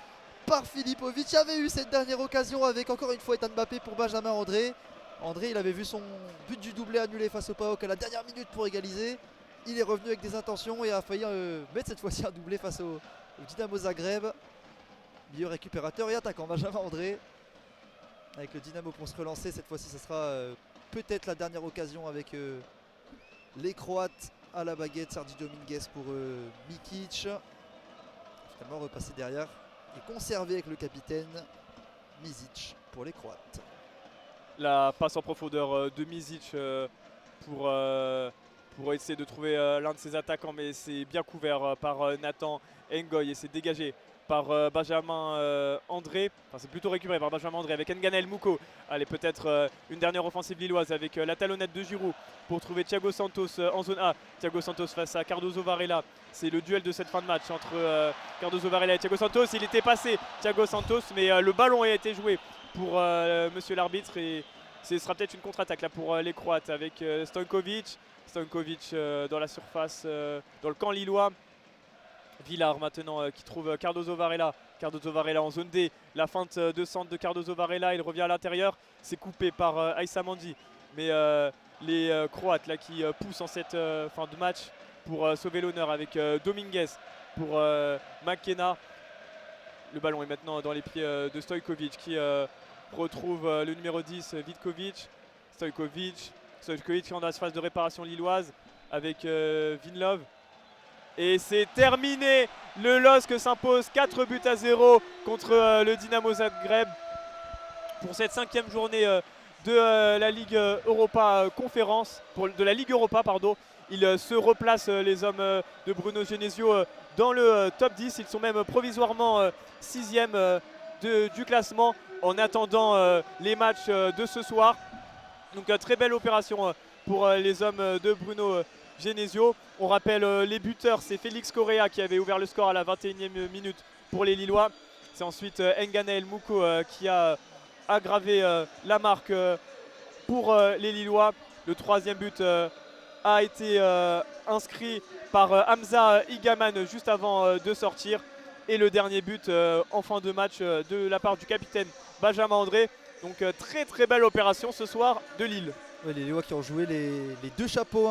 par Filipovic. Il y avait eu cette dernière occasion avec encore une fois Ethan Mbappé pour Benjamin André. André, il avait vu son but du doublé annulé face au PAOK à la dernière minute pour égaliser. Il est revenu avec des intentions et a failli mettre cette fois-ci un doublé face au Dynamo Zagreb. Milieu récupérateur et attaquant Benjamin André. Avec le Dynamo pour se relancer, cette fois-ci ça sera peut-être la dernière occasion avec les Croates à la baguette. Sergi Dominguez pour Mikic. Finalement repassé derrière et conservé avec le capitaine Misic pour les Croates. La passe en profondeur de Misic pour essayer de trouver l'un de ses attaquants, mais c'est bien couvert par Nathan Ngoy et c'est dégagé par Benjamin André. Enfin, c'est plutôt récupéré par Benjamin André avec Nganel Mouko. Allez, peut-être une dernière offensive lilloise avec la talonnette de Giroud pour trouver Thiago Santos en zone A. Thiago Santos face à Cardozo Varela. C'est le duel de cette fin de match entre Cardozo Varela et Thiago Santos. Il était passé Thiago Santos, mais le ballon a été joué pour monsieur l'arbitre et ce sera peut-être une contre-attaque là pour les Croates avec Stojkovic. Stojkovic dans la surface, dans le camp lillois. Villar maintenant qui trouve Cardozo Varela. Cardozo Varela en zone D. La feinte de centre de Cardozo Varela. Il revient à l'intérieur. C'est coupé par Aïssa Mandi. Mais les Croates là qui poussent en cette fin de match pour sauver l'honneur avec Dominguez pour McKenna. Le ballon est maintenant dans les pieds de Stojkovic qui retrouve le numéro 10 Vitkovic. Stojkovic qui est dans la phase de réparation lilloise avec Vinlov. Et c'est terminé. Le LOSC s'impose 4-0 contre le Dynamo Zagreb pour cette 5e journée de la Ligue Europa Conférence, de la Ligue Europa pardon. Ils se replacent les hommes de Bruno Genesio dans le top 10. Ils sont même provisoirement 6e du classement en attendant les matchs de ce soir. Donc très belle opération pour les hommes de Bruno Genesio. On rappelle les buteurs, c'est Félix Correa qui avait ouvert le score à la 21e minute pour les Lillois. C'est ensuite Nganel Mouko qui a aggravé la marque pour les Lillois. Le 3e but a été inscrit par Hamza Igaman juste avant de sortir. Et le dernier but en fin de match de la part du capitaine Benjamin André. Donc très belle opération ce soir de Lille. Ouais, les Lillois qui ont joué les deux chapeaux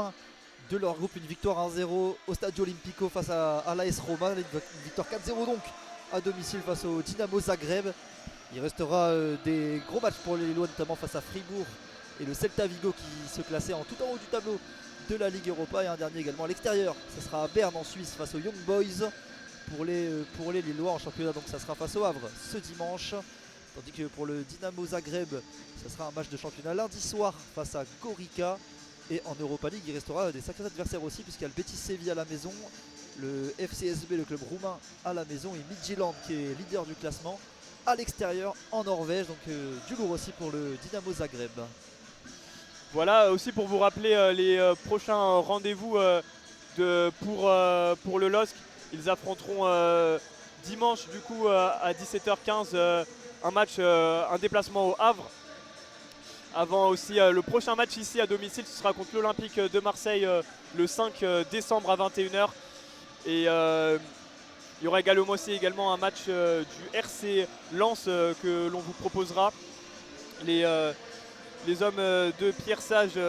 de leur groupe, une victoire 1-0 au Stadio Olimpico face à l'AS Roma, une victoire 4-0 donc à domicile face au Dynamo Zagreb. Il restera des gros matchs pour les Lillois, notamment face à Fribourg et le Celta Vigo qui se classait en tout en haut du tableau de la Ligue Europa, et un dernier également à l'extérieur. Ce sera à Berne en Suisse face aux Young Boys pour les Lillois en championnat, donc ça sera face au Havre ce dimanche. Tandis que pour le Dynamo Zagreb, ce sera un match de championnat lundi soir face à Gorica. Et en Europa League, il restera des sacrés adversaires aussi, puisqu'il y a le Betis Séville à la maison, le FCSB, le club roumain, à la maison, et Midtjylland qui est leader du classement à l'extérieur en Norvège. Donc du lourd aussi pour le Dynamo Zagreb. Voilà aussi pour vous rappeler les prochains rendez-vous pour le LOSC. Ils affronteront dimanche du coup à 17h15 un déplacement au Havre. Avant aussi le prochain match ici à domicile, ce sera contre l'Olympique de Marseille le 5 décembre à 21h. Et il y aura également un match du RC Lens que l'on vous proposera. Les hommes de Pierre Sage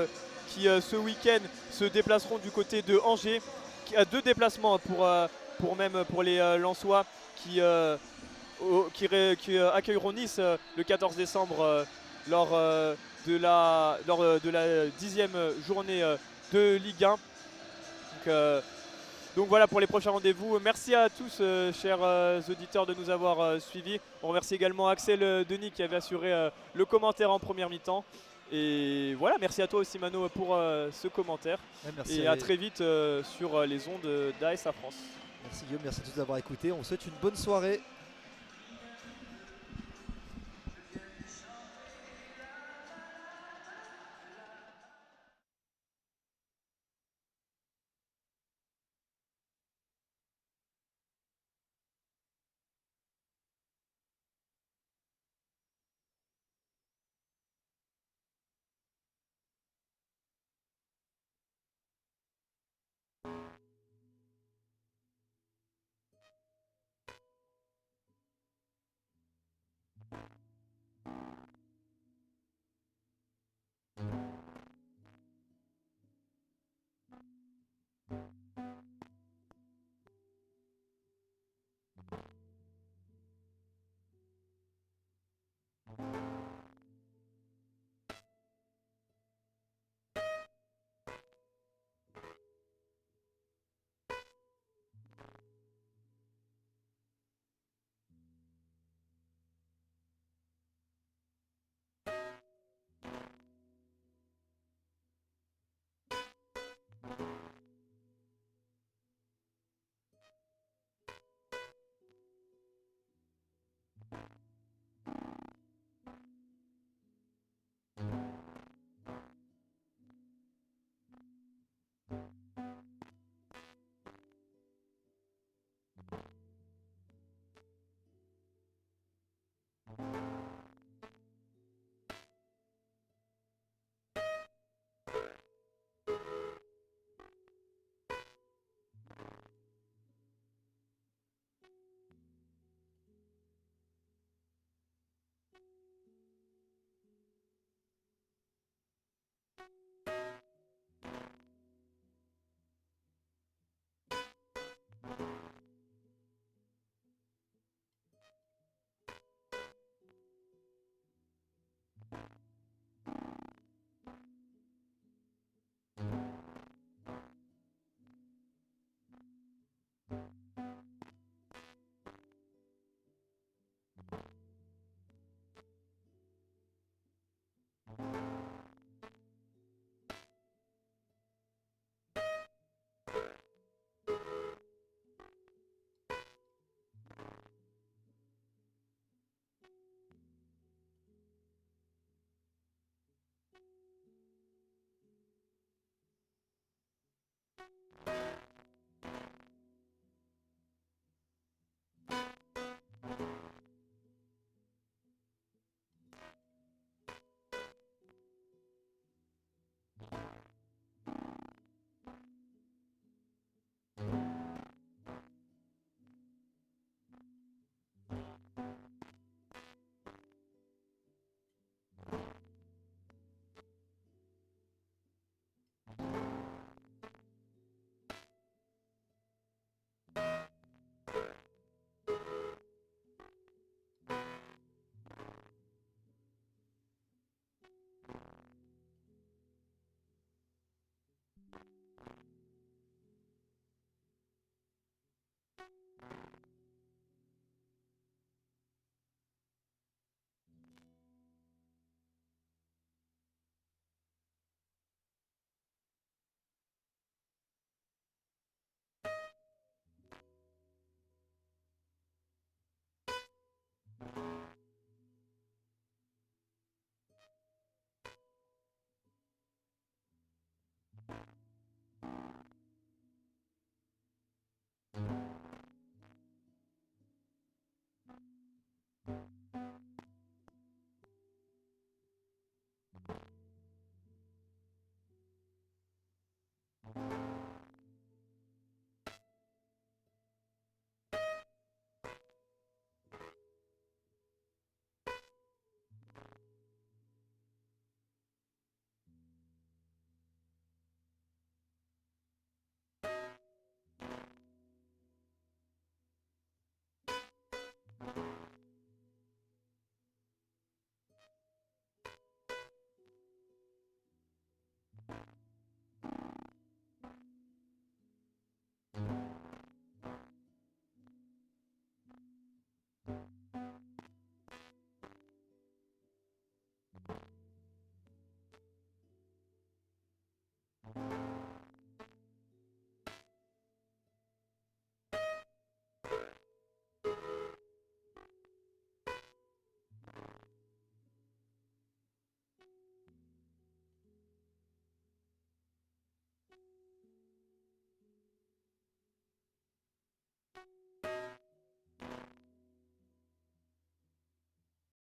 qui ce week-end se déplaceront du côté de Angers. Qui a 2 déplacements pour les Lensois qui accueilleront Nice le 14 décembre lors de la 10e journée de Ligue 1. Donc voilà pour les prochains rendez-vous. Merci à tous, chers auditeurs, de nous avoir suivis. On remercie également Axel Denis qui avait assuré le commentaire en première mi-temps. Et voilà, merci à toi aussi Mano pour ce commentaire. Ouais, merci et à très vite sur les ondes d'ASA France. Merci Guillaume, merci à tous d'avoir écouté. On vous souhaite une bonne soirée.